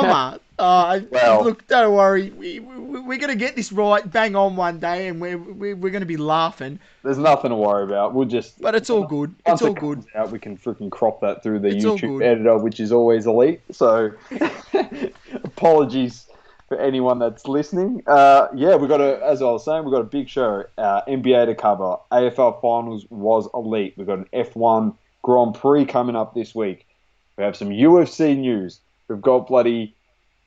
Domma. Well, Look, don't worry. We're going to get this right, bang on one day, and we're going to be laughing. there's nothing to worry about. We'll just But it's all good. It's once all it good. comes out, we can freaking crop that through the It's all YouTube good. editor, which is always elite. So apologies for anyone that's listening. Yeah, we got as I was saying, we got a big show. NBA to cover. AFL Finals was elite. We got an F1 Grand Prix coming up this week. We have some UFC news. We've got bloody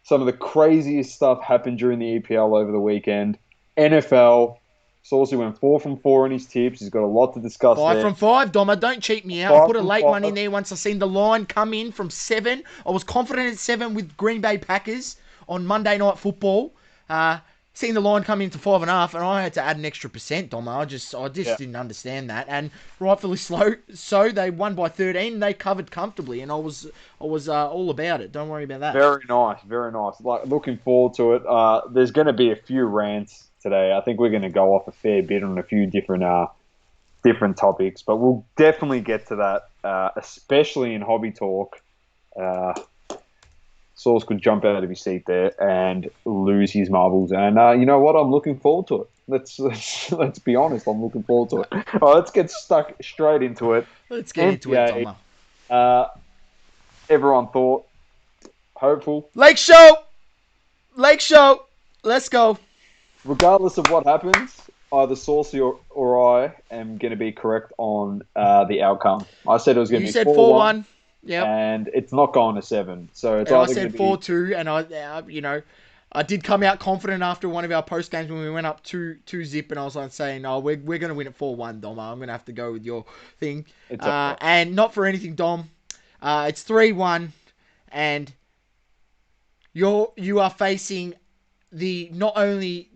some of the craziest stuff happened during the EPL over the weekend. NFL. Saucy went 4 from 4 in his tips. He's got a lot to discuss Five there. from five, Dommer. Don't cheat me out. I Five put a from late one in five. there once I seen the line come in from 7. I was confident at 7 with Green Bay Packers on Monday Night Football. Seeing the line come into 5.5, and I had to add an extra percent, Dommer. I just Yeah. didn't understand that, and rightfully so. They won by 13. They covered comfortably, and I was all about it. Don't worry about that. Very nice, very nice. Like looking forward to it. There's going to be a few rants today. I think we're going to go off a fair bit on a few different topics, but we'll definitely get to that, especially in hobby talk. Sauce could jump out of his seat there and lose his marbles, and you know what? I'm looking forward to it. Let's be honest. I'm looking forward to it. All right, let's get stuck straight into it. Let's get into it, NBA. Dommer. Everyone thought hopeful. Lake Show. Let's go. Regardless of what happens, either Saucy or I am going to be correct on the outcome. I said it was going You to be said 4-1, 4-1. Yep. and it's not going to 7. So it's And I either going said to be 4-2, and I did come out confident after one of our post games when we went up 2-zip, and I was like saying, "No, we're going to win at 4-1, Dom. I'm going to have to go with your thing." It's okay. And not for anything, Dom. It's 3-1, and you are facing the not only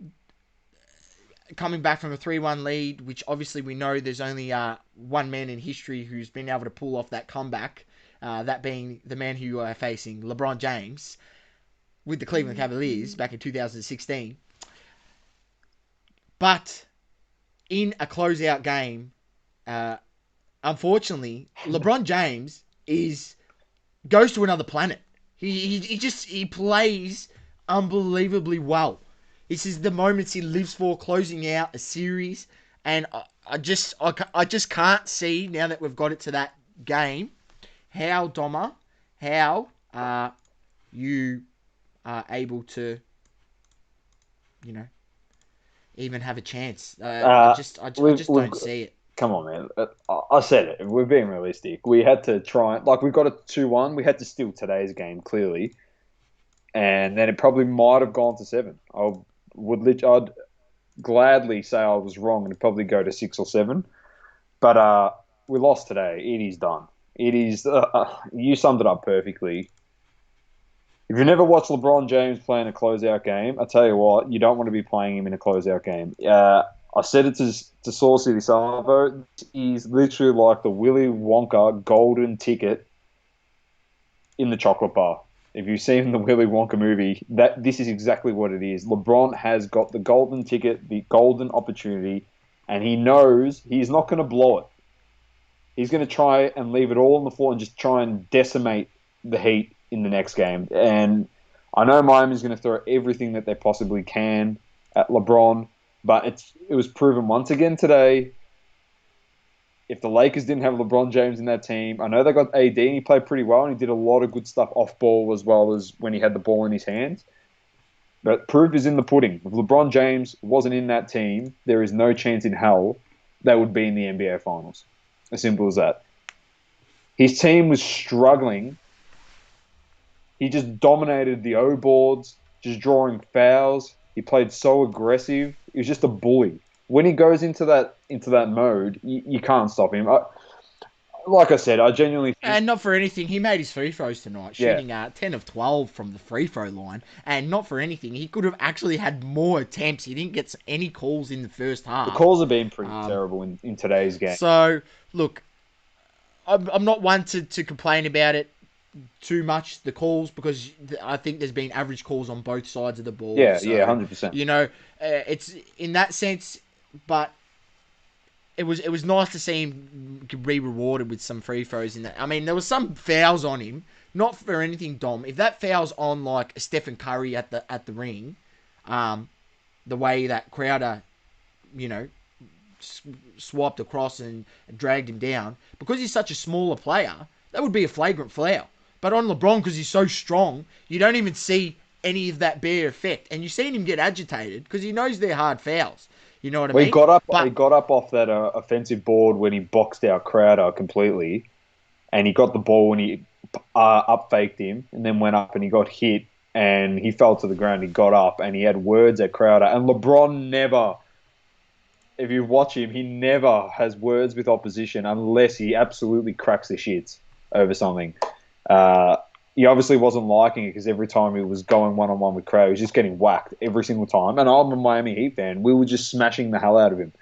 coming back from a 3-1 lead, which obviously we know there's only one man in history who's been able to pull off that comeback, that being the man who you are facing, LeBron James, with the Cleveland Cavaliers back in 2016. But in a closeout game, unfortunately, LeBron James goes to another planet. He plays unbelievably well. This is the moments he lives for, closing out a series, and I just can't see now that we've got it to that game how Domma, how you are able to, even have a chance. I just we've don't see it. come on, man. I said it. We're being realistic. We had to try. Like we got a 2-1. We had to steal today's game clearly, and then it probably might have gone to 7. I'd gladly say I was wrong and it'd probably go to 6 or 7. But we lost today. It is done. It is. You summed it up perfectly. If you never watched LeBron James playing a closeout game, I tell you what, you don't want to be playing him in a closeout game. I said it to Saucy this arvo. He's literally like the Willy Wonka golden ticket in the chocolate bar. If you've seen the Willy Wonka movie, this is exactly what it is. LeBron has got the golden ticket, the golden opportunity, and he knows he's not going to blow it. He's going to try and leave it all on the floor and just try and decimate the Heat in the next game. And I know Miami's going to throw everything that they possibly can at LeBron, but it was proven once again today. If the Lakers didn't have LeBron James in that team, I know they got AD and he played pretty well and he did a lot of good stuff off ball as well as when he had the ball in his hands. But proof is in the pudding. If LeBron James wasn't in that team, there is no chance in hell they would be in the NBA Finals. As simple as that. His team was struggling. He just dominated the O boards, just drawing fouls. He played so aggressive. He was just a bully. When he goes into that mode, you can't stop him. Like I said, I genuinely think... And not for anything, he made his free throws tonight, Yeah. shooting 10 of 12 from the free throw line. And not for anything, he could have actually had more attempts. He didn't get any calls in the first half. The calls have been pretty terrible in today's game. So, look, I'm not one to complain about it too much, the calls, because I think there's been average calls on both sides of the ball. Yeah, so, 100%. It's in that sense, but it was nice to see him be rewarded with some free throws in that. I mean, there was some fouls on him, not for anything, Dom. If that foul's on like Stephen Curry at the ring, the way that Crowder, you know, swiped across and dragged him down, because he's such a smaller player, that would be a flagrant foul. But on LeBron, because he's so strong, you don't even see any of that bare effect. And you've seen him get agitated because he knows they're hard fouls. You know what I Well, mean? he got up off that offensive board when he boxed out Crowder completely, and he got the ball and he up faked him, and then went up and he got hit and he fell to the ground. He got up and he had words at Crowder, and LeBron never. If you watch him, he never has words with opposition unless he absolutely cracks the shits over something. He obviously wasn't liking it because every time he was going one-on-one with Crowder, he was just getting whacked every single time. And I'm a Miami Heat fan. We were just smashing the hell out of him.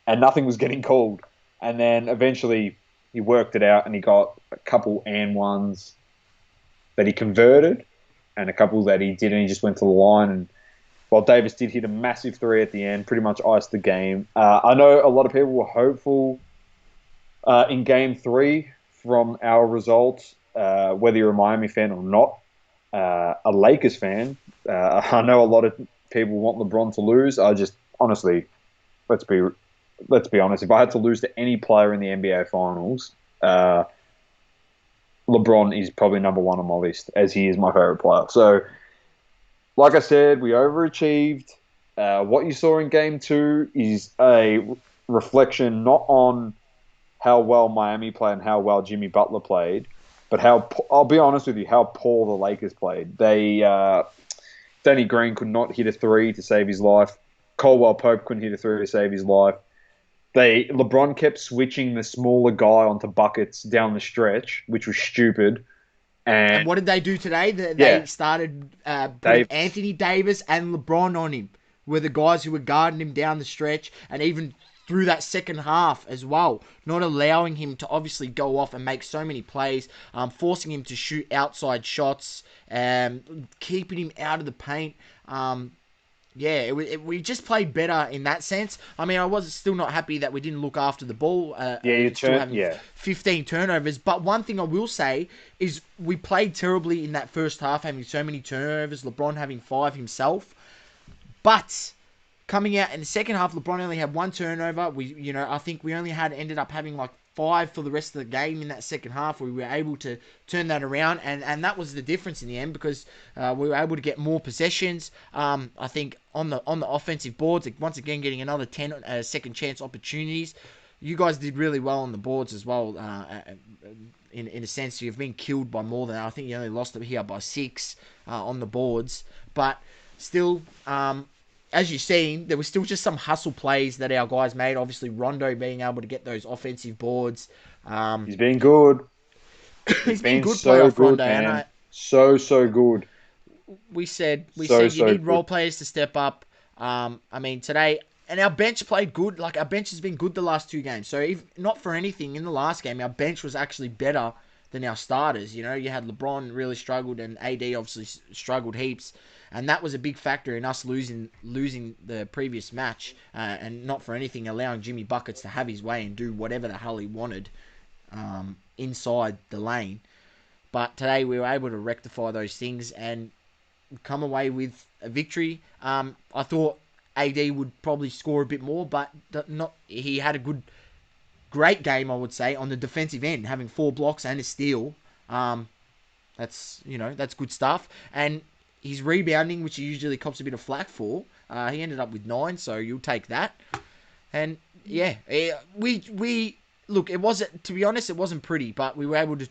And nothing was getting called. And then eventually he worked it out and he got a couple and ones that he converted and a couple that he didn't. He just went to the line, and while Davis did hit a massive three at the end, pretty much iced the game. I know a lot of people were hopeful in Game 3 from our results, whether you're a Miami fan or not. A Lakers fan, I know a lot of people want LeBron to lose. I just, honestly, let's be honest. If I had to lose to any player in the NBA Finals, LeBron is probably number one on my list, as he is my favorite player. So, like I said, we overachieved. What you saw in Game 2 is a reflection not on how well Miami played and how well Jimmy Butler played, but I'll be honest with you, how poor the Lakers played. Danny Green could not hit a three to save his life. Caldwell Pope couldn't hit a three to save his life. LeBron kept switching the smaller guy onto buckets down the stretch, which was stupid. And what did they do today? They started putting Anthony Davis and LeBron on him, were the guys who were guarding him down the stretch, and even through that second half as well, not allowing him to obviously go off and make so many plays, forcing him to shoot outside shots, keeping him out of the paint. We just played better in that sense. I mean, I was still not happy that we didn't look after the ball. Still having 15 turnovers. But one thing I will say is we played terribly in that first half, having so many turnovers. LeBron having 5 himself. But coming out in the second half, LeBron only had 1 turnover. I think we only ended up having like 5 for the rest of the game in that second half. We were able to turn that around, and that was the difference in the end, because we were able to get more possessions. I think on the offensive boards, once again getting another 10 second chance opportunities. You guys did really well on the boards as well. In a sense, you've been killed by more than, I think you only lost it here by 6 on the boards, but still. As you've seen, there was still just some hustle plays that our guys made. Obviously, Rondo being able to get those offensive boards. He's been good. He's been good so playoff, Rondo. Man. So good. We said you need role players to step up. I mean, today, and our bench played good. Like, our bench has been good the last 2 games. So, if not for anything, in the last game, our bench was actually better than our starters. You know, you had LeBron really struggled, and AD obviously struggled heaps. And that was a big factor in us losing the previous match, and not for anything allowing Jimmy Buckets to have his way and do whatever the hell he wanted inside the lane. But today we were able to rectify those things and come away with a victory. I thought AD would probably score a bit more, but he had a great game, I would say, on the defensive end, having 4 blocks and a steal. That's good stuff. And his rebounding, which he usually cops a bit of flack for, he ended up with 9, so you'll take that. And we look. It wasn't, to be honest, it wasn't pretty, but we were able to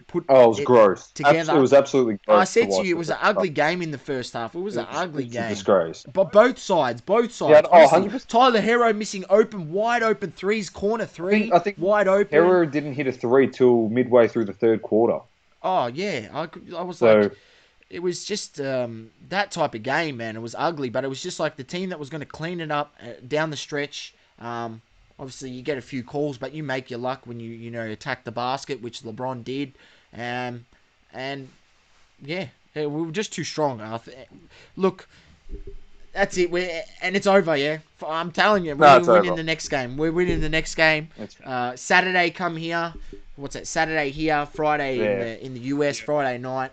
put. Oh, it was gross. Together. It was absolutely gross. I said to you, it was an ugly game in the first half. It was an ugly game. A disgrace. But both sides. Yeah, honestly, Tyler Hero missing wide open threes, corner 3, I think wide open. Hero didn't hit a 3 till midway through the third quarter. Oh yeah, I was like. It was just that type of game, man. It was ugly, but it was just like the team that was going to clean it up down the stretch. Obviously, you get a few calls, but you make your luck when you attack the basket, which LeBron did. And yeah, we were just too strong. Look, that's it. And it's over, yeah. I'm telling you, we're winning the next game. We're winning the next game. Saturday, come here. what's that? Saturday here, Friday Yeah, in the US, Friday night.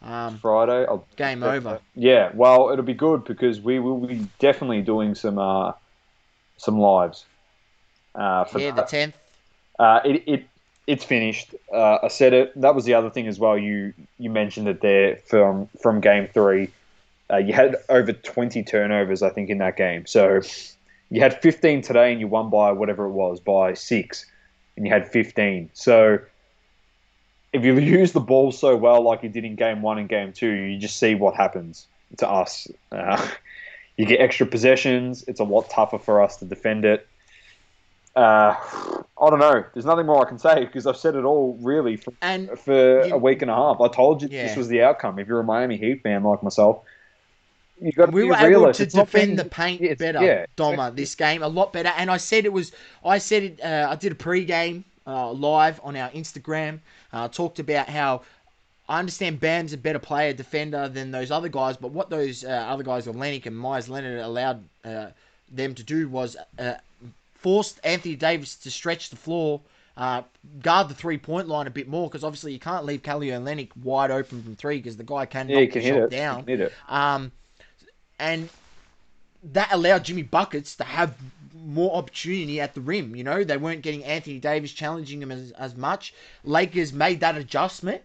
Friday. I'll Game check over. that. Yeah, well, it'll be good because we will be definitely doing some lives for Yeah, the that. 10th. It's finished. I said it. That was the other thing as well. You mentioned it there from game three. You had over 20 turnovers, I think, in that game. So you had 15 today, and you won by whatever it was, by six, and you had 15. So if you use the ball so well, like you did in game one and game two, you just see what happens to us. You get extra possessions. It's a lot tougher for us to defend it. I don't know. There's nothing more I can say because I've said it all really And for a you, week and a half. I told you this yeah. was the outcome. If you're a Miami Heat fan like myself, you got And to we be a were able realist. to It's not defend been. the paint It's better, yeah, Domma, exactly. this game, a lot better. And I said it was, I said it, I did a pre-game live on our Instagram, talked about how I understand Bam's a better player, defender than those other guys, but what those other guys, Olenek and Myers Leonard, allowed them to do was forced Anthony Davis to stretch the floor, guard the 3-point line a bit more, because obviously you can't leave Kelly Olynyk wide open from three because the guy can Yeah, you knock the can hit shot it. You down. can hit it. And that allowed Jimmy Buckets to have more opportunity at the rim. You know, they weren't getting Anthony Davis challenging him as much. Lakers made that adjustment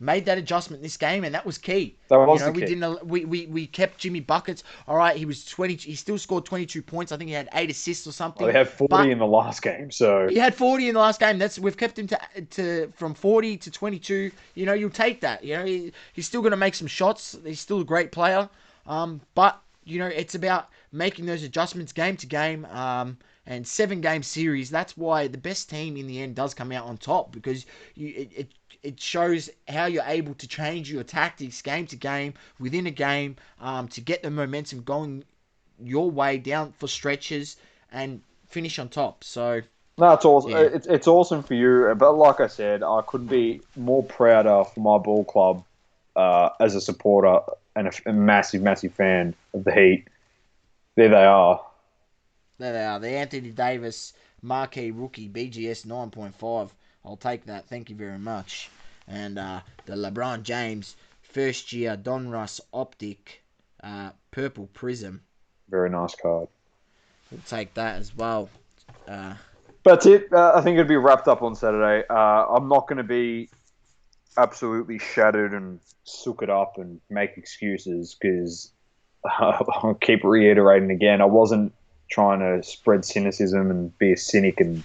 this game, and that was key. That You was know, the key. we kept Jimmy Buckets. All right, he was 20. He still scored 22 points. I think he had 8 assists or Well, they something. had 40 But in the last game, so he had 40 in the last game. We've kept him to from 40 to 22. You know, you'll take that. You know, he's still going to make some shots. He's still a great player. But you know, it's about making those adjustments game to game. And 7 game series. That's why the best team in the end does come out on top, because it shows how you're able to change your tactics game to game within a game, to get the momentum going your way down for stretches and finish on top. So no, it's awesome. yeah, It's awesome for you, but like I said, I couldn't be more prouder for my ball club as a supporter and a massive, massive fan of the Heat. There they are. there they are. The Anthony Davis marquee rookie BGS 9.5. I'll take that. Thank you very much. And the LeBron James first year Donruss Optic purple prism. Very nice card. We'll take that as well. Uh, That's it. I think it'd be wrapped up on Saturday. I'm not going to be absolutely shattered and sook it up and make excuses because I'll keep reiterating again. I wasn't trying to spread cynicism and be a cynic, and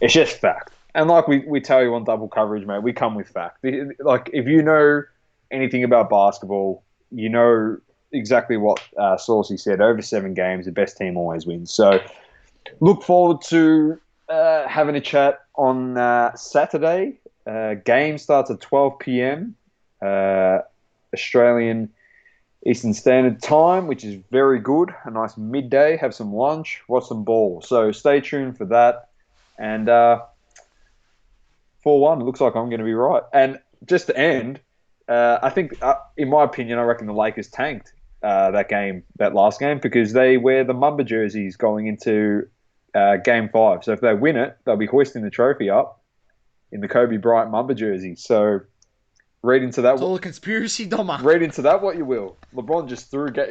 it's just fact. And like we tell you on double coverage, mate, we come with fact. Like if you know anything about basketball, you know exactly what Saucy said. Over 7 games, the best team always wins. So look forward to having a chat on Saturday. Game starts at 12 p.m. Australian Eastern Standard Time, which is very good. A nice midday. Have some lunch, watch some ball. So stay tuned for that. And 4-1, looks like I'm going to be right. And just to end, I think, in my opinion, I reckon the Lakers tanked that last game, because they wear the Mamba jerseys going into Game 5. So if they win it, they'll be hoisting the trophy up in the Kobe Bryant Mamba jersey. So read into that. it's all a conspiracy, Dommer. Read into that what you will. LeBron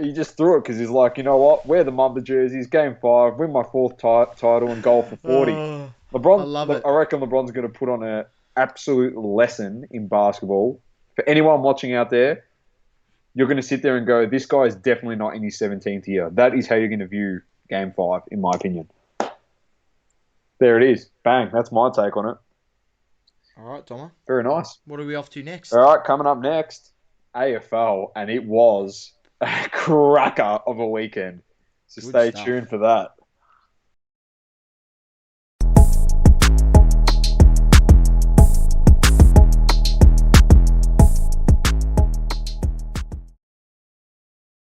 he just threw it because he's like, you know what? Wear the Mamba jerseys. Game 5, win my 4th title, and goal for 40. I love it. I reckon LeBron's going to put on an absolute lesson in basketball. For anyone watching out there, you're going to sit there and go, this guy is definitely not in his 17th year. That is how you're going to view Game 5, in my opinion. There it is. Bang. That's my take on it. All right, Dommer. Very nice. What are we off to next? All right, coming up next, AFL, and it was a cracker of a weekend. So Good stay stuff. tuned for that.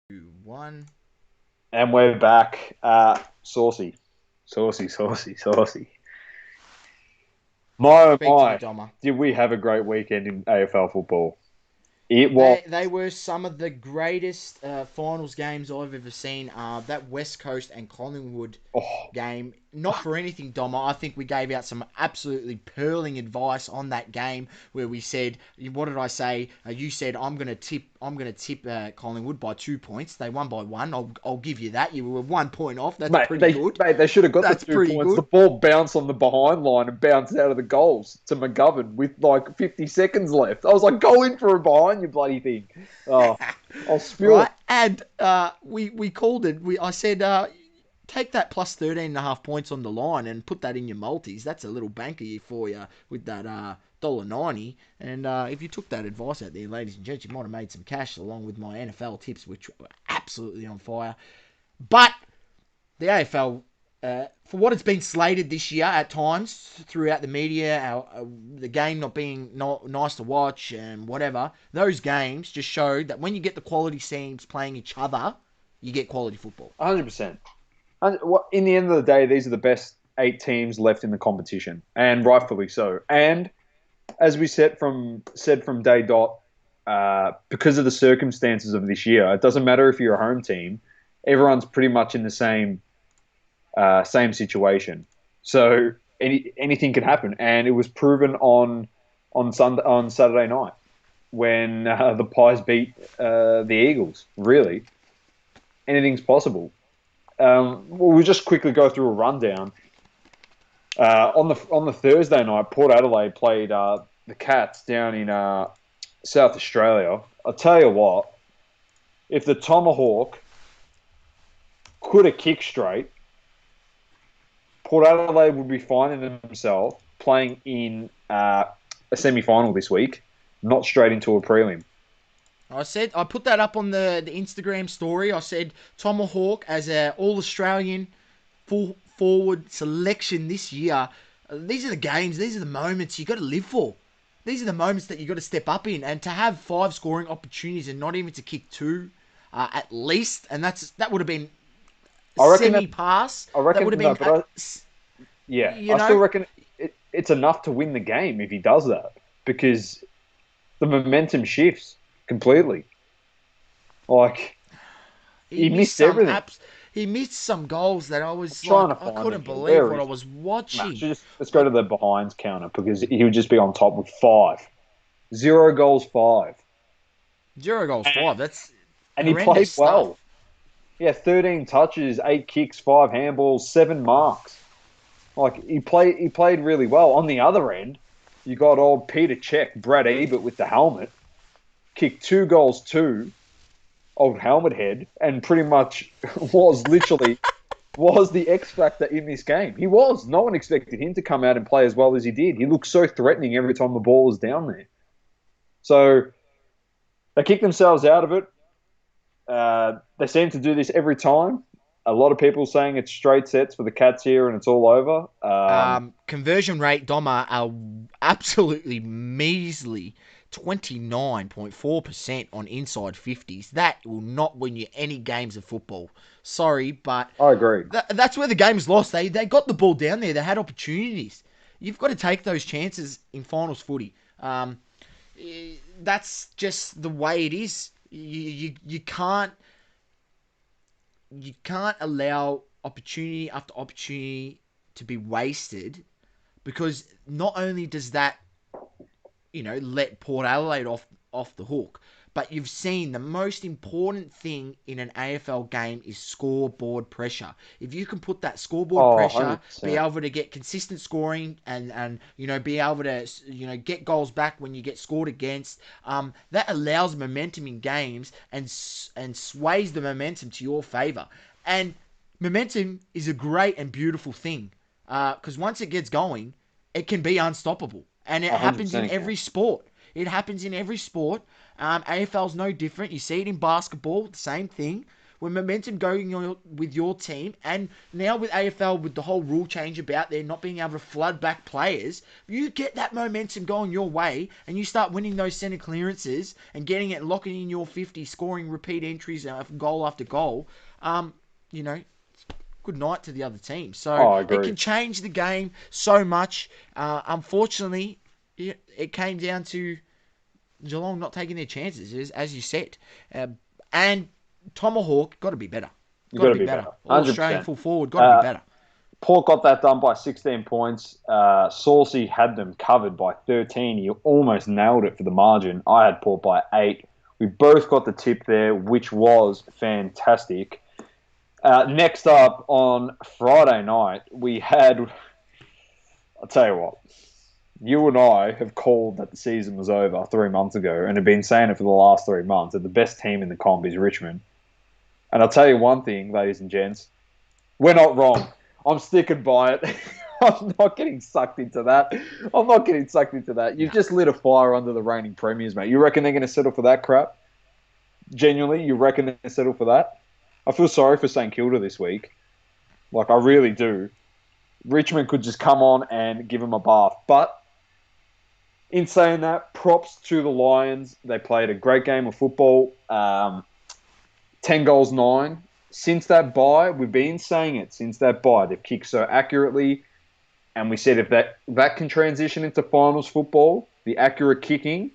Two, one. And we're back. Saucy. Saucy. My oh Speak to me, my, Dommer. did we have a great weekend in AFL football? It was. They were some of the greatest finals games I've ever seen. That West Coast and Collingwood Oh, game, not for anything, Domma. I think we gave out some absolutely pearling advice on that game where we said, what did I say? You said I'm gonna tip Collingwood by 2 points. They won by one. I'll give you that. You were 1 point off. That's mate, pretty they good. mate, they should have got the That's two pretty points. The good. ball bounced on the behind line and bounced out of the goals to McGovern with like 50 seconds left. I was like, go in for a behind, you bloody thing. Oh, I'll spew Right? it. And we called it. I said, take that plus 13.5 points on the line and put that in your multis. That's a little banker for you with that $1.90. And if you took that advice out there, ladies and gents, you might have made some cash along with my NFL tips, which were absolutely on fire. But the AFL, for what it's been slated this year at times throughout the media, the game not being nice to watch and whatever, those games just showed that when you get the quality teams playing each other, you get quality football. 100%. In the end of the day, these are the best 8 teams left in the competition, and rightfully so. And as we said from day dot, because of the circumstances of this year, it doesn't matter if you're a home team. Everyone's pretty much in the same situation. So anything can happen, and it was proven on Saturday night when the Pies beat the Eagles. Really, anything's possible. We'll just quickly go through a rundown. On the Thursday night, Port Adelaide played the Cats down in South Australia. I'll tell you what, if the Tomahawk could have kicked straight, Port Adelaide would be finding themselves playing in a semi-final this week, not straight into a prelim. I put that up on the Instagram story. I said Tomahawk as a All Australian full forward selection this year. These are the games. These are the moments you got to live for. These are the moments that you got to step up in, and to have 5 scoring opportunities and not even to kick 2 at least, and that would have been I reckon semi that. pass. I That would reckon have no, been, but yeah, you I still know, reckon it's enough to win the game if he does that because the momentum shifts completely. Like he he missed missed some everything. apps. He missed some goals that I I'm was trying like, to I find him couldn't here. believe Where what I is he? was Nah, watching. let's go to the behinds counter because he would just be on top with 5, 0 goals, 5, 0 goals, 5. That's and he horrendous played well. stuff. Yeah, 13 touches, 8 kicks, 5 handballs, 7 marks. Like he played really well. On the other end, you got old Peter Cech, Brad Ebert with the helmet, kicked 2 goals, old helmet head, and pretty much was the X factor in this game. He was. No one expected him to come out and play as well as he did. He looked so threatening every time the ball was down there. So they kicked themselves out of it. They seem to do this every time. A lot of people saying it's straight sets for the Cats here and it's all over. Conversion rate, Domma, are absolutely measly. 29.4% on inside 50s. That will not win you any games of football. Sorry, but I agree. that's where the game's lost. They got the ball down there. They had opportunities. You've got to take those chances in finals footy. That's just the way it is. You can't allow opportunity after opportunity to be wasted, because not only does that let Port Adelaide off the hook, but you've seen the most important thing in an AFL game is scoreboard pressure. If you can put that scoreboard Oh, pressure, be 100%. able to get consistent scoring and be able to get goals back when you get scored against, that allows momentum in games and sways the momentum to your favour. And momentum is a great and beautiful thing, because once it gets going, it can be unstoppable. And it happens in 100% again. every sport. It happens in every sport. AFL's no different. You see it in basketball, the same thing. When momentum going with your team, and now with AFL, with the whole rule change about there not being able to flood back players, you get that momentum going your way, and you start winning those centre clearances and getting it, locking in your 50, scoring repeat entries, goal after goal. You know, good night to the other team. So Oh, I it agree. can change the game so much. Unfortunately, it came down to Geelong not taking their chances, as you said. And Tomahawk got to be better. You Got got to to be be better. better. All Australian 100%. full forward got to be better. Port got that done by 16 points. Saucey had them covered by 13. He almost nailed it for the margin. I had Port by 8. We both got the tip there, which was fantastic. Next up on Friday night, we had... I'll tell you what. You and I have called that the season was over 3 months ago and have been saying it for the last 3 months that the best team in the comp is Richmond. And I'll tell you one thing, ladies and gents. We're not wrong. I'm sticking by it. I'm not getting sucked into that. You've just lit a fire under the reigning premiers, mate. You reckon they're going to settle for that crap? Genuinely, you reckon they're going to settle for that? I feel sorry for St Kilda this week. Like, I really do. Richmond could just come on and give them a bath. But in saying that, props to the Lions. They played a great game of football. 10 goals, 9. Since that bye, we've been saying it, since that bye, they've kicked so accurately. And we said if that can transition into finals football, the accurate kicking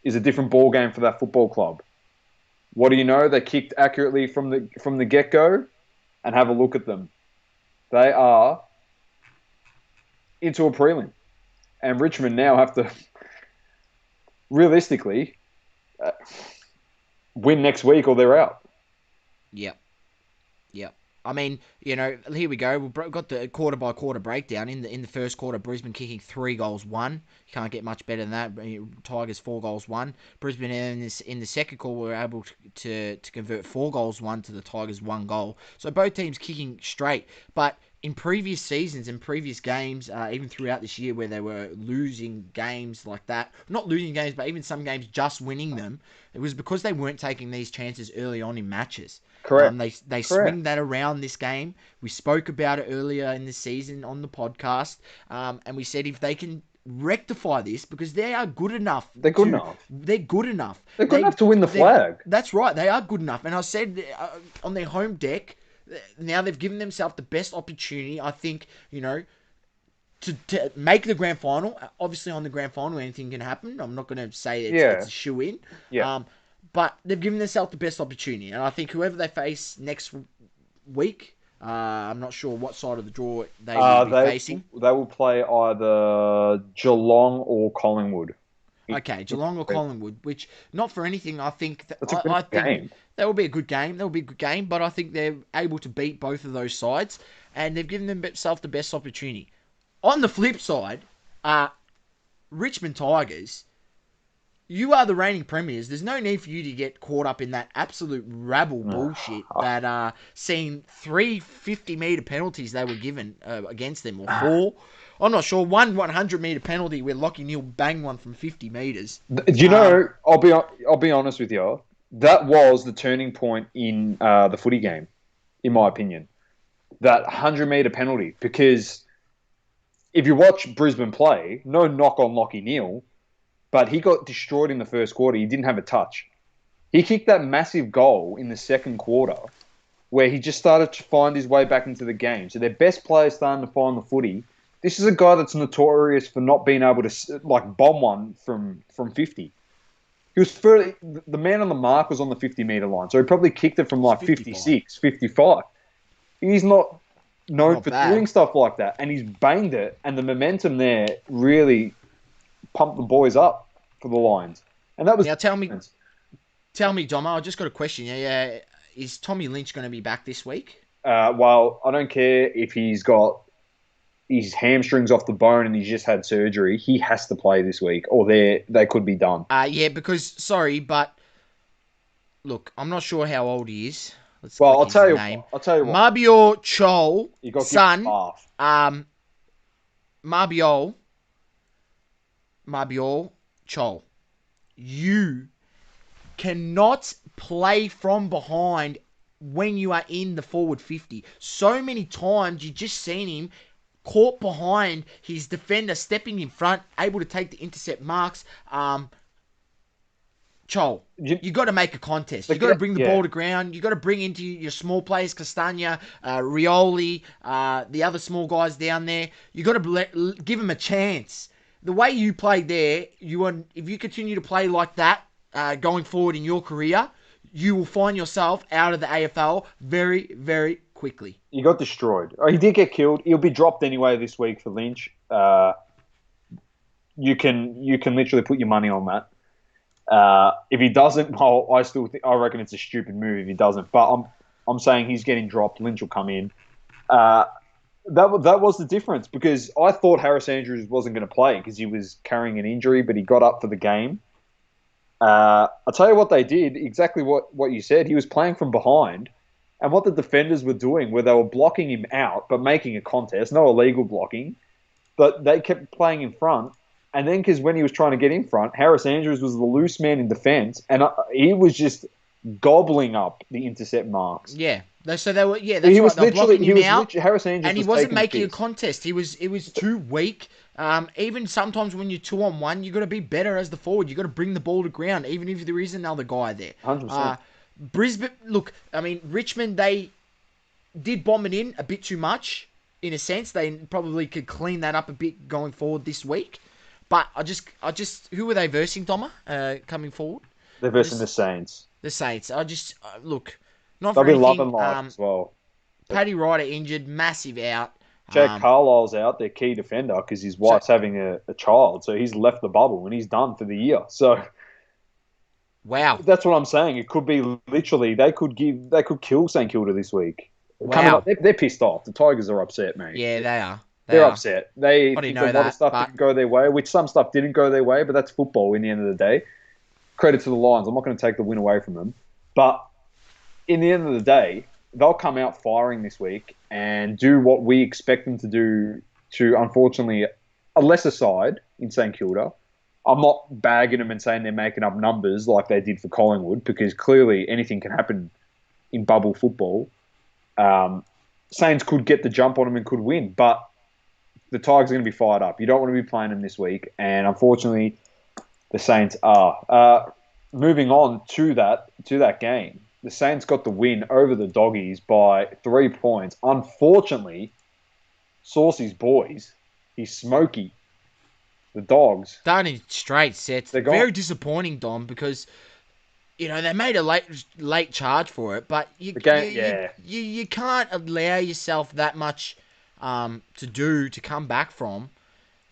is a different ball game for that football club. What do you know? They kicked accurately from the get-go, and have a look at them. They are into a prelim. And Richmond now have to, realistically, win next week or they're out. Yep. I mean, here we go. We've got the quarter-by-quarter breakdown. In the first quarter, Brisbane kicking 3 goals, 1. You can't get much better than that. Tigers 4 goals, 1. Brisbane in the second quarter were able to convert 4 goals, 1 to the Tigers 1 goal. So both teams kicking straight. But in previous seasons and previous games, even throughout this year where they were losing games like that, not losing games, but even some games just winning them, it was because they weren't taking these chances early on in matches. Correct. They swing that around this game. We spoke about it earlier in the season on the podcast, and we said if they can rectify this, because they are good enough. They're good enough. They're good enough. They're good enough to win the flag. That's right. They are good enough. And I said on their home deck, now they've given themselves the best opportunity, I think, to make the grand final. Obviously, on the grand final, anything can happen. I'm not going to say it's a shoe-in. Yeah. But they've given themselves the best opportunity. And I think whoever they face next week, I'm not sure what side of the draw they will be facing. They will play either Geelong or Collingwood. Okay, Geelong or Collingwood, which, not for anything, I think game. That will be a good game. But I think they're able to beat both of those sides. And they've given themselves the best opportunity. On the flip side, Richmond Tigers, you are the reigning premiers. There's no need for you to get caught up in that absolute rabble bullshit that seeing 3 50-metre penalties they were given against them, or 4. I'm not sure. 1 100-metre penalty where Lachie Neale banged one from 50 metres. I'll be honest with you. That was the turning point in the footy game, in my opinion. That 100-metre penalty. Because if you watch Brisbane play, no knock on Lachie Neale, but he got destroyed in the first quarter. He didn't have a touch. He kicked that massive goal in the second quarter where he just started to find his way back into the game. So their best players starting to find the footy. This is a guy that's notorious for not being able to bomb one from 50. He was the man on the mark was on the 50-metre line. So he probably kicked it from 56, 55. He's not known for doing stuff like that. And he's banged it. And the momentum there really pumped the boys up for the Lions. And that was... Now tell me, Domma, I just got a question. Yeah, is Tommy Lynch going to be back this week? Well, I don't care if he's got his hamstrings off the bone and he's just had surgery. He has to play this week, or they could be done. Because, sorry, but look, I'm not sure how old he is. I'll tell you what. Mabior Chol, son, Mabior Chol, you cannot play from behind when you are in the forward 50. So many times you just seen him caught behind his defender, stepping in front, able to take the intercept marks. Chol, you got to make a contest. You got to bring the ball to ground. You got to bring into your small players, Castagna, Rioli, the other small guys down there. You got to give them a chance. the way you played there, if you continue to play like that going forward in your career, you will find yourself out of the AFL very, very quickly. He got destroyed. Oh, he did get killed. He'll be dropped anyway this week for Lynch. You can literally put your money on that. If he doesn't, well, I reckon it's a stupid move if he doesn't. But I'm saying he's getting dropped. Lynch will come in. Uh, that was the difference because I thought Harris Andrews wasn't going to play because he was carrying an injury, but he got up for the game. I'll tell you what they did. Exactly what you said. He was playing from behind, and what the defenders were doing, where they were blocking him out but making a contest, no illegal blocking, but they kept playing in front. And then, because when he was trying to get in front, Harris Andrews was the loose man in defence, and he was just gobbling up the intercept marks. Yeah. So they were, yeah, He that's was right. They were blocking him out, Harris Andrews and he was wasn't taking the making a piss. contest. It was too weak. Even sometimes when you're 2-on-1, you got to be better as the forward. You got to bring the ball to ground, even if there is another guy there. 100%. Brisbane, look, I mean, Richmond, they did bomb it in a bit too much, in a sense. They probably could clean that up a bit going forward this week. But who were they versing, Domma, coming forward? They're versing the Saints. The Saints. Look, not They'll for be anything. loving life as well. Paddy Ryder injured, massive out. Jack Carlisle's out, their key defender, because his wife's having a child, so he's left the bubble and he's done for the year. So, wow, that's what I'm saying. It could be literally they could kill St Kilda this week. Wow, they're pissed off. The Tigers are upset, mate. Yeah, they are. They're upset. They I think didn't a know lot of that, stuff but didn't go their way, which some stuff didn't go their way, but that's football in the end of the day. Credit to the Lions. I'm not going to take the win away from them. But in the end of the day, they'll come out firing this week and do what we expect them to do to, unfortunately, a lesser side in St Kilda. I'm not bagging them and saying they're making up numbers like they did for Collingwood, because clearly anything can happen in bubble football. Saints could get the jump on them and could win, but the Tigers are going to be fired up. You don't want to be playing them this week, and unfortunately, the Saints are. Moving on to that game, the Saints got the win over the Doggies by 3 points. Unfortunately, Sauceys boys, he's Smokey, the Dogs. done in straight sets. They're gone. Very disappointing, Dom, because they made a late charge for it, but you can't allow yourself that much to come back from.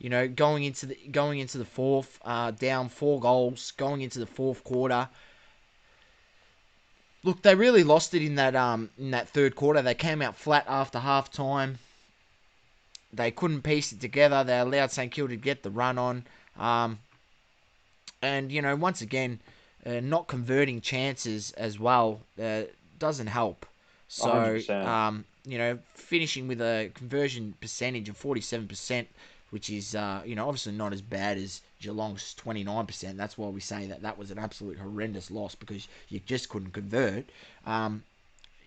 Going into the fourth, down 4 goals, going into the fourth quarter. Look, they really lost it in that third quarter. They came out flat after half time. They couldn't piece it together. They allowed St Kilda to get the run on. And once again, not converting chances as well doesn't help. So, 100%. Finishing with a conversion percentage of 47%, which is, obviously not as bad as Geelong's 29%. That's why we say that was an absolute horrendous loss, because you just couldn't convert.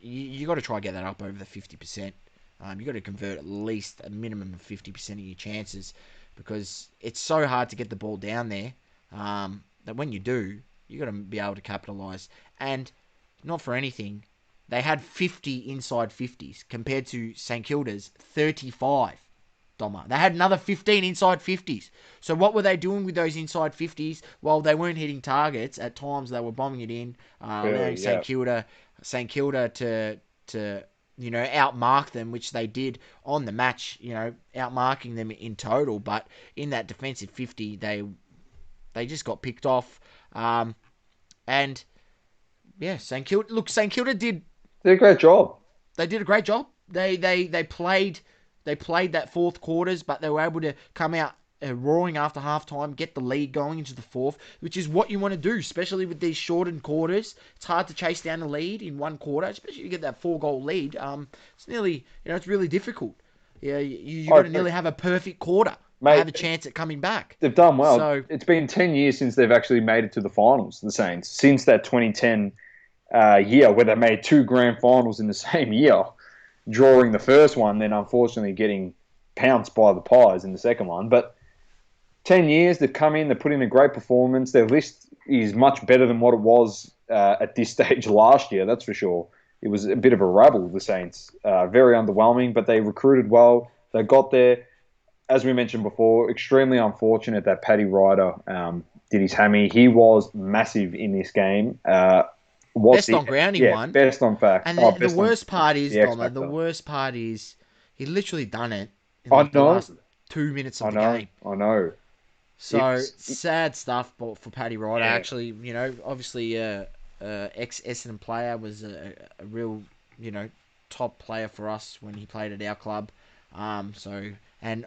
You got to try to get that up over the 50%. You got to convert at least a minimum of 50% of your chances, because it's so hard to get the ball down there that when you do, you got to be able to capitalise. And not for anything, they had 50 inside 50s compared to St Kilda's 35. Domma. They had another 15 inside 50s. So what were they doing with those inside 50s? Well, they weren't hitting targets. At times they were bombing it in, allowing St Kilda to outmark them, which they did on the match. Outmarking them in total, but in that defensive 50, they just got picked off. And yeah, St Kilda did a great job. They did a great job. They played that fourth quarters, but they were able to come out roaring after halftime, get the lead going into the fourth, which is what you want to do, especially with these shortened quarters. It's hard to chase down a lead in one quarter, especially if you get that 4-goal lead. It's nearly, it's really difficult. Yeah, you got to nearly have a perfect quarter to have a chance at coming back. They've done well. So, it's been 10 years since they've actually made it to the finals, the Saints, since that 2010 year where they made 2 grand finals in the same year, drawing the first one, then unfortunately getting pounced by the Pies in the second one. But 10 years, they've come in, they've put in a great performance. Their list is much better than what it was at this stage last year, that's for sure. It was a bit of a rabble, the Saints. Very underwhelming, but they recruited well. They got there. as we mentioned before, extremely unfortunate that Paddy Ryder did his hammy. He was massive in this game. Was Best he? on ground he Yeah, won. best on fact. And Oh, the best on worst part is, the X Domma, the Factor. worst part is he literally done it in I like the know, last 2 minutes of I the know, game. I know. So It's sad stuff for Paddy Ryder. yeah, Actually, obviously, ex Essendon player was a real, top player for us when he played at our club. So and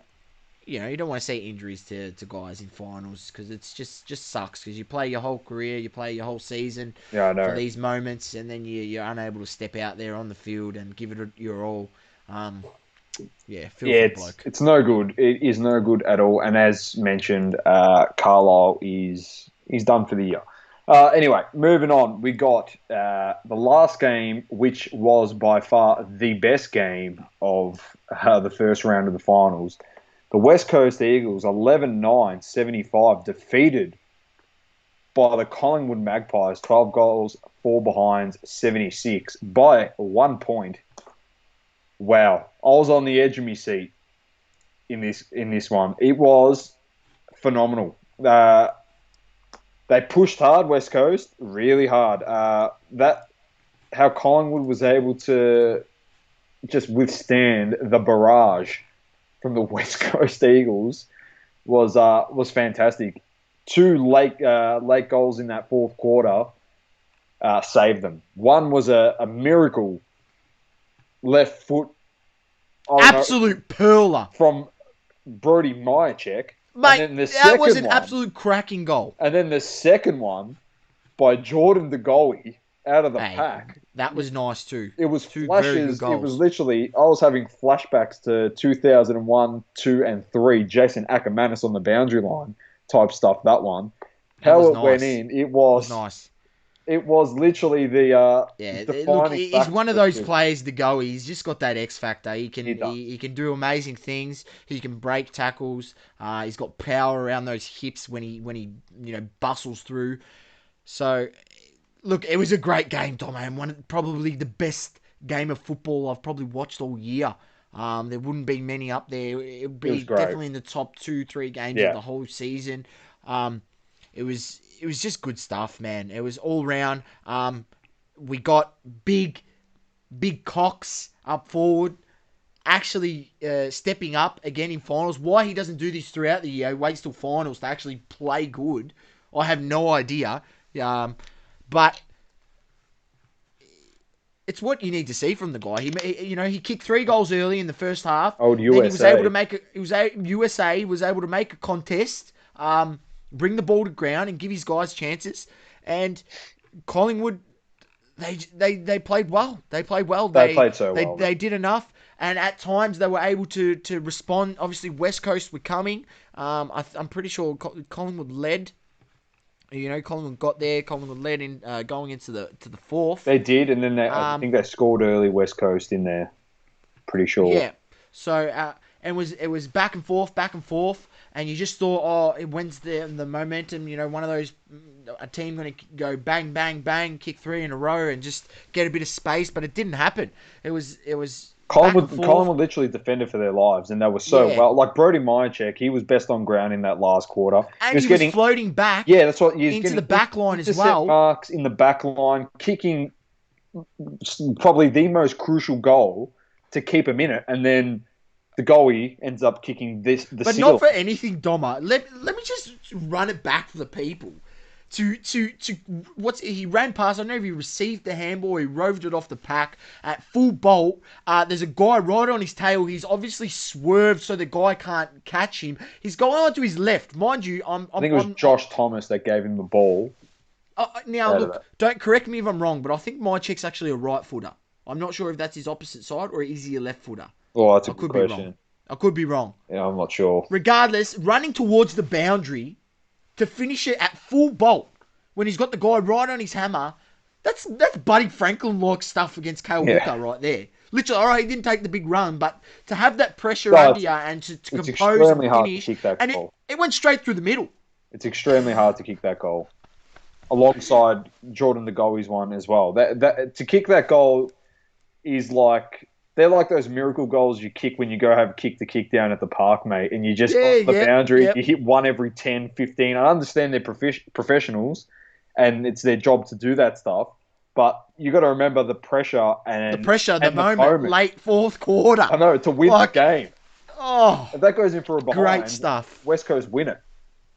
you don't want to see injuries to guys in finals because it's just sucks because you play your whole career, you play your whole season yeah, I for know. these moments, and then you're unable to step out there on the field and give it your all. Feel Yeah, for the it's bloke. it's no good. It is no good at all. And as mentioned, Carlisle is done for the year. Anyway, moving on. We got the last game, which was by far the best game of the first round of the finals. The West Coast Eagles, 11-9-75, defeated by the Collingwood Magpies, 12 goals, 4 behinds, 76 by 1 point. Wow, I was on the edge of my seat in this one. It was phenomenal. They pushed hard, West Coast, really hard. That how Collingwood was able to just withstand the barrage from the West Coast Eagles was fantastic. Two late goals in that fourth quarter saved them. One was a miracle left foot. I don't know Absolute perler, from Brody Myercheck, and mate. then the That was second an one, absolute cracking goal. and then the second one by Jordan De Goey out of the Hey, pack. that was nice too. It was Two very good flashes. It was goals. literally. I was having flashbacks to 2001, 2, and 3. Jason Ackermanis on the boundary line type stuff. That one, That how was it went nice. in. It was nice. It was literally the Yeah, look, defining he's factor one of of the those two. players to go. He's just got that X factor. He He can does. he can do amazing things. He can break tackles. He's got power around those hips when he bustles through. So look, it was a great game, Tom, and probably the best game of football I've probably watched all year. There wouldn't be many up there. It would It was be great. definitely in the top 2-3 games of Yeah. the whole season. It was just good stuff, man. It was all round. We got big Cox up forward, actually stepping up again in finals. Why he doesn't do this throughout the year, waits till finals to actually play good, I have no idea. But it's what you need to see from the guy. He kicked 3 goals early in the first half. Old Then he was able to USA. make it. USA was able to make a contest, bring the ball to ground, and give his guys chances. And Collingwood, they played well. They played well. They They played so they well, man. they did enough. And at times they were able to respond. Obviously, West Coast were coming. I'm pretty sure Collingwood led. Collingwood got there. Collingwood led in going into the fourth. They did, and then I Um, think they scored early. West Coast in there. Pretty sure. yeah. So it was back and forth, and you just thought, when's the momentum? One of those a team going to go bang bang bang, kick 3 in a row, and just get a bit of space, but it didn't happen. It was back and forth. Collingwood literally defended for their lives, and they were so Yeah, well. Like Brody Myercheck, he was best on ground in that last quarter. He and was he was getting, floating back yeah, that's what he was into the getting back line as intercept well. marks in the back line, kicking probably the most crucial goal to keep him in it, and then the goalie ends up kicking the But not seal. for anything, Domma. Let me just run it back for the people. To he ran past. I don't know if he received the handball, he roved it off the pack at full bolt. There's a guy right on his tail. He's obviously swerved so the guy can't catch him. He's going on to his left, mind you. I think it was Josh Thomas that gave him the ball. Now Out of look, don't correct me if I'm wrong, but I think my check's actually a right footer. I'm not sure if that's his opposite side or is he a left footer. Oh, that's a I good could be wrong. question. I could be wrong. Yeah, I'm not sure. Regardless, running towards the boundary to finish it at full bolt when he's got the guy right on his hammer. That's Buddy Franklin like stuff against Cale Yeah. Hooker right there. Literally, all right, he didn't take the big run, but to have that pressure No, under it's, you and to it's compose extremely and hard to finish, kick that and goal. it went straight through the middle. It's extremely hard to kick that goal. Alongside Jordan De Goey's one as well. That to kick that goal is like they're like those miracle goals you kick when you go have kick the kick down at the park, mate, and you just off the boundary, you hit one every 10, 15. I understand they're professionals and it's their job to do that stuff, but you got to remember the pressure and the moment, late fourth quarter. I know, to win the game. Oh, if that goes in for a behind, great stuff. West Coast win it.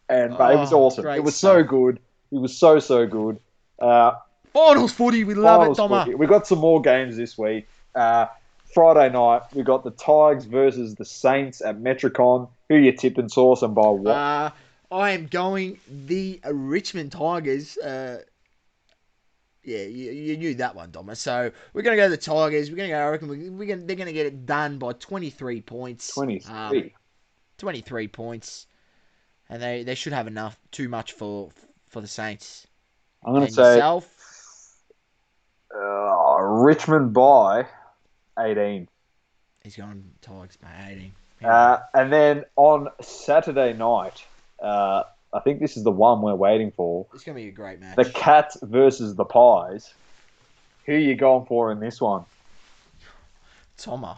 And it was awesome. It was so good. It was so good. Finals footy, we love it, Domma. We got some more games this week. Friday night, we got the Tigers versus the Saints at Metricon. Who are you tipping, Sauce, and by what? I am going the Richmond Tigers. You knew that one, Domma. So we're going to go to the Tigers. We're going to go, I reckon they're going to get it done by 23 points. 23 points. And they should have enough, too much for the Saints. I'm going to say Richmond by 18. He's going Tigers by 18. And then on Saturday night, I think this is the one we're waiting for. It's going to be a great match. The Cats versus the Pies. Who are you going for in this one? Domma.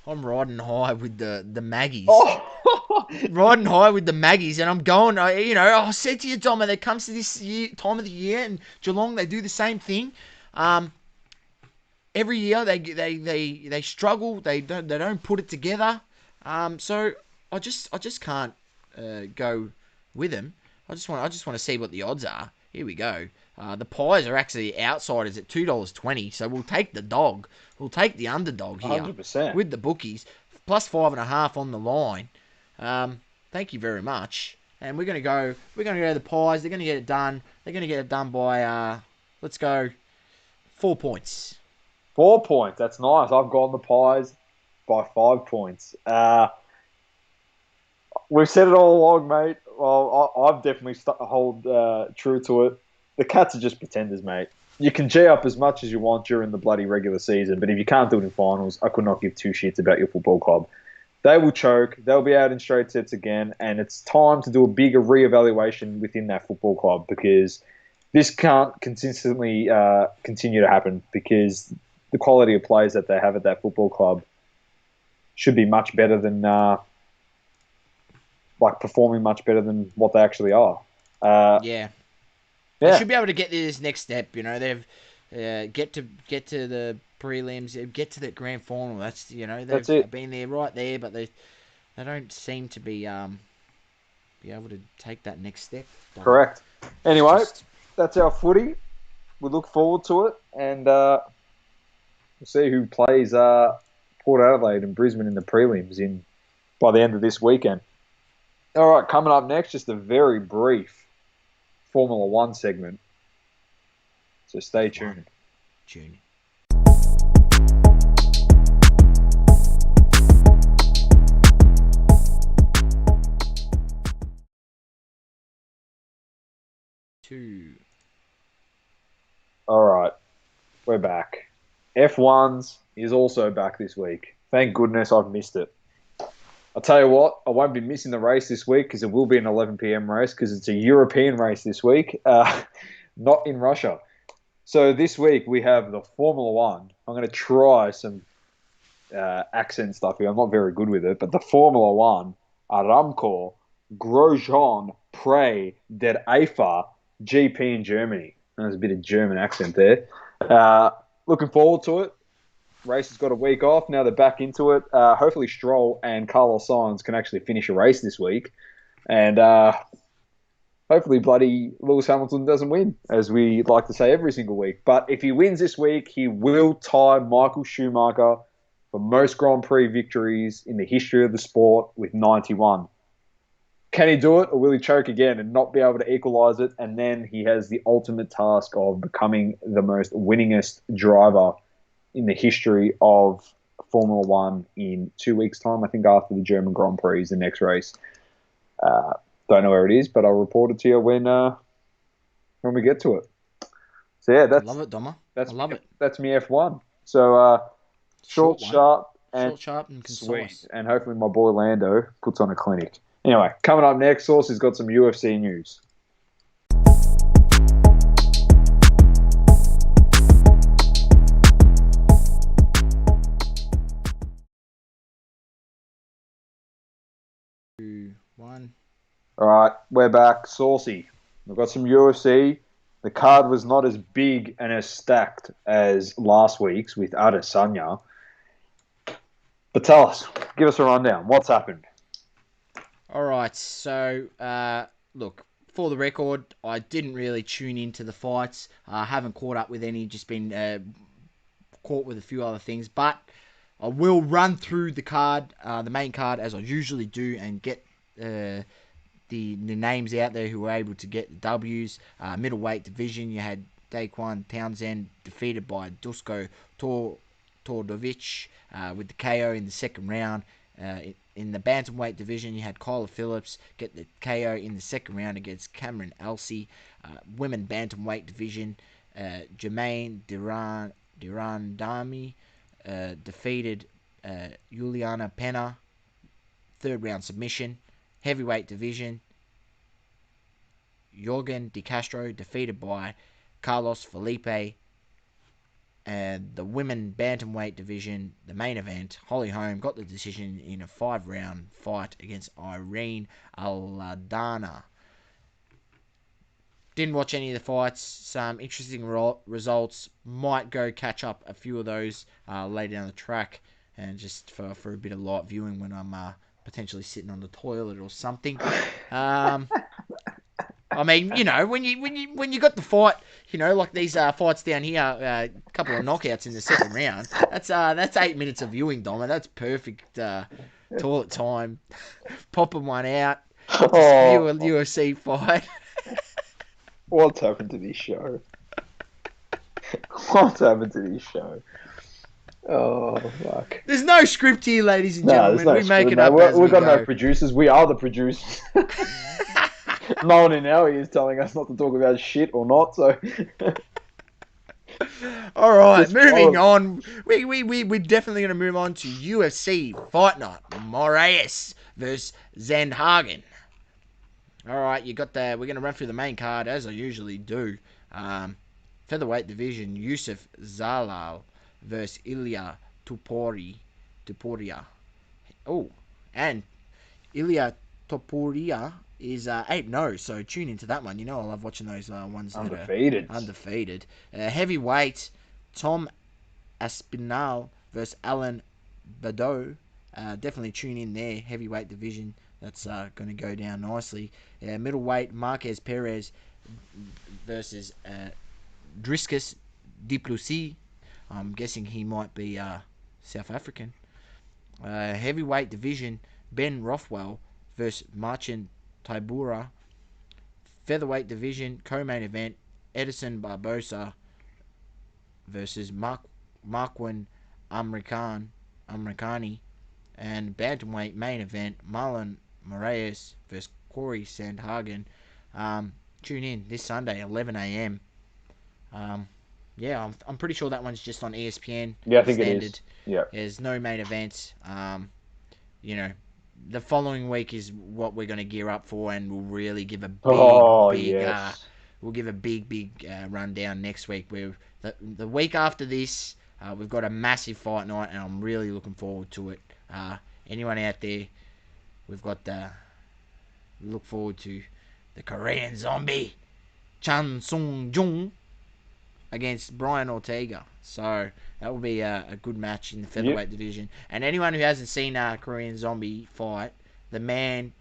I'm riding high with the Maggies. Oh. Riding high with the Maggies, and I'm going, I said to you, Domma, that comes to this time of the year, and Geelong, they do the same thing. Every year they struggle, they don't put it together. So I just can't go with them. I just want to see what the odds are. Here we go. The Pies are actually outsiders at $2.20, so we'll take the dog. We'll take the underdog here 100%. with the bookies, plus 5.5 on the line. Thank you very much. And we're gonna go to the Pies. They're gonna get it done. They're gonna get it done by let's go 4 points. 4 points. That's nice. I've gone the Pies by 5 points. We've said it all along, mate. Well, I've definitely hold true to it. The Cats are just pretenders, mate. You can G up as much as you want during the bloody regular season, but if you can't do it in finals, I could not give two shits about your football club. They will choke. They'll be out in straight sets again, and it's time to do a bigger reevaluation within that football club because this can't consistently continue to happen because the quality of players that they have at that football club should be much better than performing much better than what they actually are. They should be able to get to this next step. They've get to the prelims, get to the grand final. They've been there right there, but they don't seem to be able to take that next step. Correct. Anyway, that's our footy. We look forward to it, and we'll see who plays Port Adelaide and Brisbane in the prelims by the end of this weekend. All right, coming up next, just a very brief Formula One segment. So stay tuned. Tune. All right, we're back. F1's is also back this week. Thank goodness I've missed it. I'll tell you what, I won't be missing the race this week because it will be an 11 p.m. race because it's a European race this week, not in Russia. So this week we have the Formula One. I'm going to try some accent stuff here. I'm not very good with it, but the Formula One Aramco Grosjean Prix der Eifer GP in Germany. There's a bit of German accent there. Looking forward to it. Race has got a week off. Now they're back into it. Hopefully Stroll and Carlos Sainz can actually finish a race this week. And hopefully bloody Lewis Hamilton doesn't win, as we like to say every single week. But if he wins this week, he will tie Michael Schumacher for most Grand Prix victories in the history of the sport with 91. Can he do it, or will he choke again and not be able to equalise it? And then he has the ultimate task of becoming the most winningest driver in the history of Formula One in 2 weeks' time. I think after the German Grand Prix is the next race. Don't know where it is, but I'll report it to you when we get to it. So yeah, that's I love it, Domma. I love it. That's me F1. So short, sharp, and concise. sweet, and hopefully my boy Lando puts on a clinic. Anyway, coming up next, Sauce has got some UFC news. All right, we're back. Saucy. We've got some UFC. The card was not as big and as stacked as last week's with Adesanya. But tell us, give us a rundown. What's happened? All right, so look, for the record, I didn't really tune into the fights. I haven't caught up with any, just been caught with a few other things. But I will run through the card, the main card, as I usually do, and get the names out there who were able to get the W's. Middleweight division, you had Daquan Townsend defeated by Dusko Tordovic with the KO in the second round. In the bantamweight division, you had Kyler Phillips get the KO in the second round against Cameron Elsey. Women bantamweight division, Jermaine Durandami defeated Juliana Pena, third round submission. Heavyweight division, Jorgen De Castro defeated by Carlos Felipe. And the women bantamweight division, the main event, Holly Holm got the decision in a 5-round fight against Irene Aldana. Didn't watch any of the fights. Some interesting results. Might go catch up a few of those later down the track, and just for a bit of light viewing when I'm potentially sitting on the toilet or something. I mean, you know, when you got the fight, you know, like these fights down here, a couple of knockouts in the second round. That's 8 minutes of viewing, Domma. That's perfect toilet time. Popping one out, just view a UFC fight. What's happened to this show? What's happened to this show? Oh, fuck. There's no script here, ladies and gentlemen. No we make script, it up as we We've got go. no producers. We are the producers. No one in our ears telling us not to talk about shit or not, so... All right, Just moving follow. on. We're definitely going to move on to UFC Fight Night. Moraes versus Zandhagen. All right, you got the. We're going to run through the main card as I usually do. Featherweight division: Yusuf Zalal versus Ilya Tuporia. Oh, and Ilya Topuria is 8-0, so tune into that one. You know I love watching those ones Undefeated. that are undefeated. Heavyweight, Tom Aspinall versus Alan Badeau. Definitely tune in there, heavyweight division. That's going to go down nicely. Middleweight, Marquez Perez versus Driscus Duplessis. I'm guessing he might be South African. Heavyweight division, Ben Rothwell versus Marcin Tybura. Featherweight division, co-main event, Edison Barbosa versus Marquin Americani. And bantamweight main event, Marlon Moraes versus Corey Sandhagen. Tune in this Sunday, 11 a.m. Yeah, I'm pretty sure that one's just on ESPN. Yeah, I think standard. it is. Yeah. There's no main events. You know, the following week is what we're going to gear up for, and we'll really give a big, Yes. we'll give a big rundown next week. The week after this, we've got a massive fight night, and I'm really looking forward to it. Anyone out there, we've got look forward to the Korean Zombie Chan Sung Jung against Brian Ortega. So that will be a good match in the featherweight division. And anyone who hasn't seen Korean Zombie fight, the man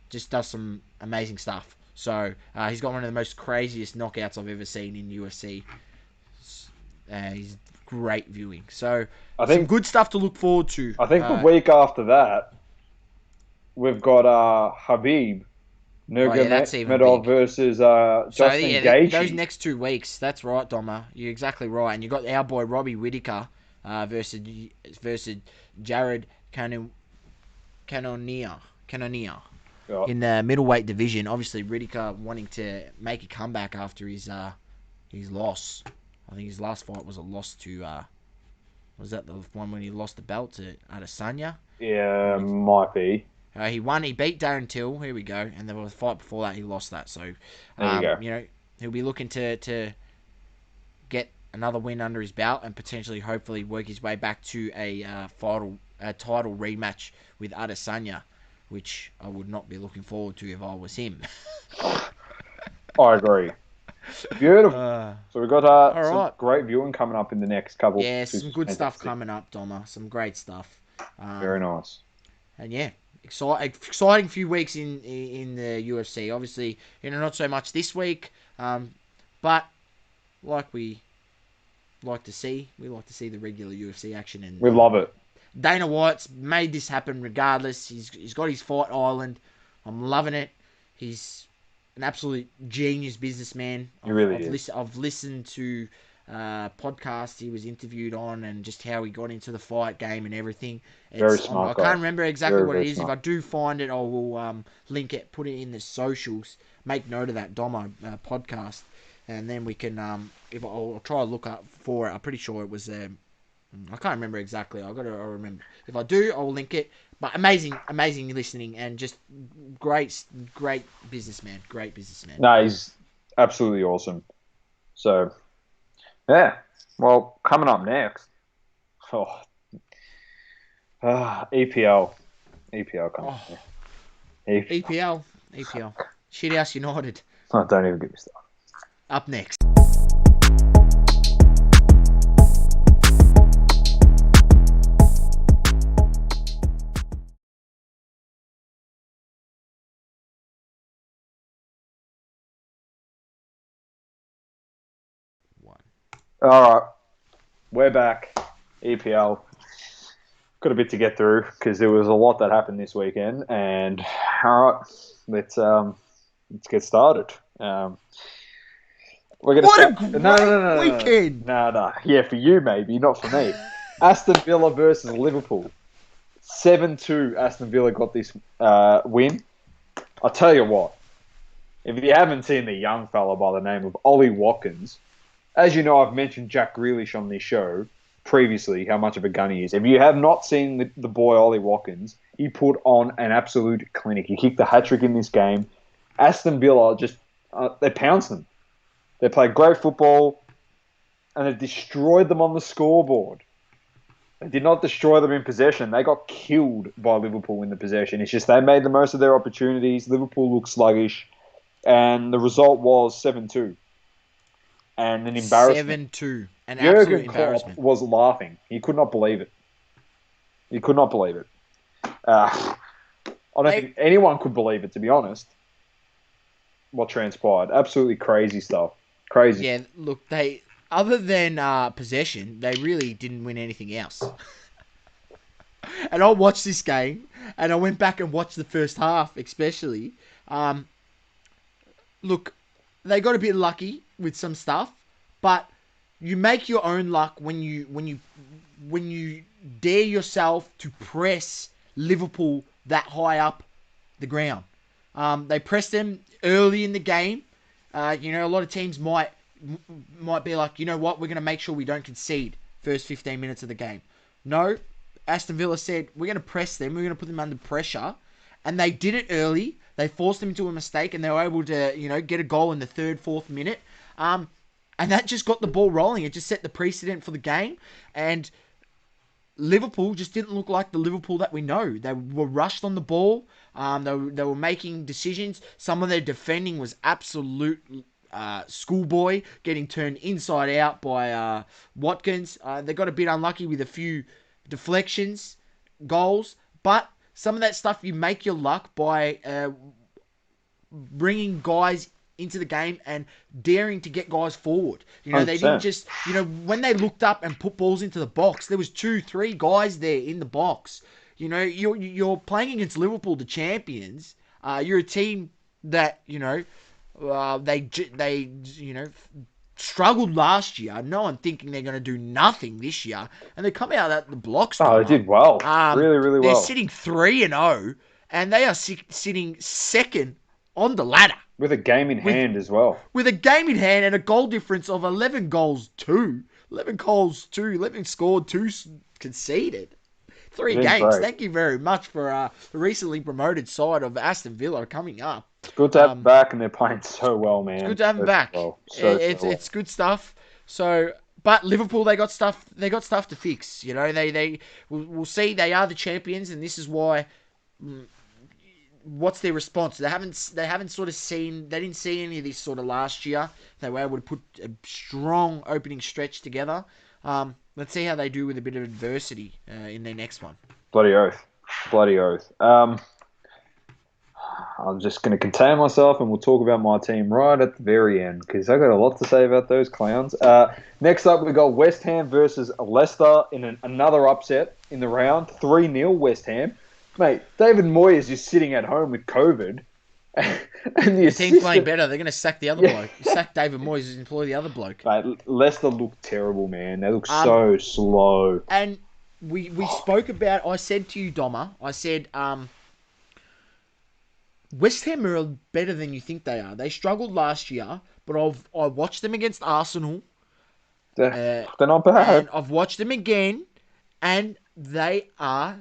just does some amazing stuff. So he's got one of the most craziest knockouts I've ever seen in UFC. He's great viewing. So some good stuff to look forward to. I think the week after that, we've got Habib Nurmagomedov versus Justin Gaethje. Those next 2 weeks, that's right, Domma. You're exactly right. And you got our boy Robbie Whittaker versus Jared Cannonier in the middleweight division. Obviously, Whittaker wanting to make a comeback after his loss. I think his last fight was a loss to. Was that the one when he lost the belt to Adesanya? Yeah, might be. He won. He beat Darren Till. Here we go. And there was a fight before that. He lost that. So, there you go. You know, he'll be looking to get another win under his belt and potentially, hopefully, work his way back to a title rematch with Adesanya. which I would not be looking forward to if I was him. I agree. Beautiful. So we've got All some right. great viewing coming up in the next couple. Yeah, Which some is good stuff fantastic. coming up, Domma. Some great stuff. Very nice. And yeah, exciting few weeks in the UFC. Obviously, not so much this week, but like we like to see, we like to see the regular UFC action. And We love it. Dana White's made this happen regardless. He's got his Fight Island. I'm loving it. He's an absolute genius businessman. He really is. I've listened to podcast he was interviewed on and just how he got into the fight game and everything. Very I smart can't guy. remember exactly Very, what it very is. smart. If I do find it, I will link it, put it in the socials. Make note of that Domma podcast, and then we can. If I'll try to look up for it. I'm pretty sure it was. I can't remember exactly. I'll remember. If I do, I'll link it. But amazing listening and just great businessman. Great businessman. No, he's absolutely awesome. So, yeah. Well, coming up next. Oh, EPL. EPL coming up next. EPL. Shithouse United. Oh, don't even get me started. Up next. All right. We're back. EPL. Got a bit to get through because there was a lot that happened this weekend. And all right, let's get started. We're gonna What start... a great weekend! No. Yeah, for you maybe, not for me. Aston Villa versus Liverpool. 7-2. Aston Villa got this win. I'll tell you what. If you haven't seen the young fella by the name of Ollie Watkins, as you know, I've mentioned Jack Grealish on this show previously, how much of a gun he is. If you have not seen the boy Ollie Watkins, he put on an absolute clinic. He kicked the hat-trick in this game. Aston Villa just, they pounced them. They played great football, and they destroyed them on the scoreboard. They did not destroy them in possession. They got killed by Liverpool in the possession. It's just they made the most of their opportunities. Liverpool looked sluggish, and the result was 7-2. And an embarrassment. 7-2. An absolute Jurgen embarrassment. Klopp was laughing. He could not believe it. I don't think anyone could believe it, to be honest. What transpired. Absolutely crazy stuff. Crazy. Yeah, look, they other than possession, they really didn't win anything else. And I watched this game, and I went back and watched the first half, especially. Look, they got a bit lucky with some stuff, but you make your own luck when you dare yourself to press Liverpool that high up the ground. They pressed them early in the game. A lot of teams might be like, you know what, we're going to make sure we don't concede first 15 minutes of the game. No, Aston Villa said, we're going to press them, we're going to put them under pressure, and they did it early. They forced them into a mistake, and they were able to, get a goal in the third, fourth minute. And that just got the ball rolling. It just set the precedent for the game, and Liverpool just didn't look like the Liverpool that we know. They were rushed on the ball. They were making decisions. Some of their defending was absolute schoolboy, getting turned inside out by Watkins. They got a bit unlucky with a few deflections, goals, but some of that stuff you make your luck by bringing guys into the game and daring to get guys forward. They didn't just, when they looked up and put balls into the box, there was 2-3 guys there in the box. You're playing against Liverpool, the champions. You're a team that, they struggled last year. No one thinking they're going to do nothing this year. And they come out at the blocks. Oh, they did well. Really, really well. They're sitting 3-0, and they are sitting second on the ladder. With a game in hand as well. With a game in hand and a goal difference of 11 goals, 2. 11 goals, 2. 11 scored, 2 conceded. 3 games. Great. Thank you very much for the recently promoted side of Aston Villa coming up. It's good to have them back, and they're playing so well, man. It's good to have them back. Well. It's good stuff. So, but Liverpool, they got stuff to fix. We'll see. They are the champions, and this is why. what's their response? They haven't sort of seen. They didn't see any of this sort of last year. They were able to put a strong opening stretch together. Let's see how they do with a bit of adversity in their next one. Bloody oath. Bloody oath. I'm just going to contain myself and we'll talk about my team right at the very end because I got a lot to say about those clowns. Next up, we got West Ham versus Leicester in another upset in the round. 3-0 West Ham. Mate, David Moyes is just sitting at home with COVID. And the team's playing better. They're going to sack the other bloke. Sack David Moyes and employ the other bloke. Mate, Leicester look terrible, man. They look so slow. And we spoke about... I said to you, Domma, I said... West Ham are better than you think they are. They struggled last year, but I watched them against Arsenal. They're not bad. And I've watched them again, and they are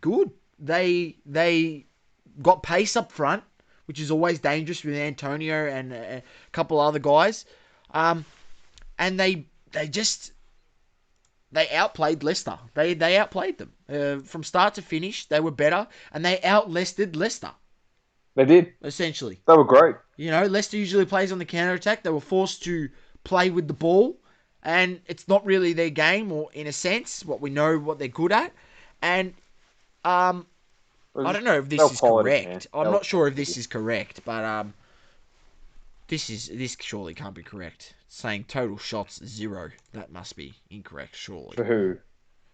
good. They got pace up front, which is always dangerous with Antonio and a couple other guys. And they outplayed Leicester. They outplayed them from start to finish. They were better, and they out-Leicestered Leicester. They did. Essentially. They were great. You know, Leicester usually plays on the counter-attack. They were forced to play with the ball. And it's not really their game, or in a sense, what they're good at. And I don't know if this is correct. I'm not sure if this is correct, but this surely can't be correct. Saying total shots 0. That must be incorrect, surely. For who?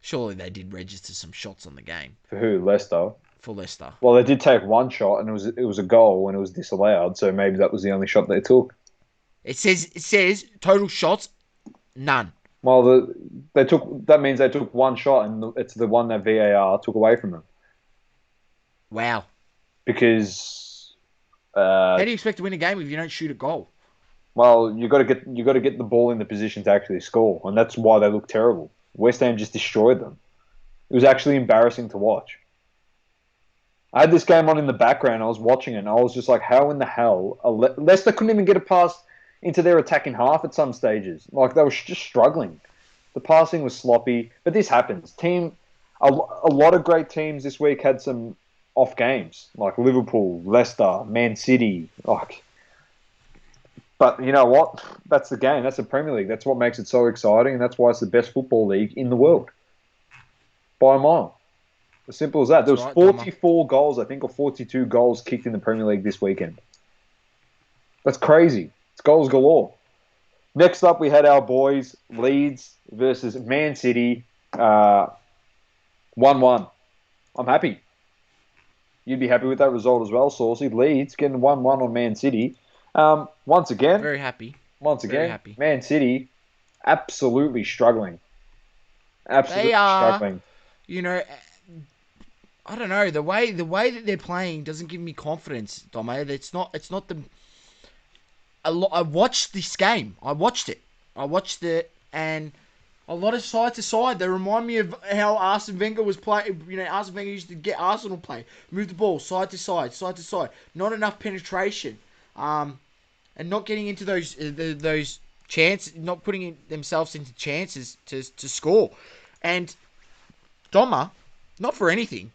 Surely they did register some shots on the game. For who? Leicester? For Leicester. Well, they did take one shot, and it was a goal, and it was disallowed. So maybe that was the only shot they took. It says total shots, none. Well, that means they took one shot, and it's the one that VAR took away from them. Wow. Because how do you expect to win a game if you don't shoot a goal? Well, you got to get the ball in the position to actually score, and that's why they look terrible. West Ham just destroyed them. It was actually embarrassing to watch. I had this game on in the background. I was watching it, and I was just like, how in the hell? Leicester couldn't even get a pass into their attacking half at some stages. Like, they were just struggling. The passing was sloppy, but this happens. A lot of great teams this week had some off games, like Liverpool, Leicester, Man City. But you know what? That's the game. That's the Premier League. That's what makes it so exciting, and that's why it's the best football league in the world. By a mile. As simple as that. There was 44 goals, I think, or 42 goals kicked in the Premier League this weekend. That's crazy. It's goals galore. Next up, we had our boys, Leeds versus Man City. 1-1. I'm happy. You'd be happy with that result as well, Saucy. Leeds getting 1-1 on Man City. Once again, very happy. Very happy. Man City absolutely struggling. Absolutely struggling. You know, I don't know, the way that they're playing doesn't give me confidence, Domma. It's not the. I watched this game. I watched it, and a lot of side to side. They remind me of how Arsene Wenger was playing. You know, Arsene Wenger used to get Arsenal play, move the ball side to side, side to side. Not enough penetration, and not getting into those chances, not putting themselves into chances to score. And Domma, not for anything,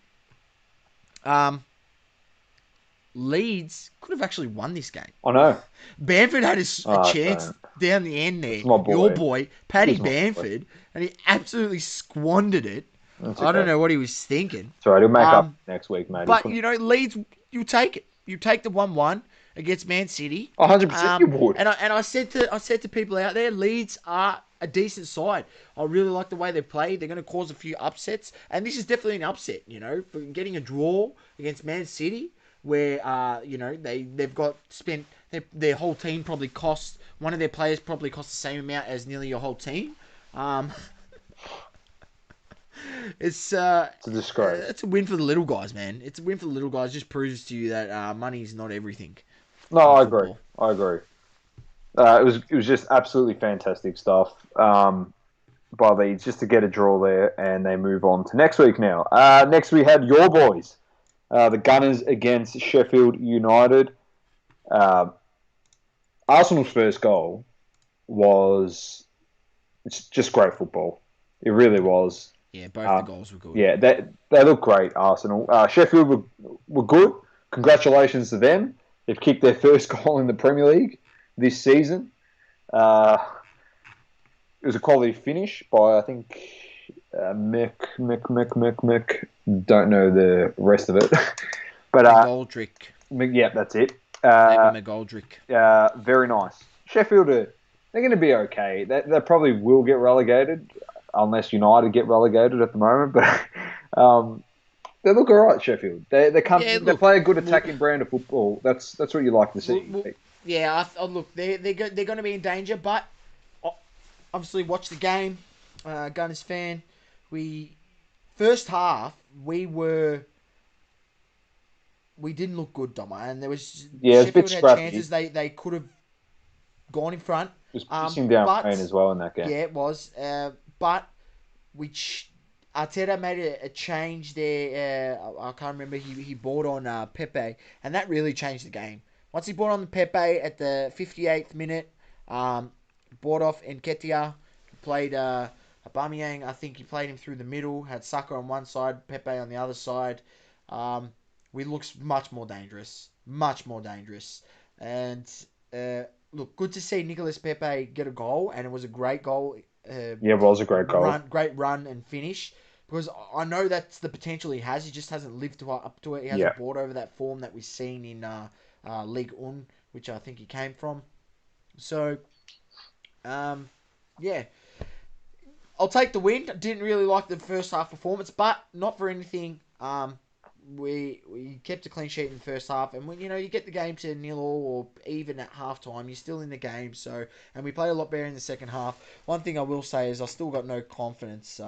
Leeds could have actually won this game. I know. Bamford had a chance down the end there. Your boy, Paddy Bamford, and he absolutely squandered it. Okay. I don't know what he was thinking. It's all right, he'll make up next week, mate. But, you know, Leeds, you take it. You take the 1-1 against Man City. 100% you would. And I said to people out there, Leeds are a decent side. I really like the way they play. They're going to cause a few upsets. And this is definitely an upset, you know, for getting a draw against Man City, where, you know, they've got spent, their whole team probably cost, one of their players probably cost the same amount as nearly your whole team. It's a disgrace. It's a win for the little guys, man. It's a win for the little guys. It just proves to you that money's not everything. No, I agree. It was just absolutely fantastic stuff by Leeds just to get a draw there, and they move on to next week now. Next we had your boys, the Gunners against Sheffield United. Arsenal's first goal was just great football. It really was. Yeah, both the goals were good. Yeah, they look great, Arsenal. Sheffield were good. congratulations to them. They've kicked their first goal in the Premier League this season. Uh, it was a quality finish by, I think, Mick. Don't know the rest of it. But McGoldrick. yeah, that's it. David McGoldrick. Very nice. Sheffield, they're going to be okay. They probably will get relegated, unless United get relegated at the moment. But they look all right, Sheffield. They play a good attacking brand of football. That's what you like to see. Yeah, look, they're going to be in danger, but obviously watch the game. Gunners fan, first half we didn't look good, Domma, and there was Sheffield had chances they could have gone in front. It was pushing down rain as well in that game. Yeah, it was. But Arteta made a change there. I can't remember. He brought on Pepe, and that really changed the game. Once he brought on Pepe at the 58th minute, brought off Nketiah, played Aubameyang. I think he played him through the middle. Had Saka on one side, Pepe on the other side. We looked much more dangerous. And look, good to see Nicolas Pepe get a goal, and it was a great goal. It was a great goal. Great run and finish. Because I know that's the potential he has. He just hasn't lived up to it. He hasn't brought over that form that we've seen in Ligue 1, which I think he came from. So, yeah. I'll take the win. Didn't really like the first half performance, but not for anything. We kept a clean sheet in the first half, and when you get the game to 0-0 or even at halftime, you're still in the game. So, and we played a lot better in the second half. One thing I will say is I still got no confidence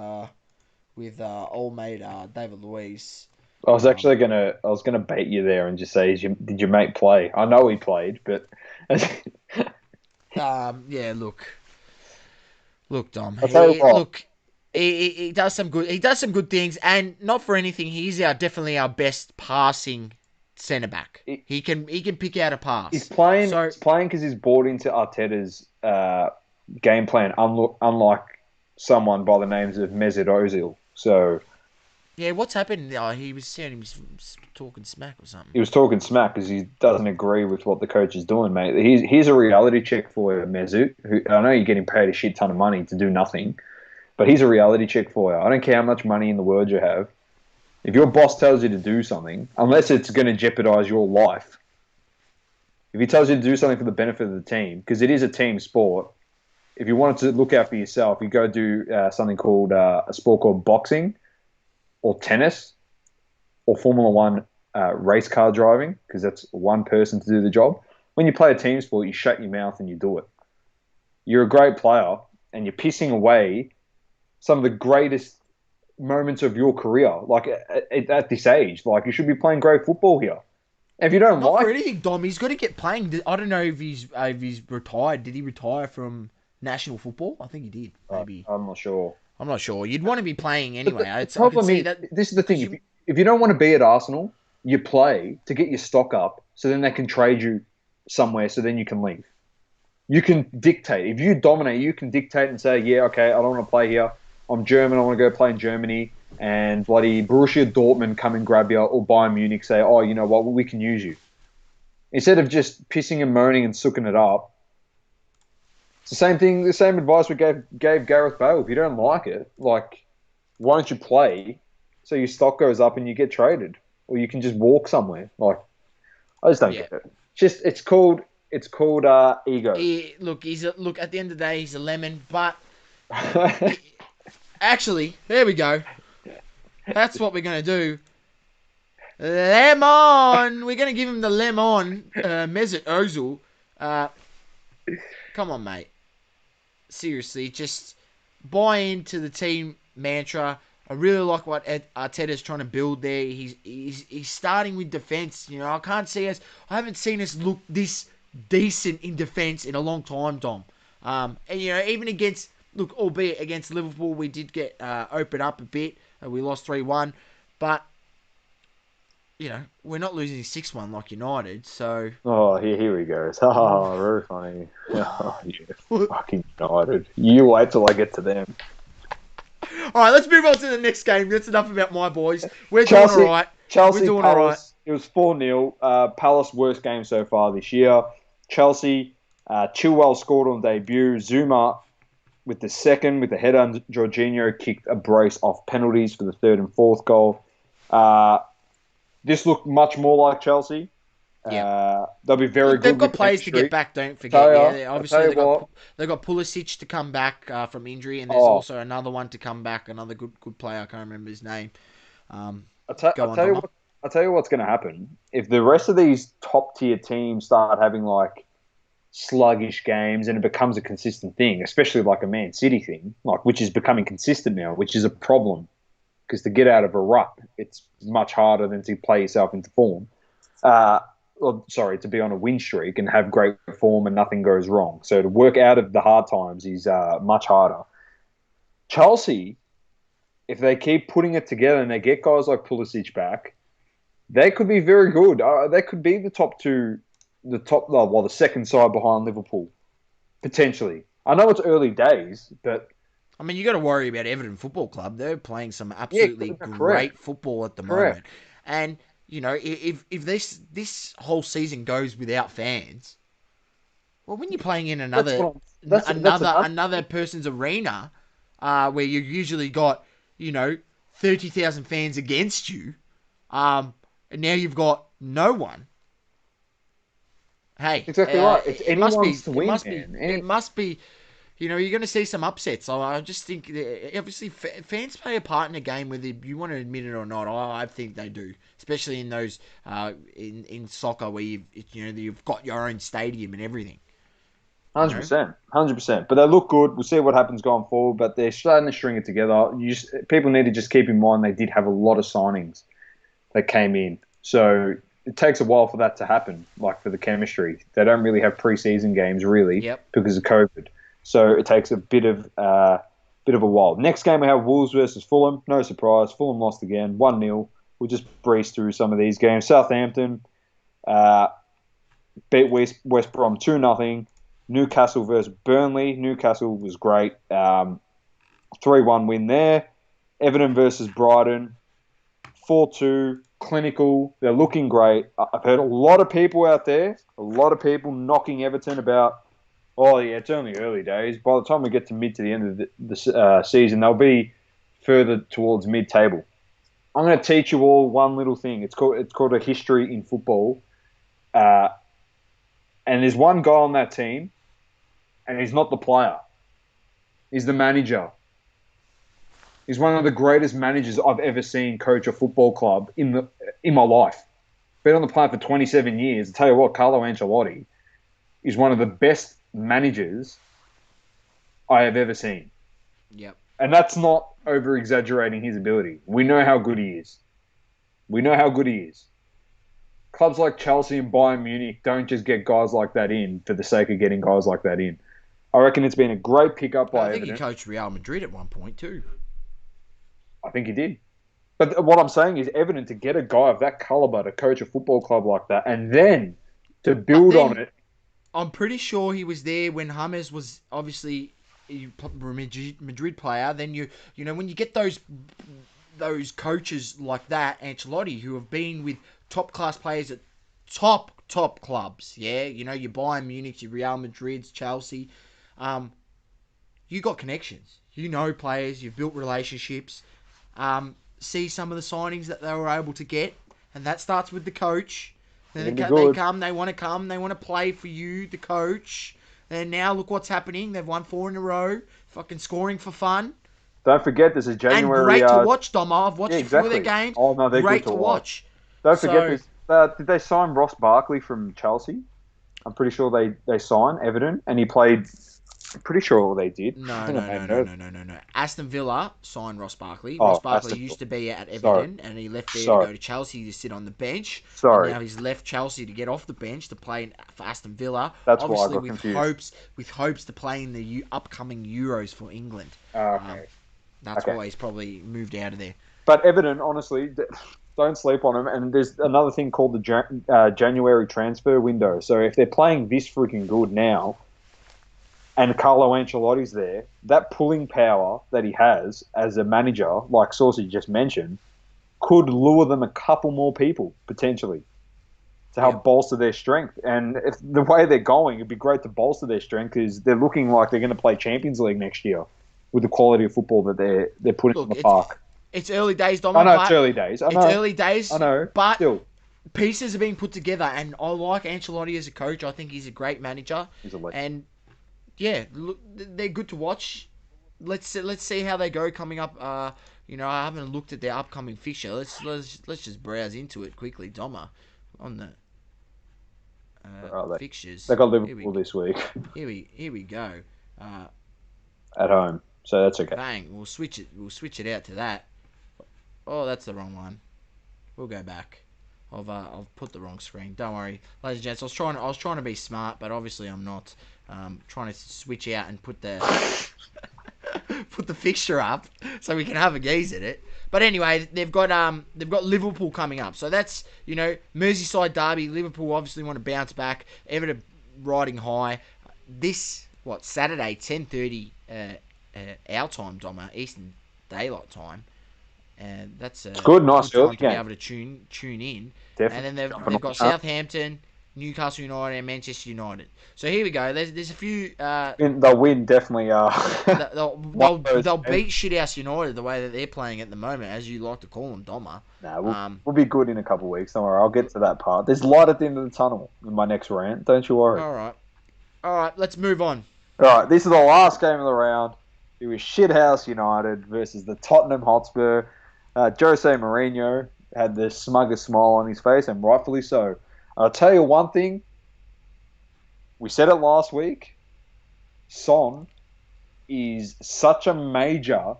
with old mate David Luiz. I was actually gonna bait you there and just say, did your mate play? I know he played, but yeah, look, Dom. He does some good. He does some good things, and not for anything, he's definitely our best passing centre back. He can pick out a pass. He's playing because he's bought into Arteta's game plan, unlike someone by the names of Mesut Ozil. So yeah, what's happened? He was saying he was talking smack or something. He was talking smack because he doesn't agree with what the coach is doing, mate. Here's a reality check for you, Mesut. Who I know you're getting paid a shit ton of money to do nothing. But here's a reality check for you. I don't care how much money in the world you have. If your boss tells you to do something, unless it's going to jeopardize your life, if he tells you to do something for the benefit of the team, because it is a team sport, if you wanted to look out for yourself, you go do something called a sport called boxing or tennis or Formula One race car driving, because that's one person to do the job. When you play a team sport, you shut your mouth and you do it. You're a great player and you're pissing away some of the greatest moments of your career, like at this age. Like, you should be playing great football here. And if you don't Not for anything, Dom, he's got to get playing. I don't know if he's retired. Did he retire from national football? I think he did. Maybe. I'm not sure. You'd want to be playing anyway. This is the thing. If you don't want to be at Arsenal, you play to get your stock up, so then they can trade you somewhere, so then you can leave. You can dictate. If you dominate, you can dictate and say, yeah, okay, I don't want to play here. I'm German, I want to go play in Germany, and bloody Borussia Dortmund come and grab you, or Bayern Munich say, oh, you know what, we can use you. Instead of just pissing and moaning and sucking it up, it's the same thing, the same advice we gave Gareth Bale. If you don't like it, like, why don't you play so your stock goes up and you get traded? Or you can just walk somewhere. Like, I just don't get it. It's called ego. Look, at the end of the day, he's a lemon, but... Actually, there we go. That's what we're going to do. Lemon! We're going to give him the lemon. Mesut Ozil. Come on, mate. Seriously, just buy into the team mantra. I really like what Arteta's trying to build there. He's starting with defence. I haven't seen us look this decent in defence in a long time, Dom. And even against... Look, albeit against Liverpool, we did get opened up a bit. We lost 3-1. But, we're not losing 6-1 like United, so... Oh, here he goes. Oh, very funny. Oh, yeah. Fucking United. You wait till I get to them. All right, let's move on to the next game. That's enough about my boys. We're doing all right. Chelsea Palace It was 4-0. Palace worst game so far this year. Chelsea, Chilwell scored on debut. Zuma with the second, with the header, and Jorginho kicked a brace off penalties for the third and fourth goal. This looked much more like Chelsea. Yeah. They'll be very Look, they've good got with players to get chemistry. back. Don't forget. Tell Yeah, you, I tell obviously you what. they got Pulisic to come back from injury, and there's Oh, also another one to come back. Another good player. I can't remember his name. I Go on, tell you Domma. what. I tell you what's going to happen if the rest of these top tier teams start having like sluggish games and it becomes a consistent thing, especially like a Man City thing, like which is becoming consistent now, which is a problem because to get out of a rut, it's much harder than to play yourself into form. Uh, well, sorry, to be on a win streak and have great form and nothing goes wrong. So to work out of the hard times is much harder. Chelsea, if they keep putting it together and they get guys like Pulisic back, they could be very good. They could be the top two, the second side behind Liverpool, potentially. I know it's early days, but I mean, you got to worry about Everton Football Club. They're playing some yeah, absolutely correct, great football at the correct. moment, and if this whole season goes without fans, well, when you're playing in That's what I'm. That's another another thing. person's arena, where you usually got 30,000 fans against you, and now you've got no one. Hey, Exactly right. It's it must anyone's be, to it win, must be, man. it must be. You're going to see some upsets. So I just think, obviously, fans play a part in a game, whether you want to admit it or not. I think they do, especially in those in soccer where you've got your own stadium and everything. You know, 100%, 100%. But they look good. We'll see what happens going forward. But they're starting to string it together. People need to just keep in mind they did have a lot of signings that came in. So it takes a while for that to happen, like for the chemistry. They don't really have preseason games, really, yep. because of COVID. So it takes a bit of a while. Next game we have Wolves versus Fulham. No surprise. Fulham lost again, 1-0. We'll just breeze through some of these games. Southampton uh, beat West Brom 2-0. Newcastle versus Burnley. Newcastle was great. 3-1 win there. Everton versus Brighton. 4-2, clinical. They're looking great. I've heard a lot of people out there, a lot of people knocking Everton about, oh, yeah, it's only early days. By the time we get to mid to the end of the season, they'll be further towards mid-table. I'm going to teach you all one little thing. It's called a history in football. Uh, and there's one guy on that team, and he's not the player. He's the manager. He's one of the greatest managers I've ever seen coach a football club in my life. Been on the planet for 27 years. I tell you what, Carlo Ancelotti is one of the best managers I have ever seen. Yep. And that's not over exaggerating his ability. We know how good he is. We know how good he is. Clubs like Chelsea and Bayern Munich don't just get guys like that in for the sake of getting guys like that in. I reckon it's been a great pickup I by think he Everton. coached Real Madrid at one point too. I think he did. But what I'm saying is Everton to get a guy of that caliber to coach a football club like that and then to But build on then it. I'm pretty sure he was there when James was obviously a Madrid player. Then when you get those coaches like that, Ancelotti, who have been with top class players at top clubs. Yeah, your Bayern Munich, your Real Madrid's, Chelsea. You got connections. You know players. You've built relationships. See some of the signings that they were able to get, and that starts with the coach. They're Then going to be they good. come, they want to play for you, the coach. And now look what's happening. They've won 4 in a row, fucking scoring for fun. Don't forget there's a And January. great to watch, Dom. I've Yeah, watched a few of their exactly. games. Oh, no, they're good Great to to watch. watch. Don't forget So, this. Did they sign Ross Barkley from Chelsea? I'm pretty sure they signed Everton and he played. I'm pretty sure they did. I no, think I no, made no, a no, note. no, no, no, no. Aston Villa signed Ross Barkley. Ross Oh, Barkley Aston used Villa. to be at Sorry. Everton, and he left there to Sorry. go to Chelsea to sit on the bench. And Sorry. now he's left Chelsea to get off the bench to play for Aston Villa. That's why I Obviously, got confused. with hopes to play in the upcoming Euros for England. Okay. That's Okay. why he's probably moved out of there. But Everton, honestly, don't sleep on them. And there's another thing called the January transfer window. So if they're playing this freaking good now, and Carlo Ancelotti's there, that pulling power that he has as a manager, like Saucy just mentioned, could lure them a couple more people potentially to help Yep. bolster their strength. And if the way they're going, it'd be great to bolster their strength because they're looking like they're going to play Champions League next year with the quality of football that they're putting in Look, the park. it's early days, I Domma, know it's but early days. it's early I days, know. but Still, pieces are being put together, and I like Ancelotti as a coach. I think he's a great manager, he's a legend. and yeah, look, they're good to watch. Let's see how they go coming up. I haven't looked at their upcoming fixture. Let's just browse into it quickly, Domma, on the Right, fixtures. they got Here we Liverpool this week here we go. Uh, at home, so that's okay. Bang. We'll switch it out to that. Oh, that's the wrong one. We'll go back. I've put the wrong screen. Don't worry, ladies and gents. I was trying to be smart, but obviously I'm not. Trying to switch out and put the put the fixture up so we can have a gaze at it. But anyway, they've got Liverpool coming up, so that's Merseyside derby. Liverpool obviously want to bounce back. Everton riding high. This Saturday 10:30 our time, Domma, Eastern Daylight Time. And that's a It's good, nice good time early to be game. able to tune in. Definitely And then jumping they've got on. Southampton, Newcastle United, and Manchester United. So here we go. There's a few. They'll win definitely. They'll beat Shithouse United the way that they're playing at the moment, as you like to call them, Domma. We'll be good in a couple of weeks. Don't worry, I'll get to that part. There's light at the end of the tunnel in my next rant. Don't you worry. All right. Let's move on. All right, this is the last game of the round. It was Shithouse United versus the Tottenham Hotspur. Jose Mourinho had the smuggest smile on his face, and rightfully so. I'll tell you one thing. We said it last week. Son is such a major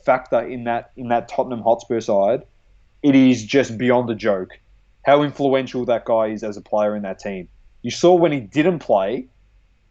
factor in that Tottenham Hotspur side. It is just beyond a joke how influential that guy is as a player in that team. You saw when he didn't play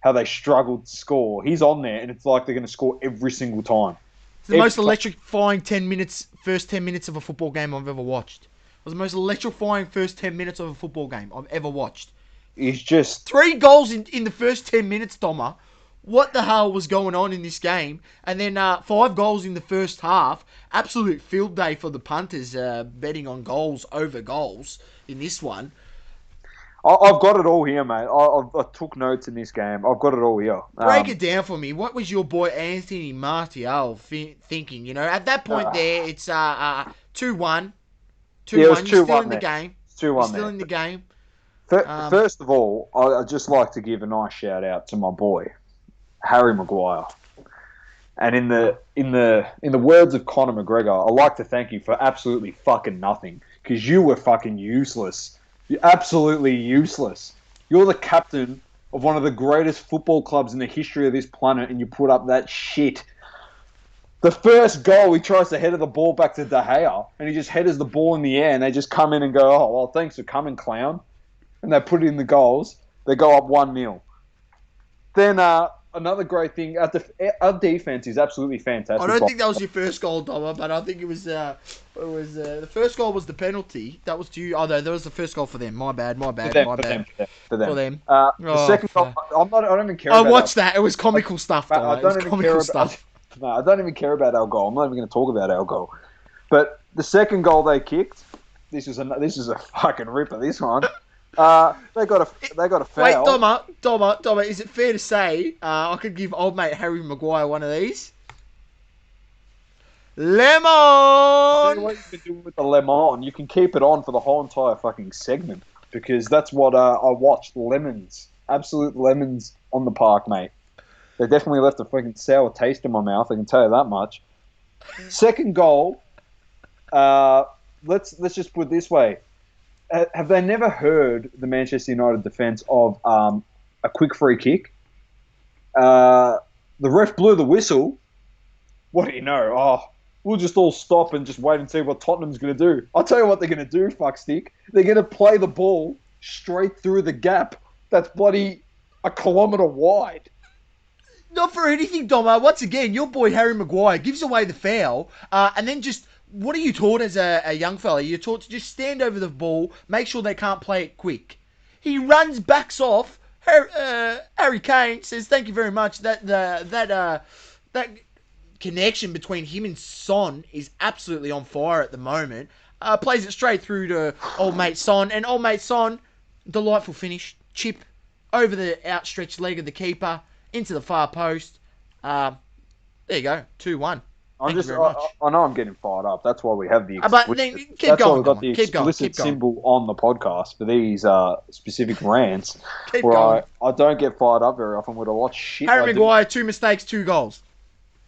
how they struggled to score. He's on there, and it's like they're going to score every single time. It's the most electrifying first 10 minutes of a football game I've ever watched. It was the most electrifying first 10 minutes of a football game I've ever watched. He's just 3 goals in the first 10 minutes, Domma. What the hell was going on in this game? And then 5 goals in the first half. Absolute field day for the punters betting on goals over goals in this one. I've got it all here, mate. I took notes in this game. I've got it all here. Break it down for me. What was your boy Anthony Martial thinking? At that point there, it's 2-1. 2-1. Yeah, it was 2-1 You're still in the there. game. It's 2-1 You're still there. in the game. First of all, I'd just like to give a nice shout out to my boy, Harry Maguire. And in the words of Conor McGregor, I'd like to thank you for absolutely fucking nothing. Because you were fucking useless. You're absolutely useless. You're the captain of one of the greatest football clubs in the history of this planet, and you put up that shit. The first goal, he tries to header the ball back to De Gea, and he just headers the ball in the air, and they just come in and go, oh, well, thanks for coming, clown. And they put it in the goals. They go up 1-0. Then another great thing, our defense is absolutely fantastic. I don't think that was your first goal, Domma, but I think it was the first goal was the penalty. That was to you. Oh, no, that was the first goal for them. My bad. For them. The second goal, I don't even care I about watched that. It was comical stuff, Domma. It was comical stuff. No, I don't even care about our goal. I'm not even going to talk about our goal. But the second goal they kicked, this is a fucking ripper, this one. They got a foul. Wait, Domma, is it fair to say I could give old mate Harry Maguire one of these? Lemon! See what you can do with the lemon. You can keep it on for the whole entire fucking segment because that's what I watched. Lemons, absolute lemons on the park, mate. They definitely left a fucking sour taste in my mouth. I can tell you that much. Second goal. Let's just put it this way. Have they never heard the Manchester United defence of a quick free kick? The ref blew the whistle. What do you know? Oh, we'll just all stop and just wait and see what Tottenham's going to do. I'll tell you what they're going to do, fuckstick. They're going to play the ball straight through the gap that's bloody a kilometre wide. Not for anything, Domma. Once again, your boy Harry Maguire gives away the foul, and then just... What are you taught as a young fella? You're taught to just stand over the ball, make sure they can't play it quick. He runs, backs off. Harry Kane says, "Thank you very much." That connection between him and Son is absolutely on fire at the moment. Plays it straight through to old mate Son, and old mate Son, delightful finish, chip over the outstretched leg of the keeper into the far post. There you go, 2-1. Thank you very much. I know I'm getting fired up. That's why we have the But then explicit. keep That's why going, we've got Domma. the Keep going. explicit Keep going. symbol on the podcast for these specific rants. Keep where going. I don't get fired up very often with a lot of shit. Harry Maguire, 2 mistakes, 2 goals.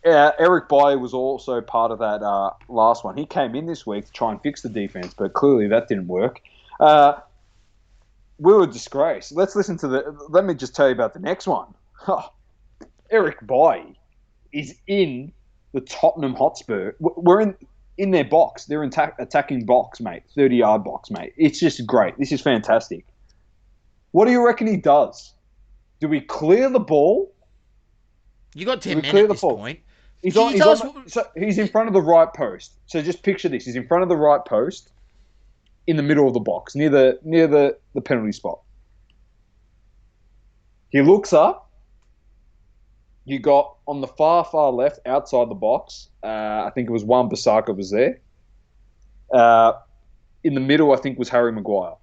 Yeah, Eric Bailly was also part of that last one. He came in this week to try and fix the defense, but clearly that didn't work. We were a disgrace. Let me just tell you about the next one. Eric Bailly is in the Tottenham Hotspur. We're in their box. They're attacking box, mate. 30-yard box, mate. It's just great. This is fantastic. What do you reckon he does? Do we clear the ball? You got 10 minutes at this point. He's in front of the right post. So just picture this. He's in front of the right post in the middle of the box, near the penalty spot. He looks up. You got on the far left, outside the box, I think it was Wan-Bissaka was there. In the middle, I think was Harry Maguire.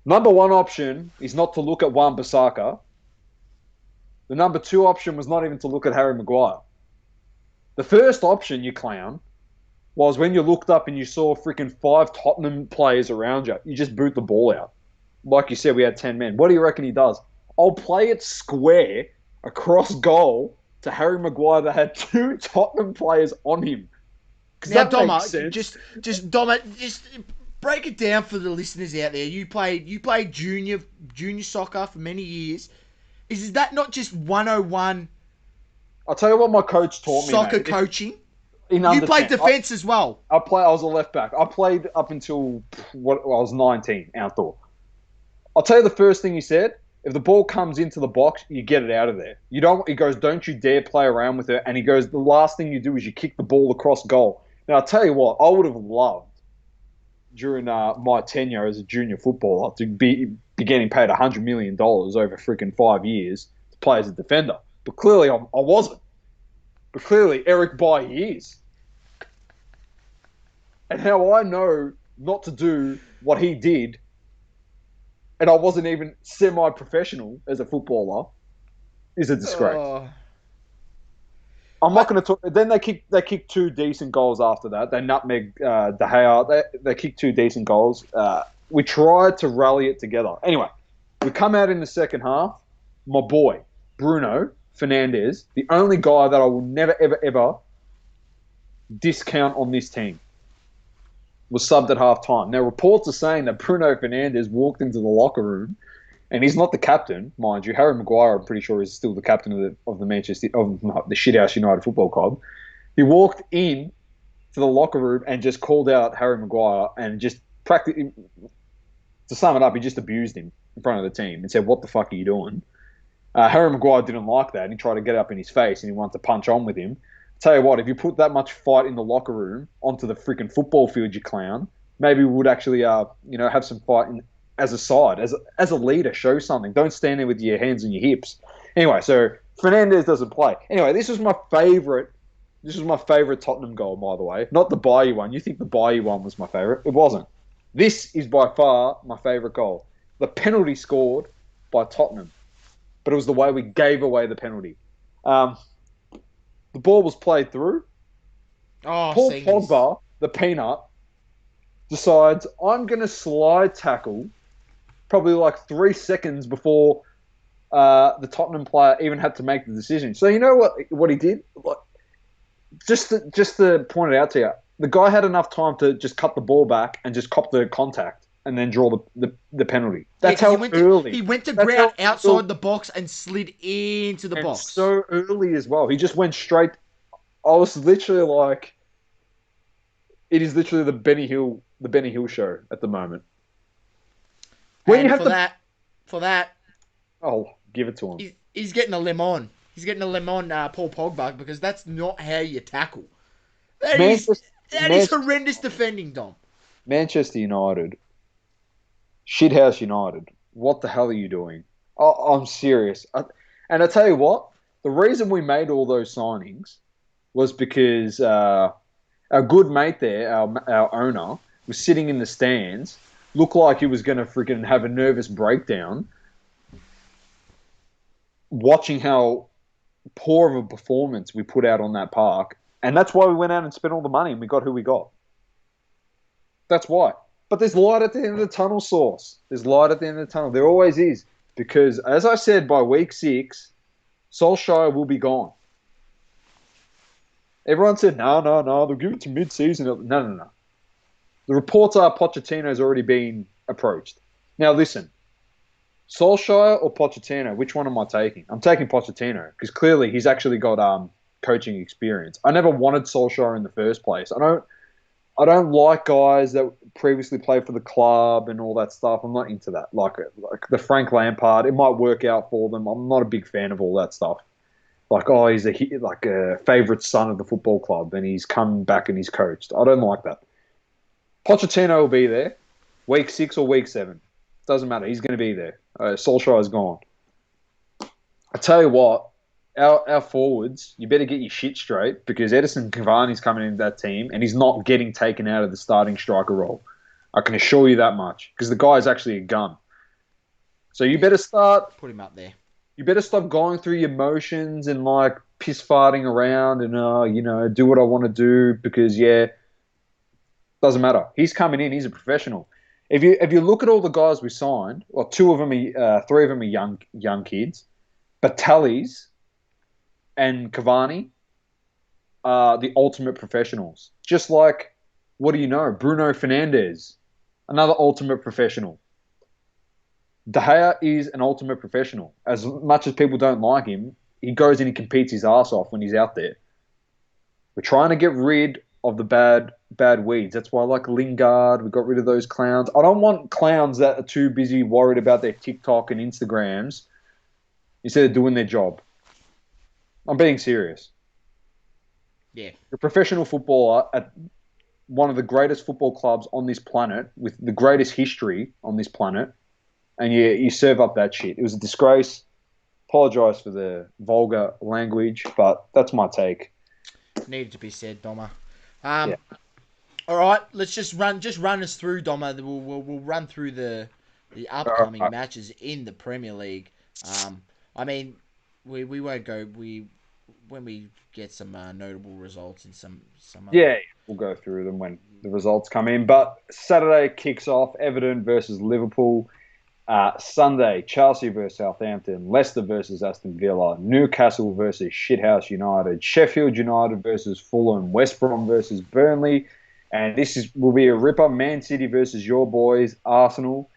Number one option is not to look at Wan-Bissaka. The number 2 option was not even to look at Harry Maguire. The first option, you clown, was when you looked up and you saw freaking 5 Tottenham players around you. You just boot the ball out. Like you said, we had 10 men. What do you reckon he does? I'll play it square across goal to Harry Maguire that had 2 Tottenham players on him. Now, Domma, just Domma, just break it down for the listeners out there. You played junior soccer for many years. Is that not just 101? I'll tell you what my coach taught me. Soccer mate. Coaching. You played defence as well. I was a left back. I played up until I was 19 outdoor. I'll tell you the first thing he said. If the ball comes into the box, you get it out of there. He goes, don't you dare play around with it. And he goes, the last thing you do is you kick the ball across goal. Now, I'll tell you what, I would have loved during my tenure as a junior footballer to be getting paid $100 million over freaking 5 years to play as a defender. But clearly I wasn't. But clearly Eric Bailly is. And how I know not to do what he did, and I wasn't even semi-professional as a footballer, is a disgrace. I'm not going to talk. Then they kicked 2 decent goals after that. They nutmegged De Gea. They kicked 2 decent goals. We tried to rally it together. Anyway, we come out in the second half. My boy, Bruno Fernandes, the only guy that I will never, ever, ever discount on this team, was subbed at half-time. Now, reports are saying that Bruno Fernandes walked into the locker room, and he's not the captain, mind you. Harry Maguire, I'm pretty sure, is still the captain of the Shithouse United Football Club. He walked in to the locker room and just called out Harry Maguire and just practically, to sum it up, he just abused him in front of the team and said, "What the fuck are you doing?" Harry Maguire didn't like that, and he tried to get up in his face and he wanted to punch on with him. Tell you what, if you put that much fight in the locker room onto the freaking football field, you clown, maybe we would actually, have some fight as a side, as a leader, show something. Don't stand there with your hands on your hips. Anyway, so Fernandes doesn't play. Anyway, this was my favourite Tottenham goal, by the way. Not the Bailly one. You think the Bailly one was my favourite? It wasn't. This is by far my favourite goal. The penalty scored by Tottenham, but it was the way we gave away the penalty. The ball was played through. Paul Pogba, the peanut, decides, I'm going to slide tackle probably like 3 seconds before the Tottenham player even had to make the decision. So you know what he did? Just to point it out to you, the guy had enough time to just cut the ball back and just cop the contact and then draw the penalty. That's how early. He went to ground outside the box and slid into the box. So early as well. He just went straight. I was literally like, it is literally the Benny Hill show at the moment. For that, oh, give it to him. He's getting a lemon. He's getting a lemon, Paul Pogba, because that's not how you tackle. That is horrendous defending, Dom. Manchester United. Shithouse United. What the hell are you doing? I'm serious. And I tell you what, The reason we made all those signings was because our good mate there, our owner, was sitting in the stands, looked like he was going to freaking have a nervous breakdown, watching how poor of a performance we put out on that park. And that's why we went out and spent all the money and we got who we got. That's why. But there's light at the end of the tunnel, Sauce. There's light at the end of the tunnel. There always is. Because, as I said, by week 6, Solskjaer will be gone. Everyone said, no, they'll give it to mid-season. No. The reports are Pochettino's already been approached. Now, listen. Solskjaer or Pochettino, which one am I taking? I'm taking Pochettino because clearly he's actually got coaching experience. I never wanted Solskjaer in the first place. I don't like guys that previously played for the club and all that stuff. I'm not into that. Like the Frank Lampard, it might work out for them. I'm not a big fan of all that stuff. Like, oh, he's a favourite son of the football club and he's come back and he's coached. I don't like that. Pochettino will be there, week 6 or week 7. Doesn't matter. He's going to be there. Solskjaer's gone. I tell you what, our forwards, you better get your shit straight because Edison Cavani's coming into that team and he's not getting taken out of the starting striker role. I can assure you that much because the guy's actually a gun. So you better start... Put him up there. You better stop going through your motions and like piss farting around and, do what I want to do because, doesn't matter. He's coming in. He's a professional. If you look at all the guys we signed, well, 3 of them are young kids, but Tallies and Cavani are the ultimate professionals. Just like, what do you know? Bruno Fernandes, another ultimate professional. De Gea is an ultimate professional. As much as people don't like him, he goes and he competes his ass off when he's out there. We're trying to get rid of the bad weeds. That's why I like Lingard. We got rid of those clowns. I don't want clowns that are too busy worried about their TikTok and Instagrams instead of doing their job. I'm being serious. Yeah. You're a professional footballer at one of the greatest football clubs on this planet with the greatest history on this planet, and you serve up that shit. It was a disgrace. Apologise for the vulgar language, but that's my take. Needed to be said, Domma. Yeah. All right, let's just run us through, Domma. We'll run through the upcoming matches in the Premier League. I mean, we won't go when we get some notable results in some other... Yeah, we'll go through them when the results come in. But Saturday kicks off Everton versus Liverpool. Sunday, Chelsea versus Southampton, Leicester versus Aston Villa, Newcastle versus Shithouse United, Sheffield United versus Fulham, West Brom versus Burnley, and will be a ripper. Man City versus your boys, Arsenal,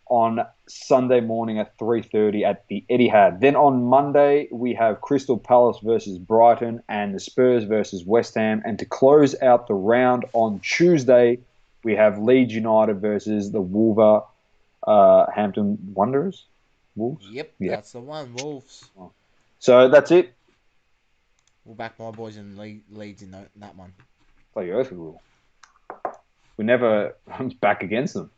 on Sunday morning at 3:30 at the Etihad. Then on Monday, we have Crystal Palace versus Brighton and the Spurs versus West Ham. And to close out the round on Tuesday, we have Leeds United versus the Wolverhampton Wanderers? Wolves? Yep, that's the one, Wolves. So that's it. We'll back my boys in Leeds in that one. Play Earth we will. We never back against them.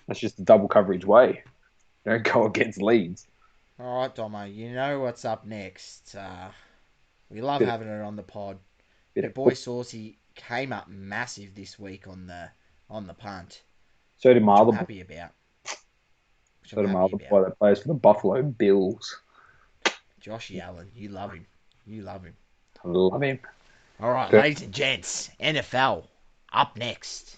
That's just the double coverage way. Don't go against Leeds. All right, Dommo, you know what's up next. We love having it on the pod. Your boy Saucey came up massive this week on the punt. So did my other I'm happy about. So did my other boy that plays for the Buffalo Bills. Joshy Allen, you love him. I love him. All right, ladies and gents, NFL up next.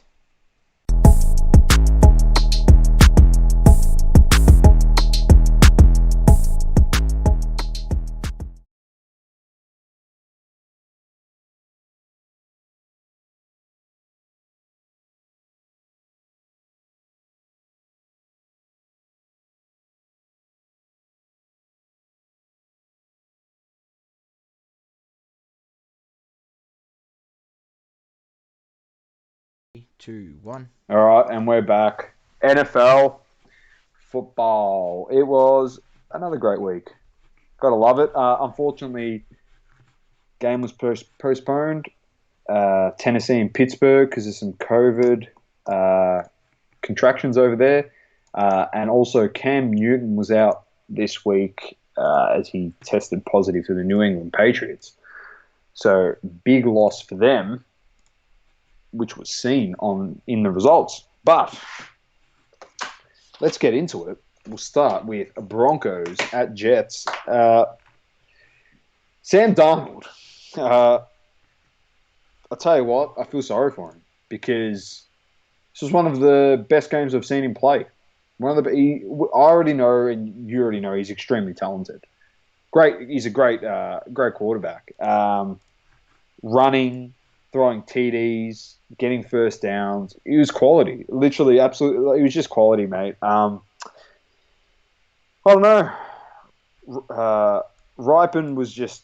Two, one. All right, and we're back. NFL football. It was another great week. Gotta love it. Unfortunately, game was postponed. Tennessee and Pittsburgh because of some COVID contractions over there. And also Cam Newton was out this week as he tested positive for the New England Patriots. So big loss for them, which was seen in the results. But let's get into it. We'll start with Broncos at Jets. Sam Darnold. I'll tell you what, I feel sorry for him because this was one of the best games I've seen him play. I already know, and you already know, he's extremely talented. Great, he's a great quarterback. Running, throwing TDs, getting first downs. He was quality, literally, absolutely. He was just quality, mate. I don't know. Ripon was just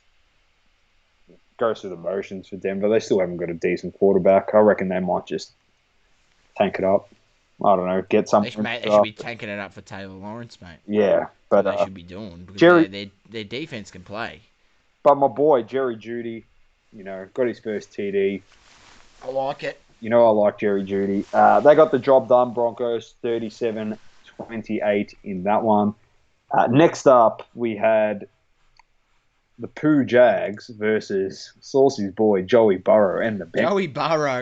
goes through the motions for Denver. They still haven't got a decent quarterback. I reckon they might just tank it up. I don't know, get something. They should be tanking it up for Taylor Lawrence, mate. Yeah, but they should be doing because their defense can play. But my boy Jerry Jeudy, got his first TD. I like it. I like Jerry Jeudy. They got the job done. Broncos 37-28 in that one. Next up, we had the Pooh Jags versus Saucy's boy Joey Burrow and the Bengals. Joey Burrow.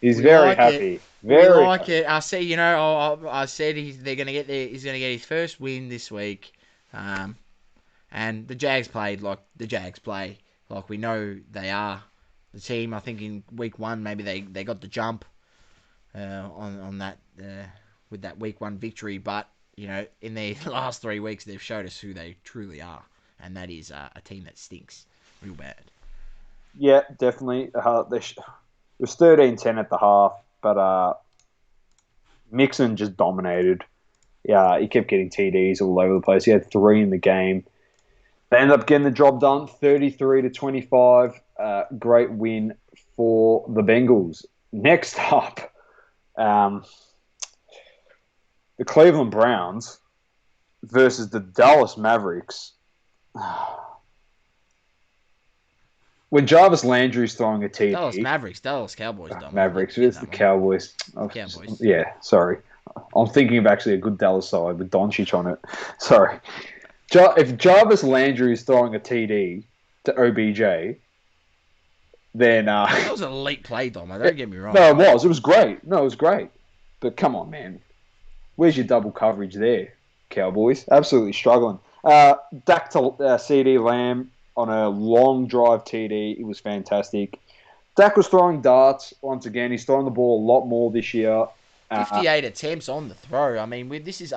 He's very happy. Very happy. It. I see. I said he's gonna get his first win this week, and the Jags played like the Jags play, like we know they are the team. I think in week 1 maybe they got the jump on that with that week 1 victory, but in their last 3 weeks they've showed us who they truly are, and that is a team that stinks real bad. Yeah, definitely. It was 13-10 at the half, but Mixon just dominated. Yeah, he kept getting TDs all over the place. He had 3 in the game. They ended up getting the job done, 33-25. Great win for the Bengals. Next up, the Cleveland Browns versus the Dallas Mavericks. When Jarvis Landry's throwing a TD... Dallas Cowboys. Mavericks, it's the Cowboys. Cowboys. Yeah, sorry. I'm thinking of actually a good Dallas side with Doncic on it. Sorry. If Jarvis Landry is throwing a TD to OBJ, then... that was an elite play, Domma. Don't get me wrong. No, it was. It was great. No, it was great. But come on, man. Where's your double coverage there, Cowboys? Absolutely struggling. Dak to CD Lamb on a long drive TD. It was fantastic. Dak was throwing darts once again. He's throwing the ball a lot more this year. 58 attempts on the throw. I mean, this is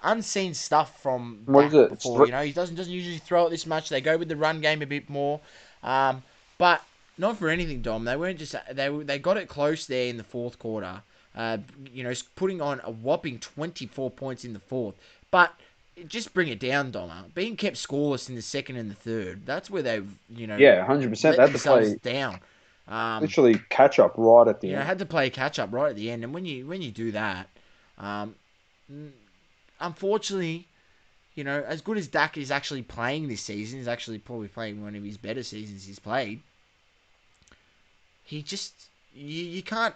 unseen stuff from what Dak is it? before. He doesn't usually throw it this much. They go with the run game a bit more, but not for anything, Dom. They weren't just they got it close there in the fourth quarter. Putting on a whopping 24 points in the fourth, but just bring it down, Domma. Being kept scoreless in the second and the third. That's where they, 100%. They had to play down. Literally catch up right at the end. Had to play catch up right at the end, and when you do that, unfortunately, as good as Dak is actually playing this season, he's actually probably playing one of his better seasons he's played. He just you can't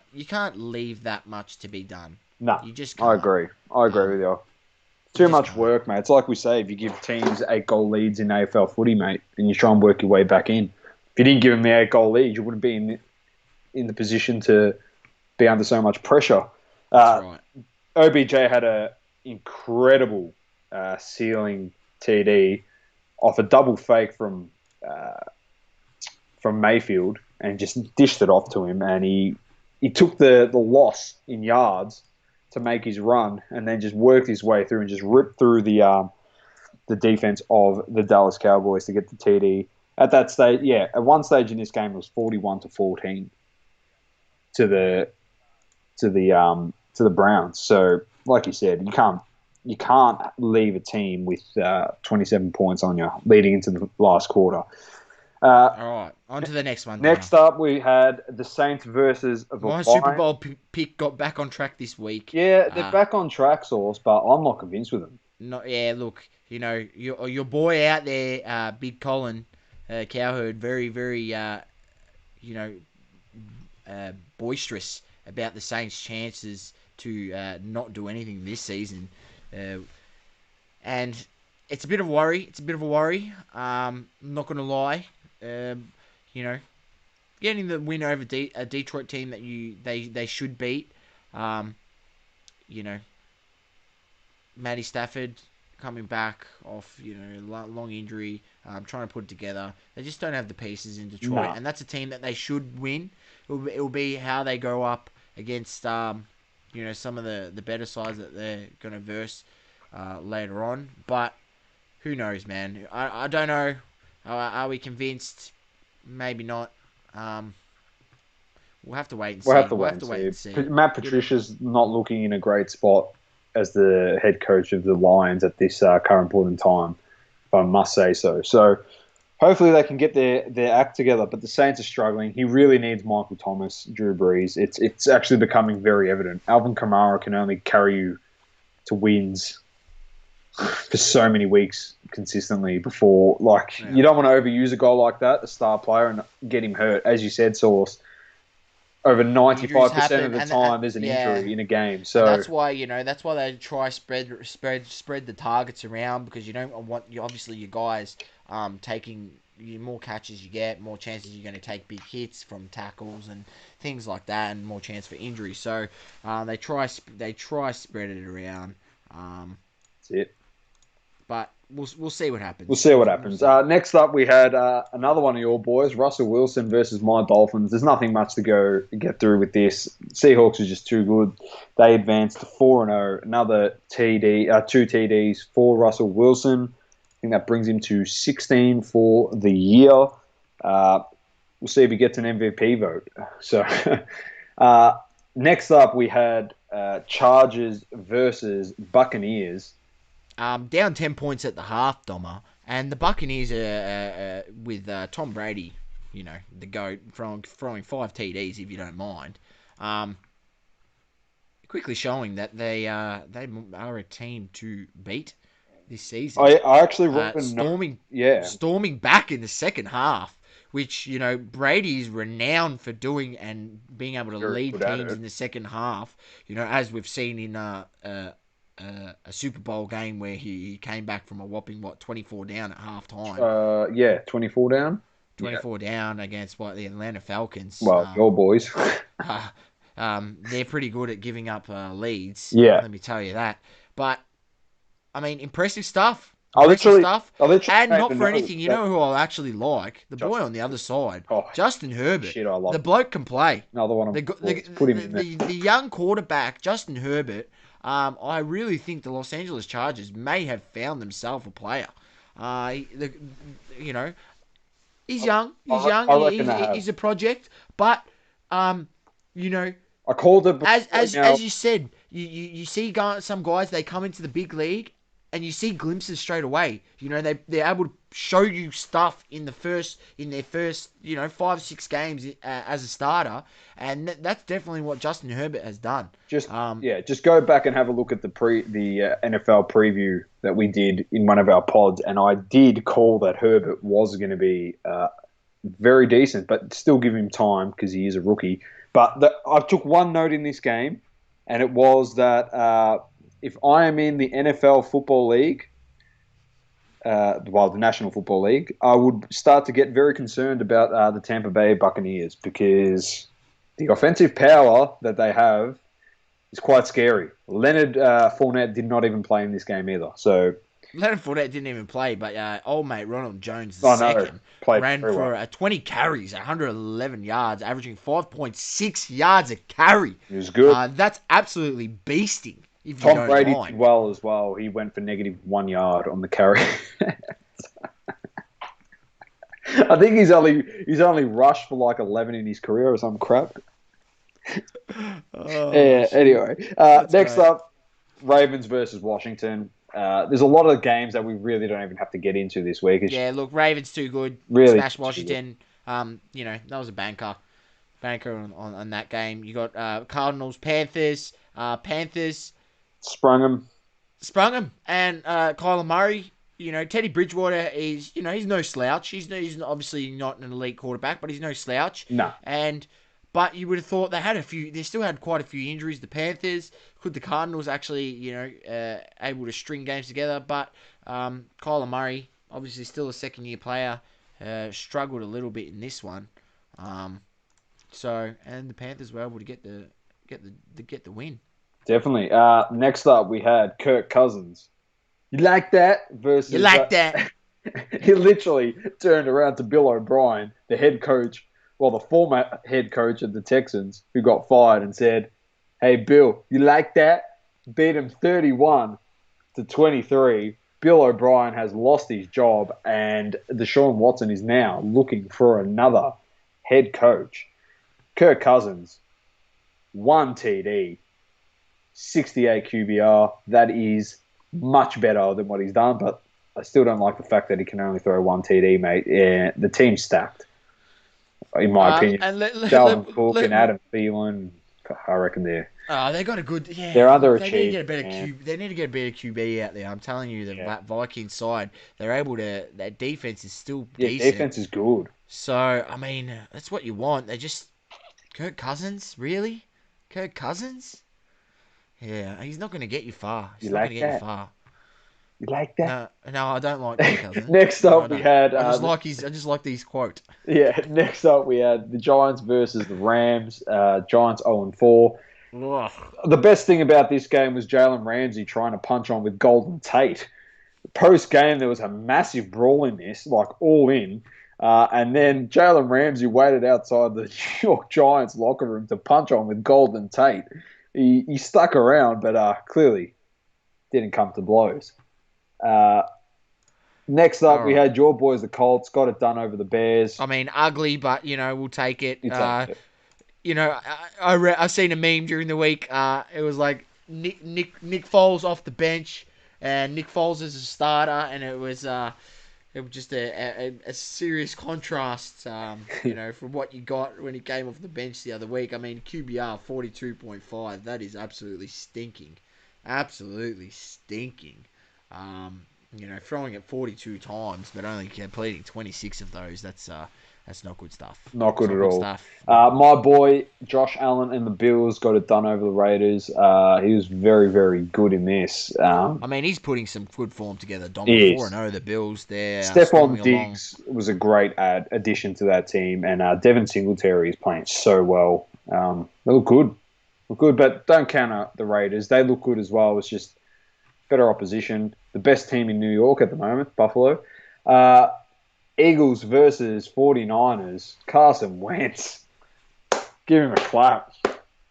leave that much to be done. No, you just can't. I agree with you. Too much work, mate. It's like we say, if you give teams 8-goal leads in AFL footy, mate, and you try and work your way back in. If you didn't give them the 8-goal lead, you wouldn't be in the position to be under so much pressure. That's right. OBJ had an incredible ceiling TD off a double fake from Mayfield and just dished it off to him. And he took the loss in yards to make his run, and then just worked his way through and just ripped through the defense of the Dallas Cowboys to get the TD. At that stage, at one stage in this game, it was 41-14 to the Browns. So, like you said, you can't leave a team with 27 points on you leading into the last quarter. All right, on to the next one. Next up, we had the Saints versus the My Super Bowl pick got back on track this week. Yeah, they're back on track, Sauce, but I'm not convinced with them. Look, your boy out there, Big Colin Cowherd, very, very, boisterous about the Saints' chances to not do anything this season. And it's a bit of a worry. It's a bit of a worry. I'm not going to lie. You know, getting the win over a Detroit team that they should beat. Um, you know, Matty Stafford coming back off long injury, trying to put it together. They just don't have the pieces in Detroit, Nah. and that's a team that they should win. It'll be how they go up against some of the better sides that they're going to verse later on. But who knows, man? I don't know. Are we convinced? Maybe not. Um, we'll have to wait and We'll see. have to We'll wait have and to wait see. and see. Matt You know, Patricia's not looking in a great spot as the head coach of the Lions at this current point in time, if I must say so. So hopefully they can get their act together. But the Saints are struggling. He really needs Michael Thomas, Drew Brees. It's actually becoming very evident. Alvin Kamara can only carry you to wins for so many weeks consistently before. Like, yeah. you don't want to overuse a guy like that, a star player, and get him hurt. As you said, Sauce, over Injuries 95% of happen, the and time there's an yeah, injury in a game. and So, that's why they try spread the targets around, because you don't want obviously your guys taking more catches you get, more chances you're going to take big hits from tackles and things like that, and more chance for injury. So they try spread it around, that's it. but we'll see what We'll happens. see what We'll happens. see. Next up, we had another one of your boys, Russell Wilson versus my Dolphins. There's nothing much to get through with this. Seahawks are just too good. They advanced to 4-0. Another two TDs for Russell Wilson. I think that brings him to 16 for the year. We'll see if he gets an MVP vote. So, next up, we had Chargers versus Buccaneers. Down 10 points at the half, Domma, and the Buccaneers are with Tom Brady, the GOAT, throwing 5 TDs, if you don't mind. Um, Quickly showing that they are a team to beat this season. I actually wrote a note. Storming Yeah, storming back in the second half, which Brady is renowned for doing, and being able to very lead good at teams it. in the second half. As we've seen in a Super Bowl game where he came back from a whopping 24 down at halftime. Yeah, 24 down. Yeah, 24 down against the Atlanta Falcons. well, your boys. Uh, they're pretty good at giving up leads. Yeah, Let me tell you that. But I mean, impressive stuff. I Impressive literally, stuff. I literally And made not a for note anything, you that know who I actually like? The boy Justin. on the other side, Oh Justin Herbert. shit, I love The bloke can play. another one of The my the boys. Put him in there. the young quarterback, Justin Herbert. I really think the Los Angeles Chargers may have found themselves a player. You know, he's young. He's young. I reckon they have. He's a project, but you know, I called it as before. as Now, as you said, you see some guys, they come into the big league and you see glimpses straight away. They're able to show you stuff in their first 5-6 games as a starter, and that's definitely what Justin Herbert has done. just just go back and have a look at the NFL preview that we did in one of our pods, and I did call that Herbert was going to be very decent, but still give him time because he is a rookie. But I took one note in this game, and it was that if I am in the NFL Football League, the National Football League, I would start to get very concerned about the Tampa Bay Buccaneers, because the offensive power that they have is quite scary. Leonard Fournette did not even play in this game either. So, Leonard Fournette didn't even play, but old mate Ronald Jones I know, II played ran very for well. 20 carries, 111 yards, averaging 5.6 yards a carry. He was good. That's absolutely beasting, if you Tom don't Brady did mind. well as well. He went for -1 yard on the carry. I think he's only rushed for like 11 in his career or some crap. Oh, Yeah. shit. Anyway, That's next great. up, Ravens versus Washington. There's a lot of games that we really don't even have to get into this week. It's Yeah, look, Ravens too good. really Smash too good. Washington. That was a banker on that game. You got Cardinals, Panthers. Panthers Sprung him. sprung him, and Kyler Murray. Teddy Bridgewater is, he's no slouch. He's obviously not an elite quarterback, but he's no slouch. No. But you would have thought they still had quite a few injuries. The Panthers, could the Cardinals actually, able to string games together? But Kyler Murray, obviously still a second-year player, struggled a little bit in this one. And the Panthers were able to get the win. Definitely. Next up, we had Kirk Cousins. You like that? You Versus like that? he literally turned around to Bill O'Brien, the head coach, well, the former head coach of the Texans, who got fired, and said, "Hey, Bill, you like that?" Beat him 31-23. Bill O'Brien has lost his job, and Deshaun Watson is now looking for another head coach. Kirk Cousins, 1 TD, 68 QBR. That is much better than what he's done, but I still don't like the fact that he can only throw 1 TD, mate. Yeah, the team's stacked, in my opinion. And Dalvin Cook and Adam Thielen, I reckon they got a good they're They need to get a better underachieving. They need to get a better QB out there. I'm telling you, the Vikings side, they're able to. That defense is still Yeah, decent. defense is good. So I mean, that's what you want. They just Kirk Cousins, really? Kirk Cousins? Yeah, he's not going to get you far. He's You not going like to get you that? far. You like that? No, I don't like Kirk Cousins. Next No, I up, we don't. had I just like these quote. Next up, we had the Giants versus the Rams. Giants 0-4. Ugh. The best thing about this game was Jalen Ramsey trying to punch on with Golden Tate. Post game, there was a massive brawl in this, like all in. And then Jalen Ramsey waited outside the New York Giants locker room to punch on with Golden Tate. He stuck around, but clearly didn't come to blows. Next up, we had your boys, the Colts, got it done over the Bears. I mean, ugly, but we'll take it. You take it. I seen a meme during the week. It was like Nick Foles off the bench, and Nick Foles is a starter, and it was just a serious contrast, from what you got when he came off the bench the other week. I mean, QBR 42.5. That is absolutely stinking, absolutely stinking. Throwing it 42 times, but only completing 26 of those. That's not good stuff. Not good It's at not all. Stuff. My boy, Josh Allen and the Bills got it done over the Raiders. He was very, very good in this. I mean, he's putting some good form together. Domma 4-0, the Bills. They're Stephon along. Diggs was a great addition to that team, and Devin Singletary is playing so well. They look good, but don't count out the Raiders. They look good as well. It's just better opposition. The best team in New York at the moment, Buffalo. Eagles versus 49ers. Carson Wentz. Give him a clap.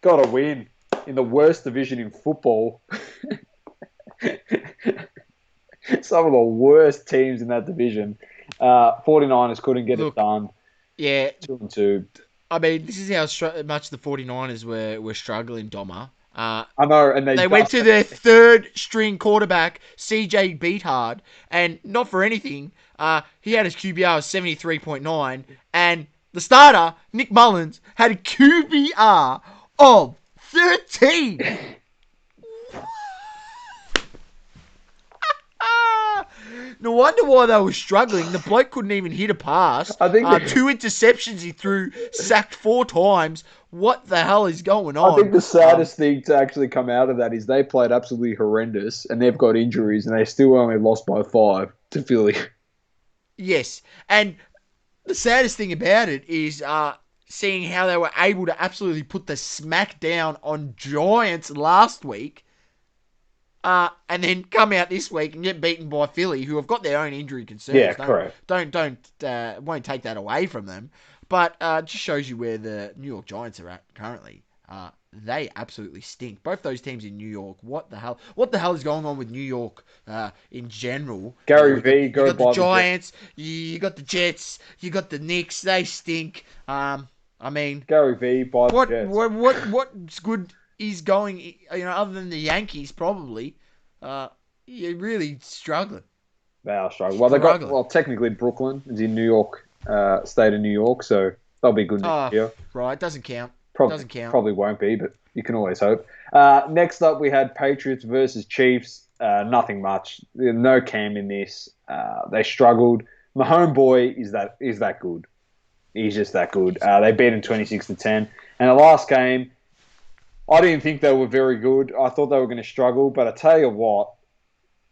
Got to win in the worst division in football. Some of the worst teams in that division. 49ers couldn't get it done. Yeah. 2-2. I mean, this is how much the 49ers were struggling, Domma. I know, and they went to their third string quarterback, CJ Beathard, and not for anything, he had his QBR of 73.9, and the starter, Nick Mullins, had a QBR of 13. No wonder why they were struggling. The bloke couldn't even hit a pass. I think 2 interceptions he threw, sacked 4 times. What the hell is going on? I think the saddest thing to actually come out of that is they played absolutely horrendous, and they've got injuries, and they still only lost by 5 to Philly. Yes, and the saddest thing about it is seeing how they were able to absolutely put the smack down on Giants last week. And then come out this week and get beaten by Philly, who have got their own injury concerns. Yeah, correct. Won't take that away from them. But just shows you where the New York Giants are at currently. They absolutely stink. Both those teams in New York. What the hell? What the hell is going on with New York in general? Gary V, you got the Giants. You got the Jets. You got the Knicks. They stink. I mean, Gary V by the Jets. What's good is going, other than the Yankees, probably, you're really struggling. They are struggling. Well, technically Brooklyn is in New York, state of New York, so they'll be good next year. Right, doesn't count. Doesn't count. Probably won't be, but you can always hope. Next up, we had Patriots versus Chiefs. Nothing much. No Cam in this. They struggled. My homeboy is that good. He's just that good. They beat him 26-10. And the last game, I didn't think they were very good. I thought they were going to struggle, but I tell you what,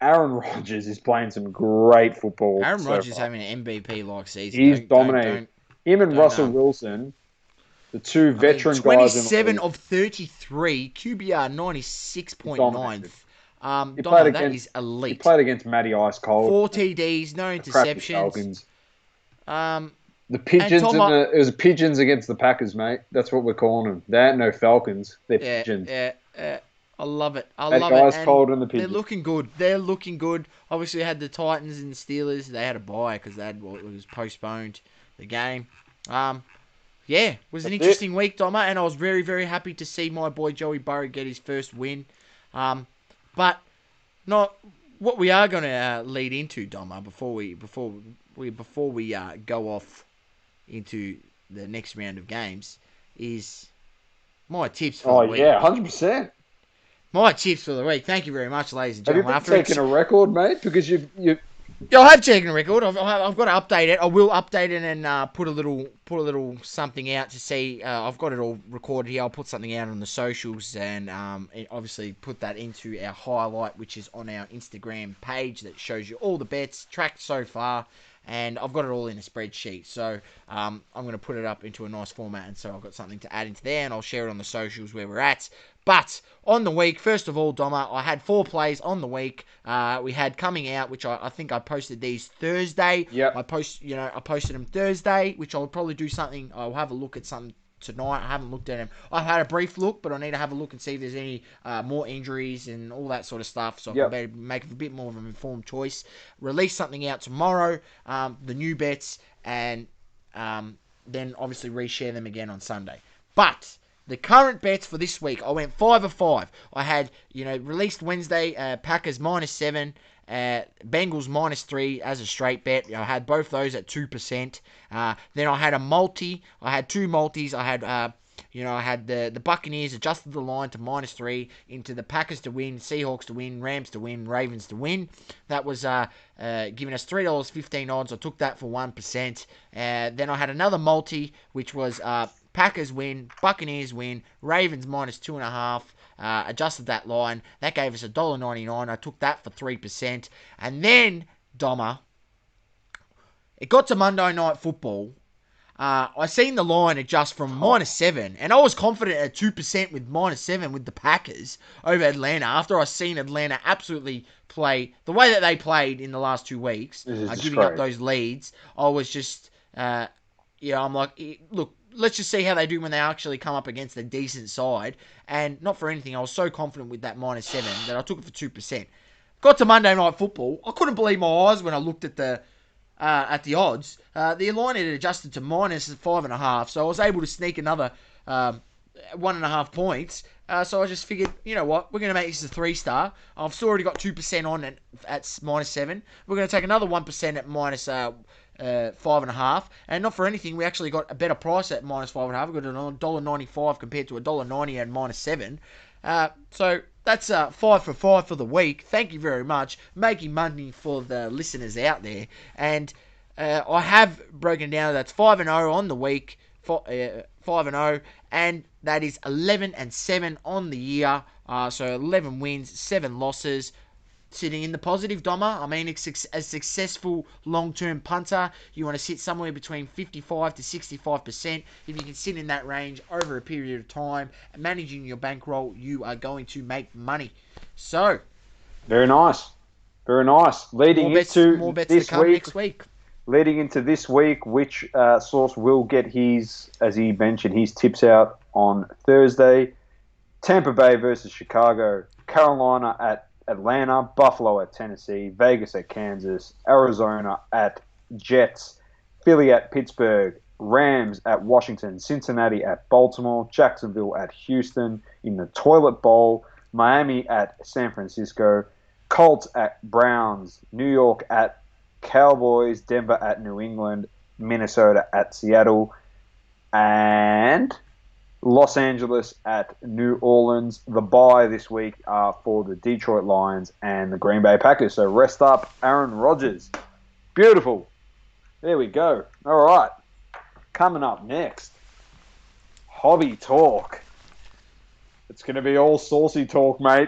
Aaron Rodgers is playing some great football Aaron so Rodgers far. having an MVP like season. He's dominating. Him and Don't Russell Wilson, the two I mean, veteran guys in the 27 league, of 33, QBR he dominated. 96.9th. He played Domma, that against is he elite. played against Matty Ice Cold, 4 TDs, no the crappy interceptions. Falcons. Um, The and pigeons Tom, it was pigeons against the Packers, mate. That's what we're calling them. They ain't no Falcons. They're yeah, pigeons. I love it. I Matty love it. Ice And Cold and the they're pigeons. looking good. They're looking good. Obviously, they had the Titans and the Steelers. They had a bye because it was postponed, the game. Yeah, it was an That's it. interesting week, Domma, and I was very, very happy to see my boy Joey Burrow get his first win. But not what we are going to lead into, Domma, before we go off into the next round of games, is my tips for Oh the week. yeah, 100%. My tips for the week. Thank you very much, ladies and Have you gentlemen. been taking a record, mate? Because you Yeah, I have taken a record. I've got to update it. I will update it and put a little something out to see. I've got it all recorded here. I'll put something out on the socials and obviously put that into our highlight, which is on our Instagram page that shows you all the bets tracked so far. And I've got it all in a spreadsheet. So I'm going to put it up into a nice format. And so I've got something to add into there. And I'll share it on the socials where we're at. But on the week, first of all, Domma, I had 4 plays on the week. We had coming out, which I think I posted these Thursday. Yep. I posted them Thursday, which I'll probably do something. I'll have a look at something tonight. I haven't looked at them. I've had a brief look, but I need to have a look and see if there's any more injuries and all that sort of stuff, so I can make a bit more of an informed choice. Release something out tomorrow, the new bets, and then obviously reshare them again on Sunday. But the current bets for this week, I went 5 of 5. I had, released Wednesday, Packers -7, Bengals -3 as a straight bet. I had both those at 2%. Then I had a multi. I had 2 multis. I had, I had the Buccaneers adjusted the line to -3 into the Packers to win, Seahawks to win, Rams to win, Ravens to win. That was giving us $3.15 odds. I took that for 1%. Then I had another multi, which was Packers win, Buccaneers win, Ravens -2.5. Adjusted that line. That gave us $1.99. I took that for 3%. And then, Domma, it got to Monday Night Football. I seen the line adjust from -7, and I was confident at 2% with -7 with the Packers over Atlanta after I seen Atlanta absolutely play the way that they played in the last 2 weeks, giving up those leads. I was just, I'm like, look, let's just see how they do when they actually come up against a decent side. And not for anything, I was so confident with that -7 that I took it for 2%. Got to Monday Night Football. I couldn't believe my eyes when I looked at the odds. The line had adjusted to -5.5, so I was able to sneak another 1.5 points. So I just figured, you know what, we're going to make this a 3-star. I've still already got 2% on it at -7. We're going to take another 1% at -5.5, and not for anything, we actually got a better price at -5.5. We got $1.95 compared to $1.90 at -7. So that's 5 for 5 for the week. Thank you very much, making money for the listeners out there. And I have broken down. That's 5-0 on the week, 5-0, and that is 11-7 on the year. So 11 wins, 7 losses. Sitting in the positive, Domma. I mean, a successful long-term punter, you want to sit somewhere between 55 to 65%. If you can sit in that range over a period of time, managing your bankroll, you are going to make money. So, very nice, very nice. More bets to come next week. Leading into this week, which Sauce will get his, as he mentioned, his tips out on Thursday. Tampa Bay versus Chicago, Carolina at Atlanta, Buffalo at Tennessee, Vegas at Kansas, Arizona at Jets, Philly at Pittsburgh, Rams at Washington, Cincinnati at Baltimore, Jacksonville at Houston in the Toilet Bowl, Miami at San Francisco, Colts at Browns, New York at Cowboys, Denver at New England, Minnesota at Seattle, and Los Angeles at New Orleans. The bye this week are for the Detroit Lions and the Green Bay Packers. So rest up, Aaron Rodgers. Beautiful. There we go. All right. Coming up next, hobby talk. It's going to be all saucy talk, mate.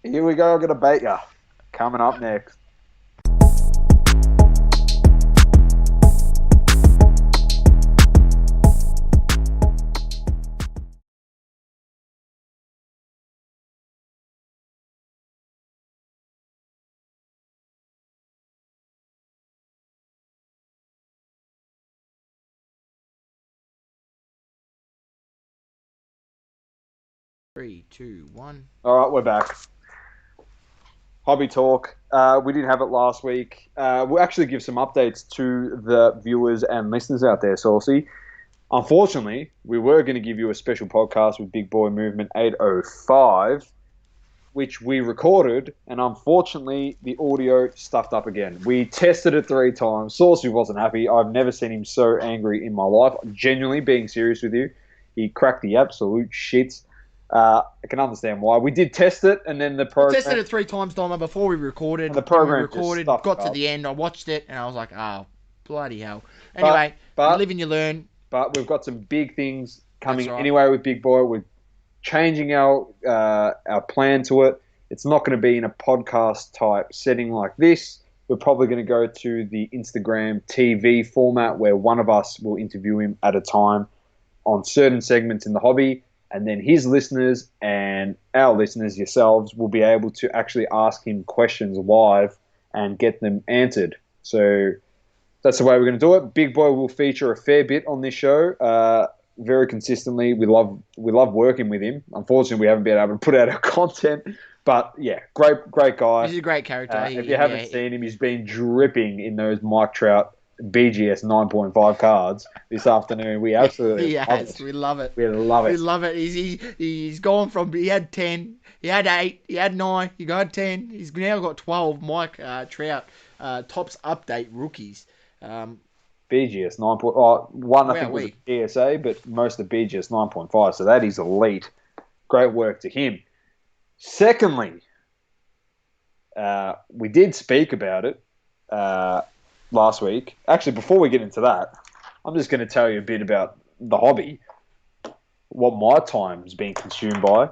Here we go. I'm going to bait ya. Coming up next. Three, two, one. All right, we're back. Hobby talk. We didn't have it last week. We'll actually give some updates to the viewers and listeners out there, Saucy. Unfortunately, we were going to give you a special podcast with Big Boy Movement 805, which we recorded, and unfortunately, the audio stuffed up again. We tested it 3 times. Saucy wasn't happy. I've never seen him so angry in my life. Genuinely, being serious with you, he cracked the absolute shits. I can understand why. We did test it, and then the program... We tested it 3 times, Domma, before we recorded. The program got to the end. I watched it, and I was like, oh, bloody hell. Anyway, you live and you learn. But we've got some big things coming anyway with Big Boy. We're changing our plan to it. It's not going to be in a podcast type setting like this. We're probably going to go to the Instagram TV format where one of us will interview him at a time on certain segments in the hobby. And then his listeners and our listeners, yourselves, will be able to actually ask him questions live and get them answered. So that's the way we're going to do it. Big Boy will feature a fair bit on this show, very consistently. We love working with him. Unfortunately, we haven't been able to put out our content. But yeah, great guy. He's a great character. If you haven't seen him, he's been dripping in those Mike Trout BGS 9.5 cards this afternoon. We absolutely love it. We love it. We love it. We love it. He's gone from, he had 10, he had 8, he had 9, he got 10. He's now got 12 Mike Trout Tops Update rookies. BGS 9. One I think was a PSA, but most of the BGS 9.5. So that is elite. Great work to him. Secondly, we did speak about it last week. Actually, before we get into that, I'm just going to tell you a bit about the hobby, what my time's been consumed by.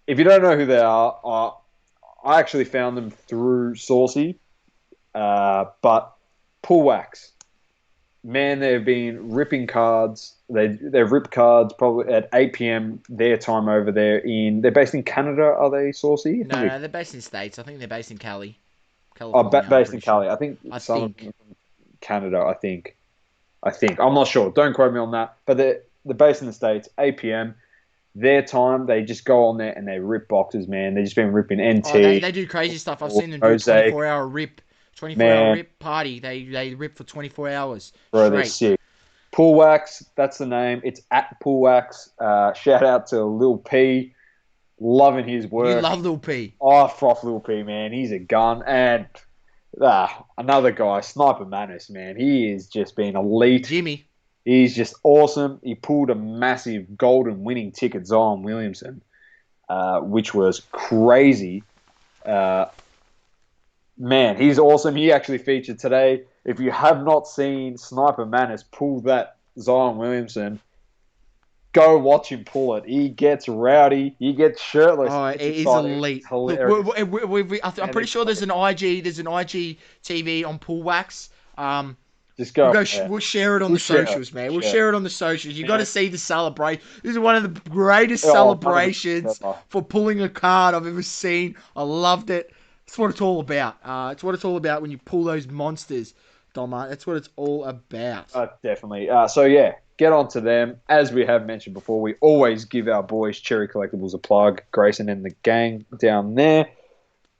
If you don't know who they are, I actually found them through Saucey, but Pull Wax. Man, they've been ripping cards. They've ripped cards probably at 8 p.m. their time over there they're based in Canada, are they, Saucy? No, they're based in States. I think they're based in California. Based in Cali. I think some of them from Canada, I think. I'm not sure. Don't quote me on that. But they're based in the States, 8 p.m. Their time, they just go on there and they rip boxes, man. They've just been ripping NT. They do crazy stuff. I've seen them do 24-hour rip. 24-hour rip party. They rip for 24 hours. Bro, they're sick. Pull Wax, that's the name. It's at Pull Wax. Shout out to Lil P. Loving his work. You love Lil P. I froth Lil P, man. He's a gun. And another guy, Sniper Manus, man. He has just been elite. Jimmy. He's just awesome. He pulled a massive golden winning ticket, Zion Williamson, which was crazy. Man, he's awesome. He actually featured today. If you have not seen Sniper Manus pull that Zion Williamson, go watch him pull it. He gets rowdy. He gets shirtless. Oh, he's elite. It's hilarious. I'm pretty sure there's an IG TV on Pull Wax. Just go. We'll share it on the socials, man. We'll share it on the socials. You got to see the celebration. This is one of the greatest celebrations for pulling a card I've ever seen. I loved it. That's what it's all about. It's what it's all about when you pull those monsters, Domma. That's what it's all about. Definitely. Get on to them. As we have mentioned before, we always give our boys Cherry Collectibles a plug. Grayson and the gang down there.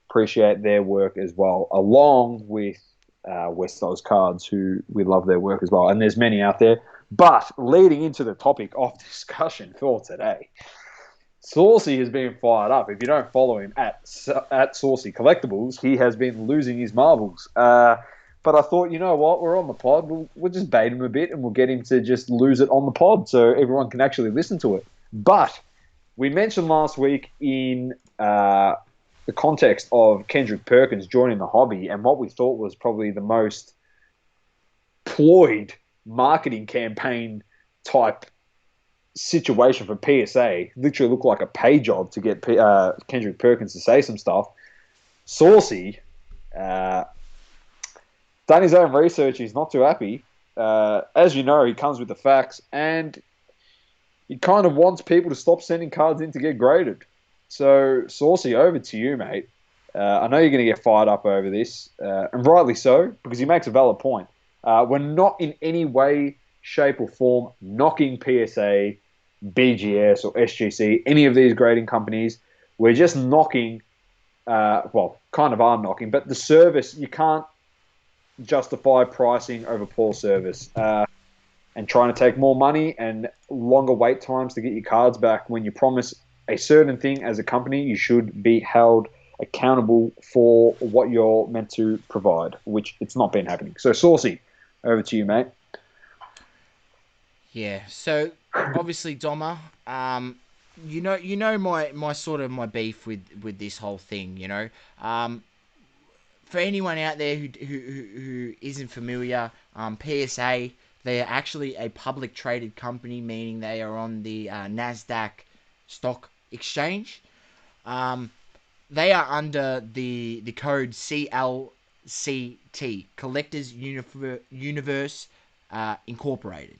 Appreciate their work as well, along with West Oz Cards, who we love their work as well. And there's many out there. But leading into the topic of discussion for today, Saucy has been fired up. If you don't follow him at Saucy Collectibles, he has been losing his marbles. But I thought, you know what? We're on the pod. We'll just bait him a bit and we'll get him to just lose it on the pod so everyone can actually listen to it. But we mentioned last week in the context of Kendrick Perkins joining the hobby and what we thought was probably the most ployed marketing campaign type situation for PSA. Literally looked like a pay job to get Kendrick Perkins to say some stuff. Saucey, uh, done his own research. He's not too happy. As you know, he comes with the facts, and he kind of wants people to stop sending cards in to get graded. So, Saucy, over to you, mate. I know you're going to get fired up over this, and rightly so, because he makes a valid point. We're not in any way, shape, or form knocking PSA, BGS, or SGC, any of these grading companies. We're just knocking, well, kind of are knocking, but the service, you can't justify pricing over poor service. And trying to take more money and longer wait times to get your cards back when you promise a certain thing as a company, you should be held accountable for what you're meant to provide, which it's not been happening. So, Saucy, over to you, mate. Yeah. So obviously, Domma, you know my sort of my beef with this whole thing. For anyone out there who isn't familiar, PSA, they are actually a public traded company, meaning they are on the Nasdaq stock exchange. Um, they are under the code CLCT, Collectors Universe Incorporated.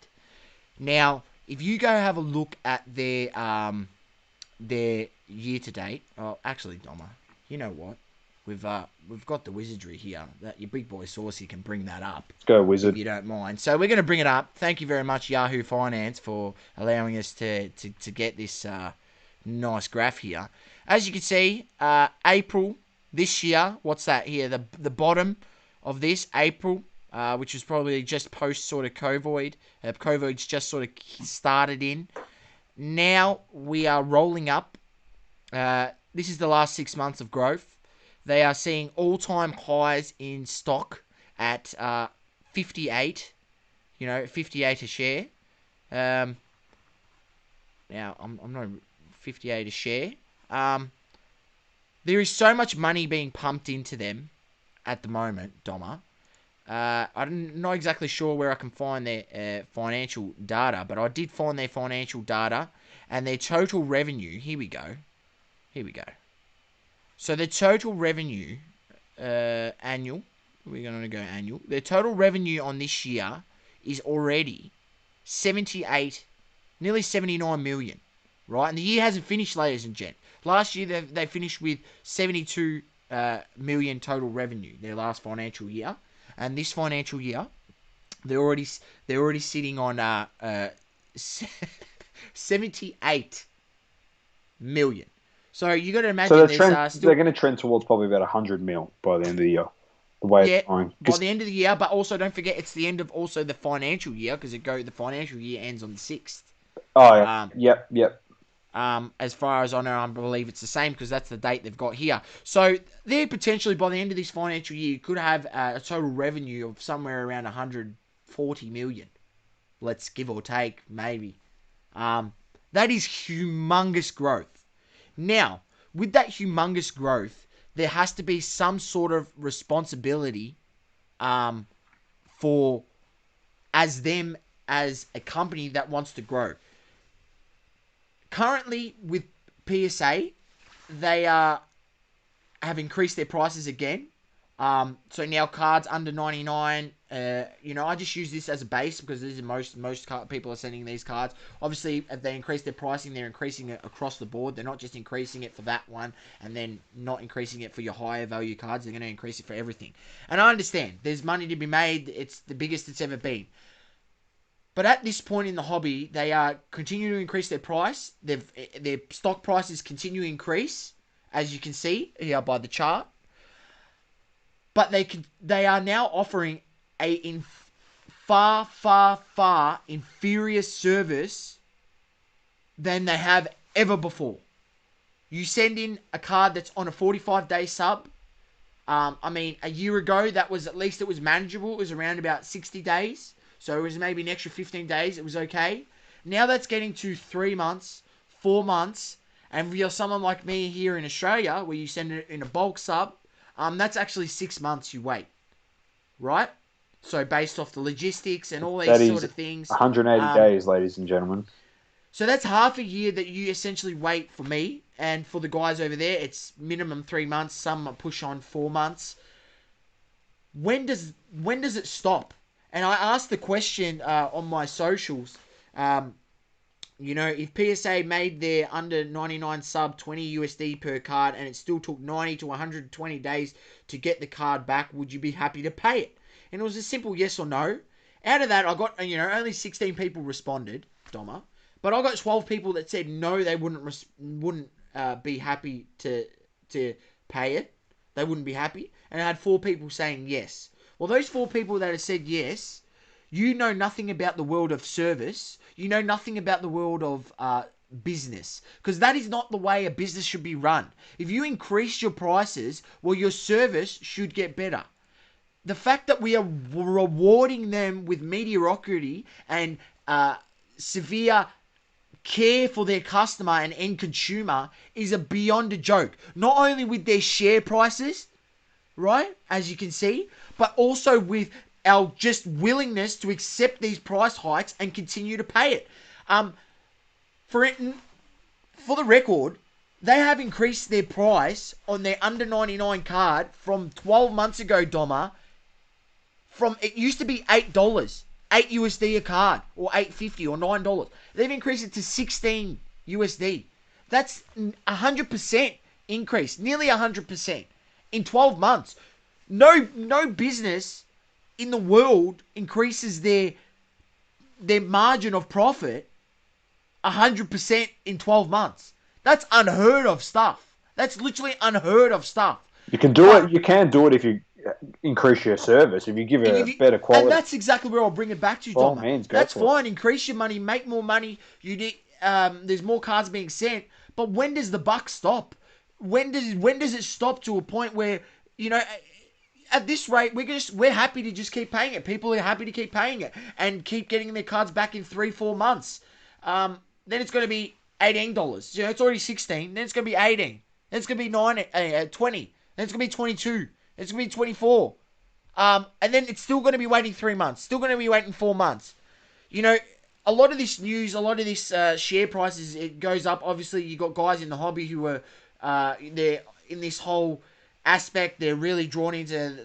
Now, if you go have a look at their year to date, oh, actually, Doma, you know what? We've got the wizardry here that your big boy Saucy can bring that up. Let's go, If Wizard. you don't mind. So we're going to bring it up. Thank you very much, Yahoo Finance, for allowing us to get this nice graph here. As you can see, April this year, what's that here? The bottom of this, April, which was probably just post sort of COVID. COVID's just sort of started in. Now we are rolling up. This is the last 6 months of growth. They are seeing all-time highs in stock at 58. 58 a share. Now I'm not 58 a share. There is so much money being pumped into them at the moment, Domma. I'm not exactly sure where I can find their financial data, but I did find their financial data and their total revenue. Here we go. So the total revenue, annual, we're going to go annual. The total revenue on this year is already 78, nearly 79 million, right? And the year hasn't finished, ladies and gents. Last year they finished with 72 million total revenue, their last financial year. And this financial year, they're already sitting on 78 million. So you got to So imagine there's they're still, going to trend towards probably about 100 mil by the end of the year. The way yeah, it's going. by the end of the year. But also don't forget it's the end of also the financial year because the financial year ends on the 6th. Oh, yeah. Um, Yep. as far as I know, I believe it's the same because that's the date they've got here. So they potentially by the end of this financial year could have a total revenue of somewhere around 140 million. Let's give or take, maybe. That is humongous growth. Now, with that humongous growth, there has to be some sort of responsibility for as a company that wants to grow. Currently, with PSA, they have increased their prices again. So now cards under 99. I just use this as a base because this is most people are sending these cards. Obviously, if they increase their pricing, they're increasing it across the board. They're not just increasing it for that one and then not increasing it for your higher value cards. They're going to increase it for everything. And I understand there's money to be made. It's the biggest it's ever been. But at this point in the hobby, they are continuing to increase their price. Their stock prices continue to increase, as you can see here by the chart. But they are now offering a far inferior service than they have ever before. You send in a card that's on a 45-day sub. A year ago, that was at least it was manageable. It was around about 60 days. So it was maybe an extra 15 days. It was okay. Now that's getting to 3 months, 4 months. And if you're someone like me here in Australia, where you send it in a bulk sub, that's actually 6 months you wait. Right? So based off the logistics and all these That sort is of things. 180 Um, days, ladies and gentlemen. So that's half a year that you essentially wait for me. And for the guys over there, it's minimum 3 months. Some push on 4 months. When does it stop? And I asked the question on my socials. Um, if PSA made their under 99 sub 20 USD per card and it still took 90 to 120 days to get the card back, would you be happy to pay it? And it was a simple yes or no. Out of that, I got, only 16 people responded, Domma. But I got 12 people that said no, they wouldn't be happy to pay it. They wouldn't be happy. And I had 4 people saying yes. Well, those 4 people that have said yes, you know nothing about the world of service. You know nothing about the world of business. Because that is not the way a business should be run. If you increase your prices, well, your service should get better. The fact that we are rewarding them with mediocrity and severe care for their customer and end consumer is a beyond a joke. Not only with their share prices, right, as you can see, but also with our just willingness to accept these price hikes and continue to pay it. For the record, they have increased their price on their under 99 card from 12 months ago, Domma. From it used to be $8, 8 USD a card, or $8.50 or $9. They've increased it to 16 USD. That's 100% increase, nearly 100% in 12 months. No business in the world increases their margin of profit 100% in 12 months. That's unheard of stuff. That's literally unheard of stuff. You can do it. You can do it if you increase your service. If you give it a better quality. And that's exactly where I'll bring it back to, Domma. That's fine. Increase your money, make more money. There's more cards being sent. But when does the buck stop? When does it stop to a point where, at this rate, we're happy to just keep paying it. People are happy to keep paying it and keep getting their cards back in 3-4 months. Then it's going to be $18. It's already 16. Then it's going to be 18. Then it's going to be 20. Then it's going to be 22. It's going to be 24. And then it's still going to be waiting 3 months. Still going to be waiting 4 months. A lot of this news, a lot of this share prices, it goes up. Obviously, you got guys in the hobby who are they're in this whole aspect. They're really drawn into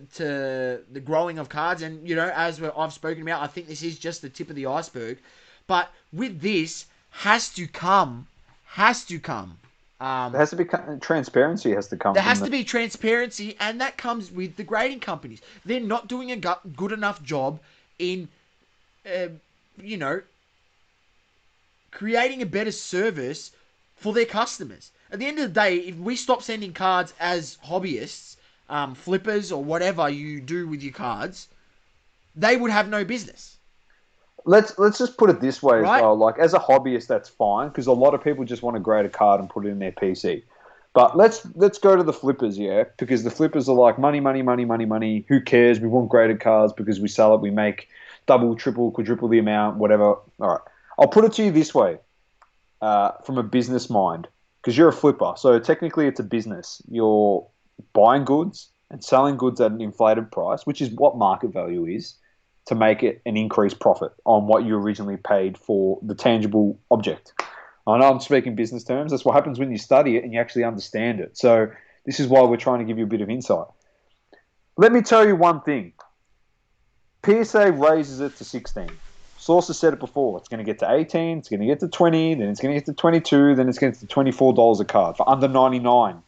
the growing of cards. And, as I've spoken about, I think this is just the tip of the iceberg. But with this, has to come. There has to be transparency. Has to come. There has to be transparency, and that comes with the grading companies. They're not doing a good enough job in, creating a better service for their customers. At the end of the day, if we stop sending cards as hobbyists, flippers, or whatever you do with your cards, they would have no business. Let's just put it this way, right? As well. Like, as a hobbyist, that's fine, because a lot of people just want to grade a card and put it in their PC. But let's go to the flippers, yeah, because the flippers are like money. Who cares? We want graded cards because we sell it. We make double, triple, quadruple the amount, whatever. All right. I'll put it to you this way, from a business mind, because you're a flipper. So technically it's a business. You're buying goods and selling goods at an inflated price, which is what market value is, to make it an increased profit on what you originally paid for the tangible object. I know I'm speaking business terms. That's what happens when you study it and you actually understand it. So this is why we're trying to give you a bit of insight. Let me tell you one thing. PSA raises it to 16. Source has said it before. It's going to get to 18, it's going to get to 20, then it's going to get to 22, then it's going to get to $24 a card for under 99.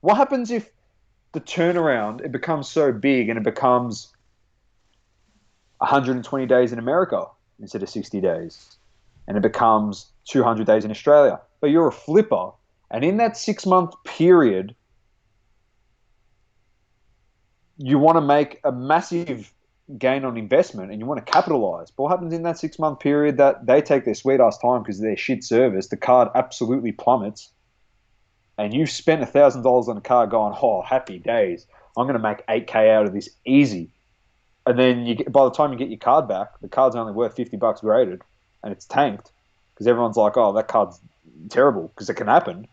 What happens if the turnaround, it becomes so big and it becomes 120 days in America instead of 60 days, and it becomes 200 days in Australia? But you're a flipper, and in that 6-month period, you want to make a massive gain on investment and you want to capitalize. But what happens in that 6-month period? That they take their sweet ass time because of their shit service, the card absolutely plummets, and you've spent $1,000 on a card going, oh, happy days, I'm going to make 8K out of this easy. And then by the time you get your card back, the card's only worth $50 graded, and it's tanked because everyone's like, "Oh, that card's terrible," because it can happen.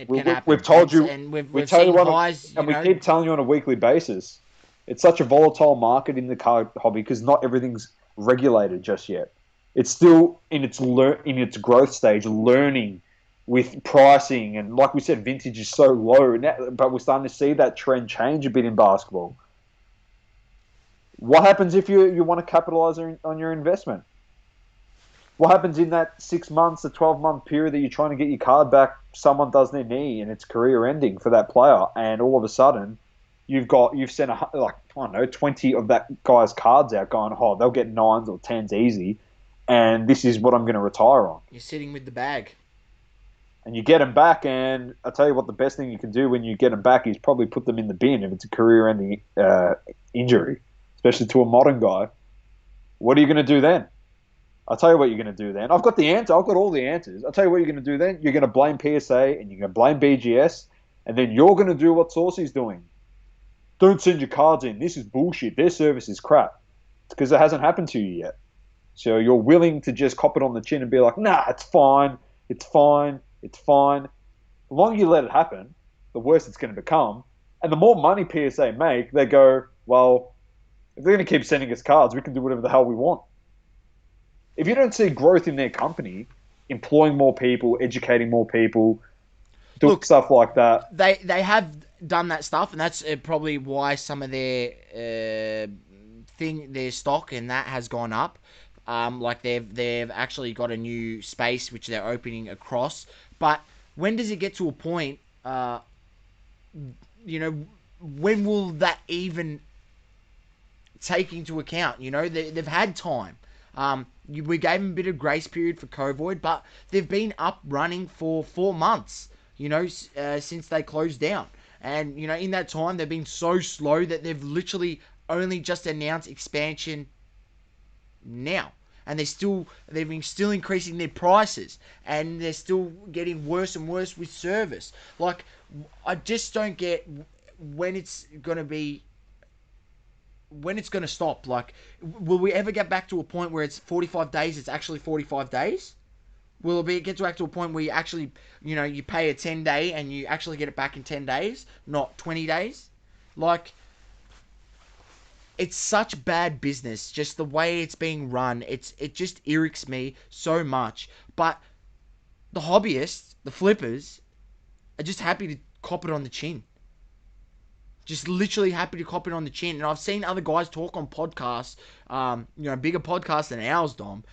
We've told you, and we've seen highs, and we keep telling you on a weekly basis. It's such a volatile market in the card hobby because not everything's regulated just yet. It's still in its growth stage, learning with pricing, and like we said, vintage is so low. Now, but we're starting to see that trend change a bit in basketball. What happens if you want to capitalize on your investment? What happens in that 6 months, the 12-month period that you're trying to get your card back? Someone does their knee and it's career ending for that player, and all of a sudden, you've sent like I don't know 20 of that guy's cards out, going, oh, they'll get nines or tens easy, and this is what I'm going to retire on. You're sitting with the bag. And you get them back, and I tell you what, the best thing you can do when you get them back is probably put them in the bin if it's a career-ending injury, especially to a modern guy. What are you going to do then? I'll tell you what you're going to do then. I've got the answer. I've got all the answers. I'll tell you what you're going to do then. You're going to blame PSA and you're going to blame BGS, and then you're going to do what Saucey's doing. Don't send your cards in. This is bullshit. Their service is crap. It's because it hasn't happened to you yet. So you're willing to just cop it on the chin and be like, nah, it's fine. It's fine. It's fine. The longer you let it happen, the worse it's going to become. And the more money PSA make, they go, well, if they're going to keep sending us cards, we can do whatever the hell we want. If you don't see growth in their company, employing more people, educating more people, doing stuff like that. They have done that stuff, and that's probably why some of their their stock and that has gone up. Like they've actually got a new space which they're opening across. But when does it get to a point? When will that even take into account? They've had time. We gave them a bit of grace period for COVID, but they've been up running for 4 months. Since they closed down, and in that time they've been so slow that they've literally only just announced expansion now, and they've been still increasing their prices, and they're still getting worse and worse with service. Like, I just don't get when it's gonna be when it's going to stop. Like, will we ever get back to a point where it's 45 days, it's actually 45 days? Will it get back to a point where you actually, you pay a 10-day and you actually get it back in 10 days, not 20 days? Like, it's such bad business, just the way it's being run. It just irks me so much. But the hobbyists, the flippers, are just happy to cop it on the chin. Just literally happy to cop it on the chin. And I've seen other guys talk on podcasts, bigger podcasts than ours, Dom.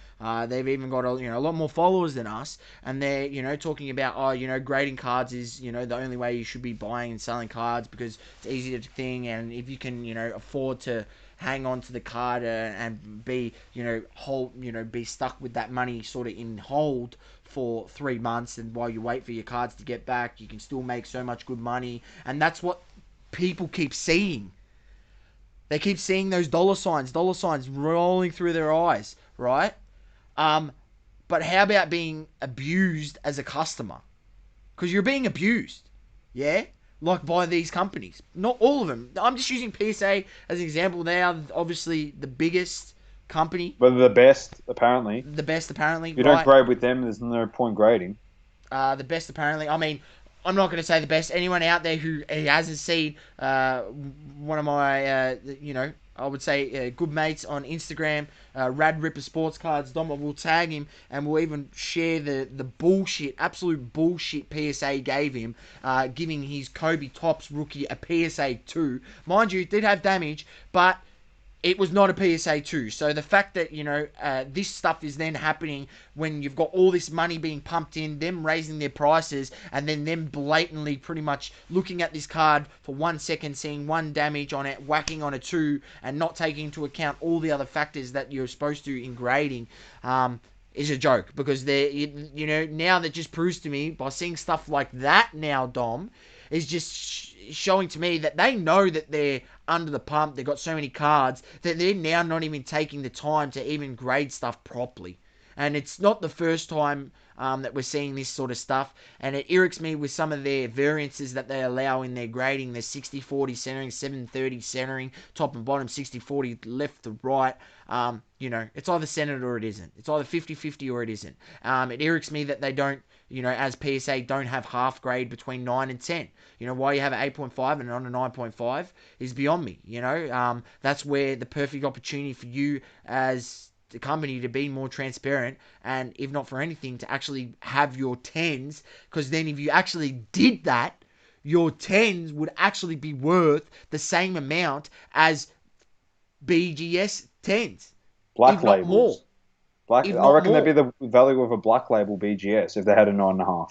They've even got a lot more followers than us, and they're talking about grading cards is the only way you should be buying and selling cards because it's easy to thing, and if you can afford to hang on to the card and be be stuck with that money sort of in hold for 3 months, and while you wait for your cards to get back, you can still make so much good money, and that's what people keep seeing. They keep seeing those dollar signs rolling through their eyes, right? But how about being abused as a customer? Because you're being abused, yeah? Like, by these companies. Not all of them. I'm just using PSA as an example. They are obviously the biggest company. But the best, apparently. The best, apparently. If you don't grade with them, there's no point grading. The best, apparently. I mean, I'm not going to say the best. Anyone out there who hasn't seen one of my, I would say good mates on Instagram, Rad Ripper Sports Cards, Domma, will tag him and we'll even share the bullshit, absolute bullshit PSA gave him, giving his Kobe Topps rookie a PSA 2. Mind you, it did have damage, but it was not a PSA 2. So the fact that, this stuff is then happening when you've got all this money being pumped in, them raising their prices, and then them blatantly pretty much looking at this card for 1 second, seeing one damage on it, whacking on a 2, and not taking into account all the other factors that you're supposed to in grading, is a joke. Because now that just proves to me, by seeing stuff like that now, Dom, is just showing to me that they know that they're under the pump. They've got so many cards that they're now not even taking the time to even grade stuff properly. And it's not the first time that we're seeing this sort of stuff. And it irks me with some of their variances that they allow in their grading. Their 60-40 centering, 7-30 centering, top and bottom, 60-40 left to right. It's either centered or it isn't. It's either 50-50 or it isn't. It irks me that they don't, as PSA, don't have half grade between 9 and 10. Why you have an 8.5 and not a 9.5 is beyond me. That's where the perfect opportunity for you as the company to be more transparent, and if not for anything, to actually have your 10s, because then if you actually did that, your 10s would actually be worth the same amount as BGS 10s, Black if not more. labels. Black. If I not reckon that'd more. be the value of a black label BGS if they had a 9.5.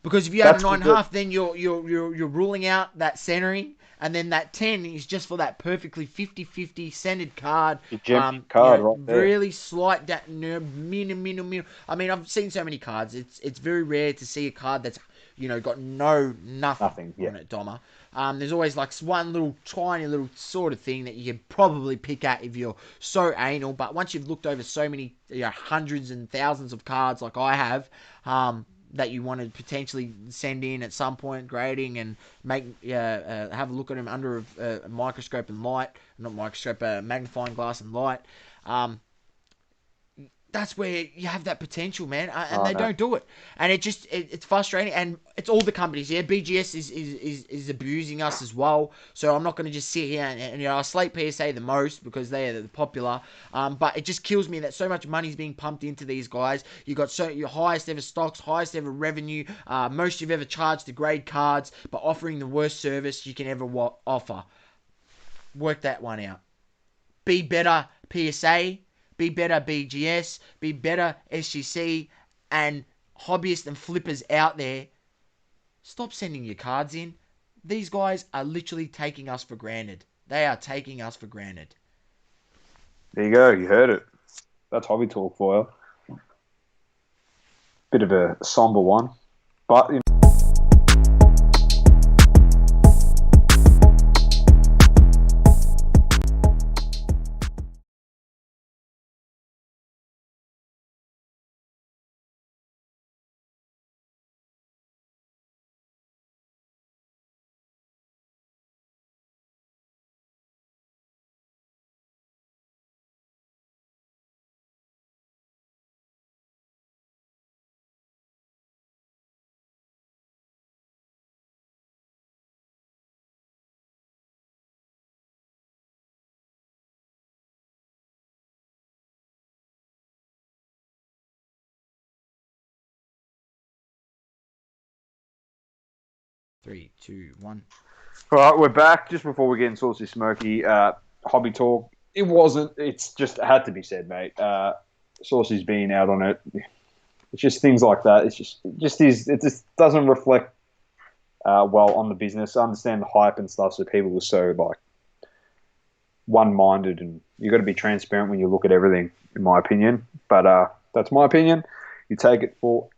Because if you had a That's nine and a the half, then you're ruling out that centering, and then that 10 is just for that perfectly 50-50 centered card. Egyptian card right there. Really slight that minimum. I mean, I've seen so many cards. It's very rare to see a card that's got nothing Nothing. Yeah. on it, Domma. There's always like one little tiny little sort of thing that you can probably pick at if you're so anal. But once you've looked over so many hundreds and thousands of cards like I have, that you want to potentially send in at some point, grading and make have a look at them under a microscope and light, not microscope, magnifying glass and light. That's where you have that potential, man, and Oh they no. don't do it, and it's frustrating, and it's all the companies. Yeah, BGS is abusing us as well, so I'm not going to just sit here and I slate PSA the most because they are the popular, but it just kills me that so much money is being pumped into these guys. You got your highest ever stocks, highest ever revenue, most you've ever charged to grade cards, but offering the worst service you can ever offer. Work that one out. Be better PSA, be better BGS, be better SGC, and hobbyists and flippers out there, stop sending your cards in. These guys are literally taking us for granted. They are taking us for granted. There you go. You heard it. That's hobby talk for you. Bit of a somber one, but you know, 3, 2, 1. all right, we're back. Just before we get in Sauceys Smokey, hobby talk. It wasn't. It's just it had to be said, mate. Saucy's being out on it. It's just things like that. It just is. It just doesn't reflect well on the business. I understand the hype and stuff, so people were so like one-minded, and you got to be transparent when you look at everything, in my opinion. But that's my opinion. You take it for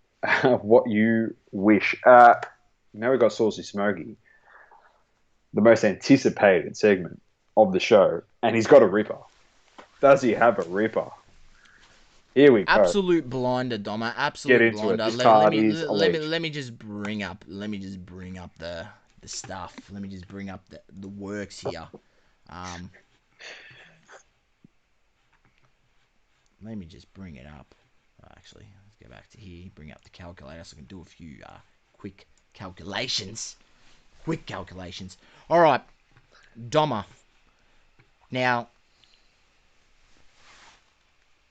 what you wish. Now we've got Saucy Smokey, the most anticipated segment of the show, and he's got a ripper. Does he have a ripper? Here we go. Absolute blinder, Domma. Get Absolute into blinder. it. This Let card me is let me alleged. let me just bring up the stuff. Let me just bring up the works here. Let me just bring it up. Actually, let's go back to here. Bring up the calculator so I can do a few quick calculations. All right, Domma. Now,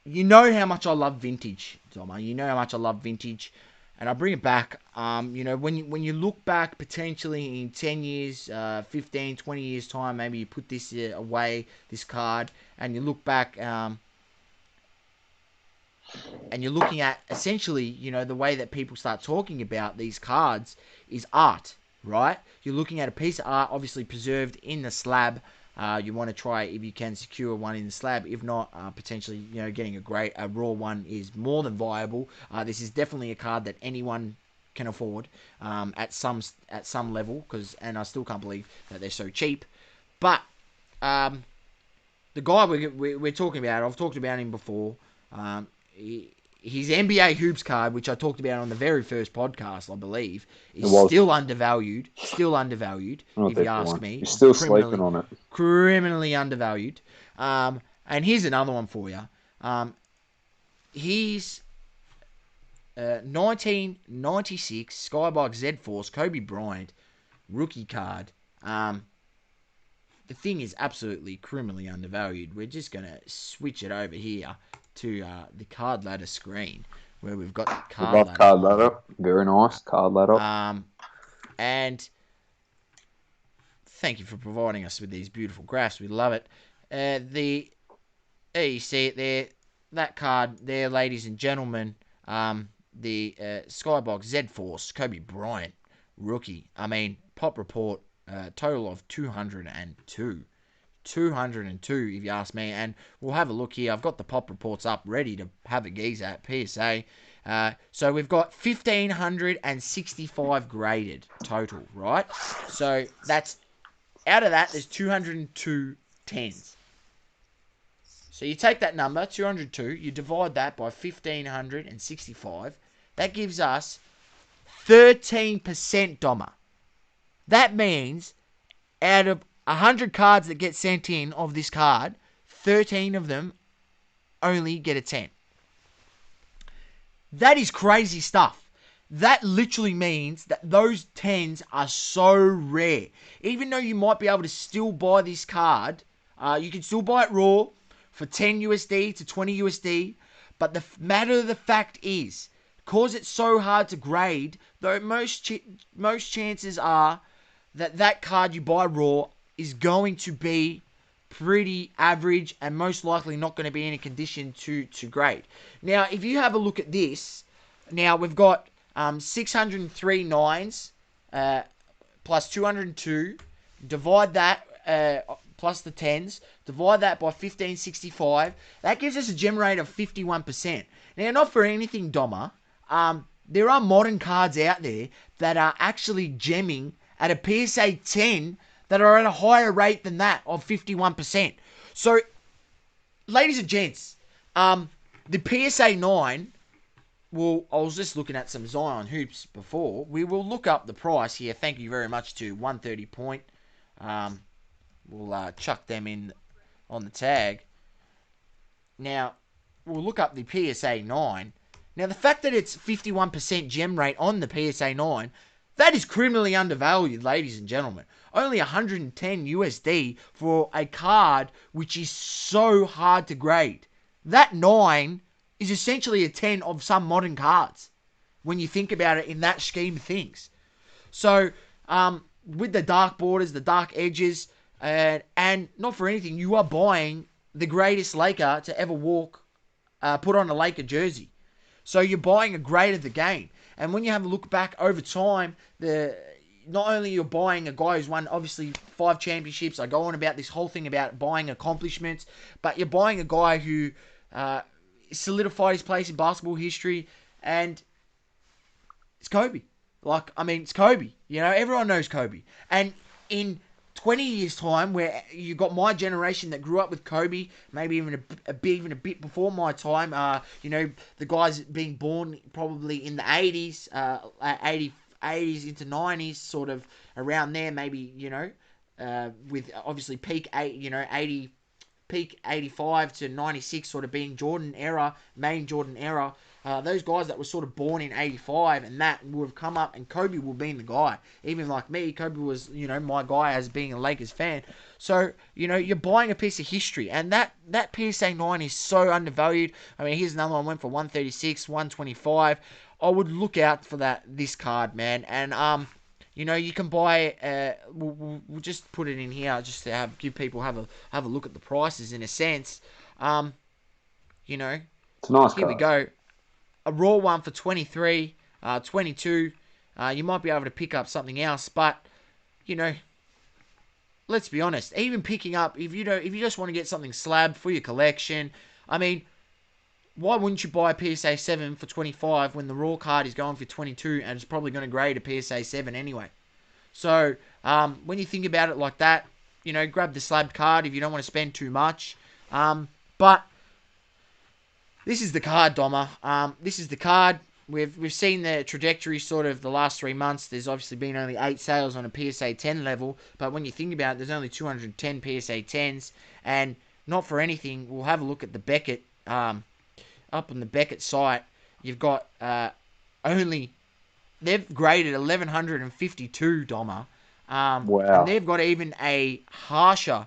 you know how much I love vintage, Domma. You know how much I love vintage, and I bring it back. When you look back potentially in 10 years, 15, 20 years time, maybe you put this away, this card, and you look back, and you're looking at essentially, the way that people start talking about these cards is art, right? You're looking at a piece of art, obviously preserved in the slab. You want to try if you can secure one in the slab. If not, potentially, getting a raw one is more than viable. This is definitely a card that anyone can afford at some level, and I still can't believe that they're so cheap. But the guy we're talking about, I've talked about him before. His NBA hoops card, which I talked about on the very first podcast, I believe, is still undervalued. Still undervalued, if you ask me. You're still sleeping on it. Criminally undervalued. And here's another one for you. He's 1996 Skybox Z Force Kobe Bryant rookie card. the thing is absolutely criminally undervalued. We're just going to switch it over here to the card ladder screen where we've got the We card love ladder card on ladder. here. Very nice card ladder. And thank you for providing us with these beautiful graphs. We love it. There you see it there. That card there, ladies and gentlemen. The Skybox Z-Force, Kobe Bryant, rookie. I mean, pop report, total of 202. 202, if you ask me. And we'll have a look here. I've got the pop reports up ready to have a gaze at PSA. So we've got 1,565 graded total, right? So that's out of that, there's 202 tens. So you take that number, 202, you divide that by 1,565. That gives us 13% Domma. That means out of 100 cards that get sent in of this card, 13 of them only get a 10. That is crazy stuff. That literally means that those 10s are so rare. Even though you might be able to still buy this card, you can still buy it raw for 10 USD to 20 USD. But the matter of the fact is, because it's so hard to grade, though most chances are that card you buy raw is going to be pretty average and most likely not going to be in a condition to grade. Now, if you have a look at this, now we've got 603 nines plus 202. Divide that plus the 10s. Divide that by 1565. That gives us a gem rate of 51%. Now, not for anything, Domma. There are modern cards out there that are actually gemming at a PSA 10 that are at a higher rate than that of 51%. So, ladies and gents, the PSA 9, well, I was just looking at some Zion hoops before. We will look up the price here. Thank you very much to 130 Point. We'll chuck them in on the tag. Now, we'll look up the PSA 9. Now, the fact that it's 51% gem rate on the PSA 9, that is criminally undervalued, ladies and gentlemen. Only 110 USD for a card which is so hard to grade. That 9 is essentially a 10 of some modern cards when you think about it in that scheme of things. So, with the dark borders, the dark edges, and not for anything, you are buying the greatest Laker to ever put on a Laker jersey. So you're buying a grade of the game. And when you have a look back over time, not only you're buying a guy who's won obviously 5 championships, I go on about this whole thing about buying accomplishments, but you're buying a guy who solidified his place in basketball history, and it's Kobe. It's Kobe. You know, everyone knows Kobe. And in 20 years' time, where you got my generation that grew up with Kobe, maybe even a bit before my time, the guys being born probably in the 80s, 80s into 90s, sort of around there, maybe, with obviously peak 85 to 96 sort of being main Jordan era. Those guys that were sort of born in 85 and that would have come up, and Kobe would have been the guy. Even like me, Kobe was, my guy as being a Lakers fan. So, you're buying a piece of history, and that PSA 9 is so undervalued. I mean, here's another one, went for 136, 125. I would look out for this card, man. And, you can buy. We'll just put it in here just to give people have a look at the prices in a sense. It's a nice here card. we go. A raw one for 23, 22. You might be able to pick up something else, but let's be honest. Even picking up, if you just want to get something slabbed for your collection, I mean, why wouldn't you buy a PSA 7 for 25 when the raw card is going for 22 and it's probably going to grade a PSA 7 anyway? So, when you think about it like that, grab the slabbed card if you don't want to spend too much. But this is the card, Domma. This is the card. We've seen the trajectory sort of the last 3 months. There's obviously been only 8 sales on a PSA 10 level, but when you think about it, there's only 210 PSA 10s, and not for anything, we'll have a look at the Beckett. Up on the Beckett site, you've got they've graded 1,152 Domma. And Wow. they've got even a harsher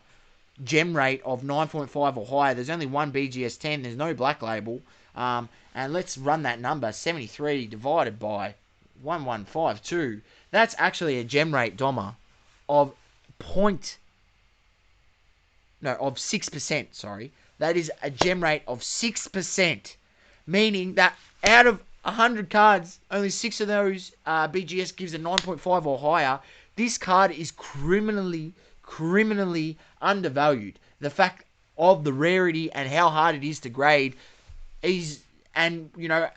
gem rate of 9.5 or higher. There's only one BGS 10. There's no black label. And let's run that number. 73 divided by 1152. That's actually a gem rate, Domma, of of 6%, sorry. That is a gem rate of 6%, meaning that out of 100 cards, only 6 of those BGS gives a 9.5 or higher. This card is criminally undervalued. The fact of the rarity and how hard it is to grade is, and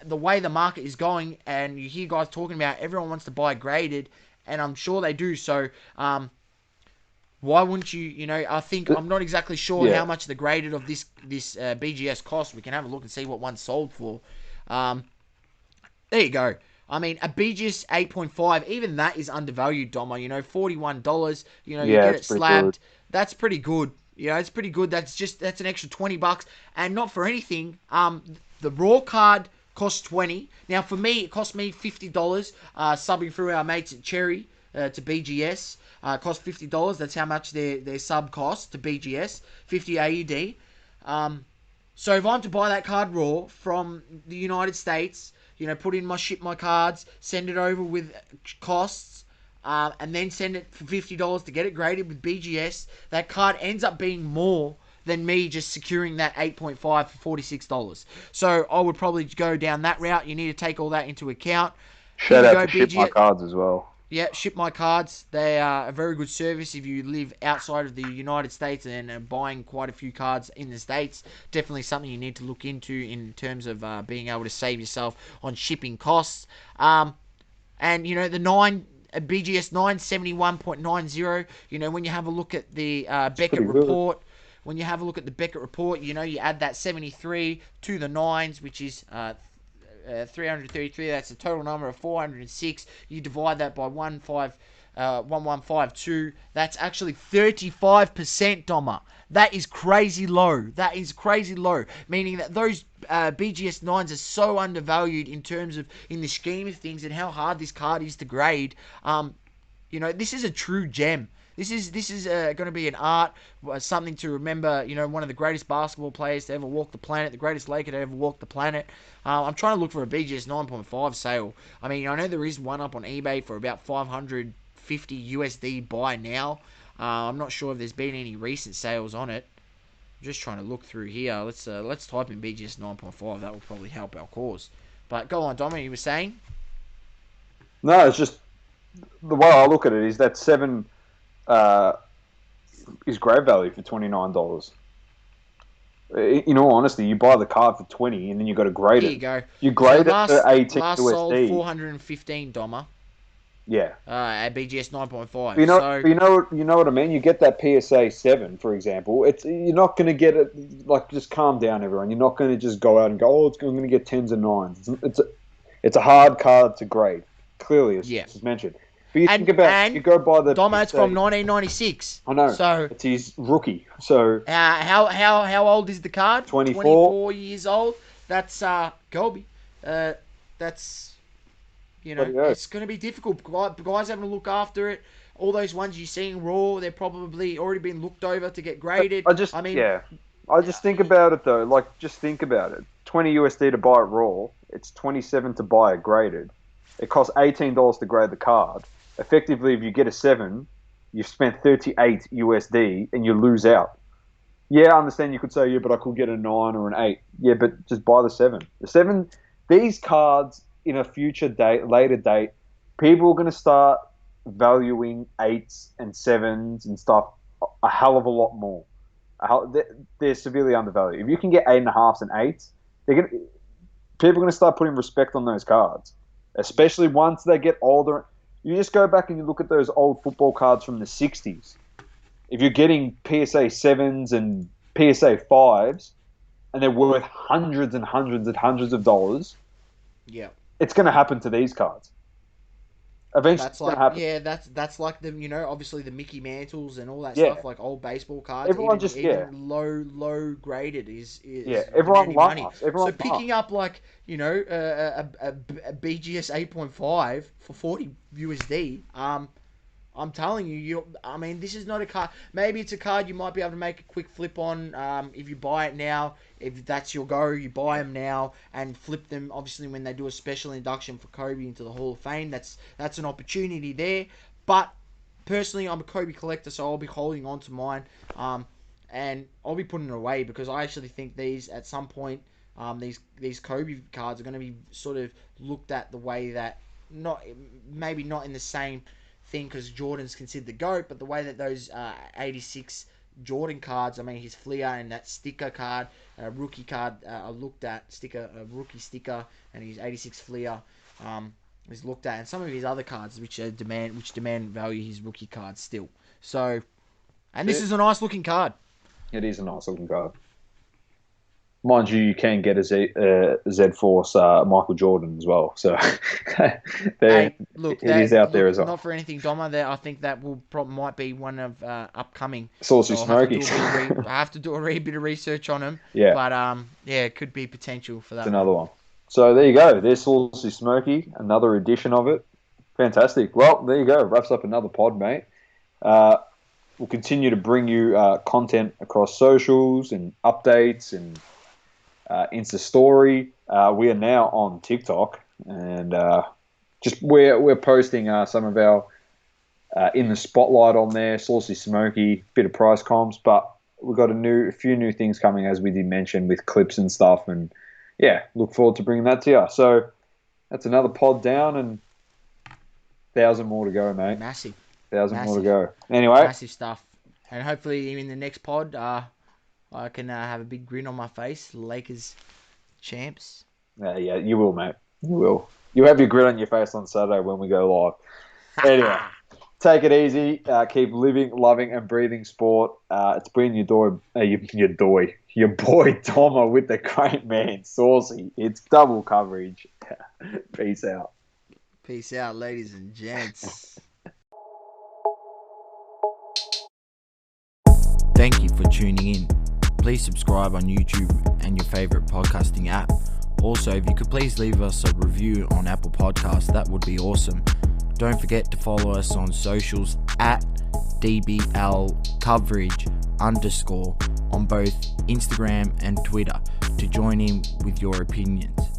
the way the market is going, and you hear guys talking about everyone wants to buy graded, and I'm sure they do. So why wouldn't you? I think I'm not exactly sure Yeah. how much the graded of this BGS cost. We can have a look and see what one sold for. There you go. I mean, a BGS 8.5, even that is undervalued, Domma. $41. You Yeah, get it's it pretty good. slabbed. That's pretty good. It's pretty good. That's an extra $20, and not for anything. The raw card costs 20. Now for me, it cost me $50. Subbing through our mates at Cherry to BGS, cost $50. That's how much their sub cost to BGS, 50 AUD. So if I'm to buy that card raw from the United States, put in ship my cards, send it over with costs, and then send it for $50 to get it graded with BGS, that card ends up being more than me just securing that 8.5 for $46. So I would probably go down that route. You need to take all that into account. Here Shout we out go, to Ship My BGS. Cards as well. Yeah, ship my cards. They are a very good service if you live outside of the United States and are buying quite a few cards in the States. Definitely something you need to look into in terms of being able to save yourself on shipping costs. And the BGS 971.90. When you have a look at the It's Beckett pretty good. report. When you have a look at the Beckett report, you add that 73 to the 9s, which is 333. That's a total number of 406. You divide that by 1152. That's actually 35%, Domma. That is crazy low. That is crazy low. Meaning that those BGS 9s are so undervalued in the scheme of things and how hard this card is to grade. This is a true gem. This is going to be an art, something to remember. One of the greatest basketball players to ever walk the planet, the greatest Laker to ever walk the planet. I'm trying to look for a BGS 9.5 sale. I mean, I know there is one up on eBay for about 550 USD buy now. I'm not sure if there's been any recent sales on it. I'm just trying to look through here. Let's type in BGS 9.5. That will probably help our cause. But go on, Dominic, you were saying? No, it's just the way I look at it is that 7 uh, is grave value for $29. In all honesty, you buy the card for 20 and then you got to grade Here it. you go. You So grade it for 18 sold USD. 415 Domma. Yeah. At BGS 9.5. You know, So you know what I mean. You get that PSA 7, for example. You're not going to get it. Like, just calm down, everyone. You're not going to just go out and go, oh, I'm going to get 10s and 9s. It's a hard card to grade. Clearly, yeah, as mentioned. But you think and you go by the Domma, it's PSA. from 1996. I know. So It's his rookie. So how old is the card? 24. 24 years old. That's Colby. That's it's going to be difficult. Guys having to look after it. All those ones you're seeing raw, they're probably already been looked over to get graded. I just think about it though. Like, just think about it. 20 USD to buy it raw. It's 27 to buy it graded. It costs $18 to grade the card. Effectively, if you get a 7, you've spent 38 USD and you lose out. Yeah, I understand you could say, yeah, but I could get a 9 or an 8. Yeah, but just buy the 7. The 7, these cards in a later date, people are going to start valuing 8s and 7s and stuff a hell of a lot more. They're severely undervalued. If you can get 8.5s and 8s, people are going to start putting respect on those cards, especially once they get older. You just go back and you look at those old football cards from the 60s. If you're getting PSA 7s and PSA 5s, and they're worth hundreds and hundreds and hundreds of dollars, yeah, it's going to happen to these cards. Eventually, that's it's going like to happen. that's like the obviously the Mickey Mantles and all that Yeah. stuff, like old baseball cards. Everyone even low graded is everyone demanding laughs. money. Everyone So picking up like a BGS 8.5 for 40 USD, I'm telling you, I mean, this is not a card. Maybe it's a card you might be able to make a quick flip on if you buy it now. If that's your go, you buy them now and flip them. Obviously, when they do a special induction for Kobe into the Hall of Fame, that's an opportunity there. But personally, I'm a Kobe collector, so I'll be holding on to mine, and I'll be putting it away because I actually think these at some point, these Kobe cards are going to be sort of looked at the way that maybe not in the same thing because Jordan's considered the GOAT, but the way that those 86 Jordan cards, I mean his Fleer and that sticker card, rookie card are looked at, rookie sticker, and his 86 Fleer is looked at, and some of his other cards which demand value his rookie cards still. So, and this is a nice looking card. It is a nice looking card. Mind you, you can get a Z-Force Michael Jordan as well. So Hey, look, it is out there as well. Not for anything, Domma. There, I think that might be one of upcoming. Sauceys Smokey. I have to do a bit of research on him. Yeah. But yeah, it could be potential for that. It's another one. So there you go. There's Sauceys Smokey, another edition of it. Fantastic. Well, there you go. Wraps up another pod, mate. We'll continue to bring you content across socials and updates and Insta story. We are now on TikTok, and we're posting some of our in the spotlight on there. Sauceys Smokey, bit of price comps, but we've got a few new things coming, as we did mention, with clips and stuff, and yeah, look forward to bringing that to you. So that's another pod down, and 1,000 more to go, mate. Massive. 1,000 more to go. Anyway, massive stuff, and hopefully in the next pod, I can have a big grin on my face. Lakers champs. Yeah, you will, mate. You will. You'll have your grin on your face on Saturday when we go live. Anyway, take it easy. Keep living, loving, and breathing sport. It's been your boy Domma with the great man, Saucy. It's double coverage. Peace out. Peace out, ladies and gents. Thank you for tuning in. Please subscribe on YouTube and your favorite podcasting app. Also, if you could please leave us a review on Apple Podcasts, that would be awesome. Don't forget to follow us on socials at DBL_coverage_ on both Instagram and Twitter to join in with your opinions.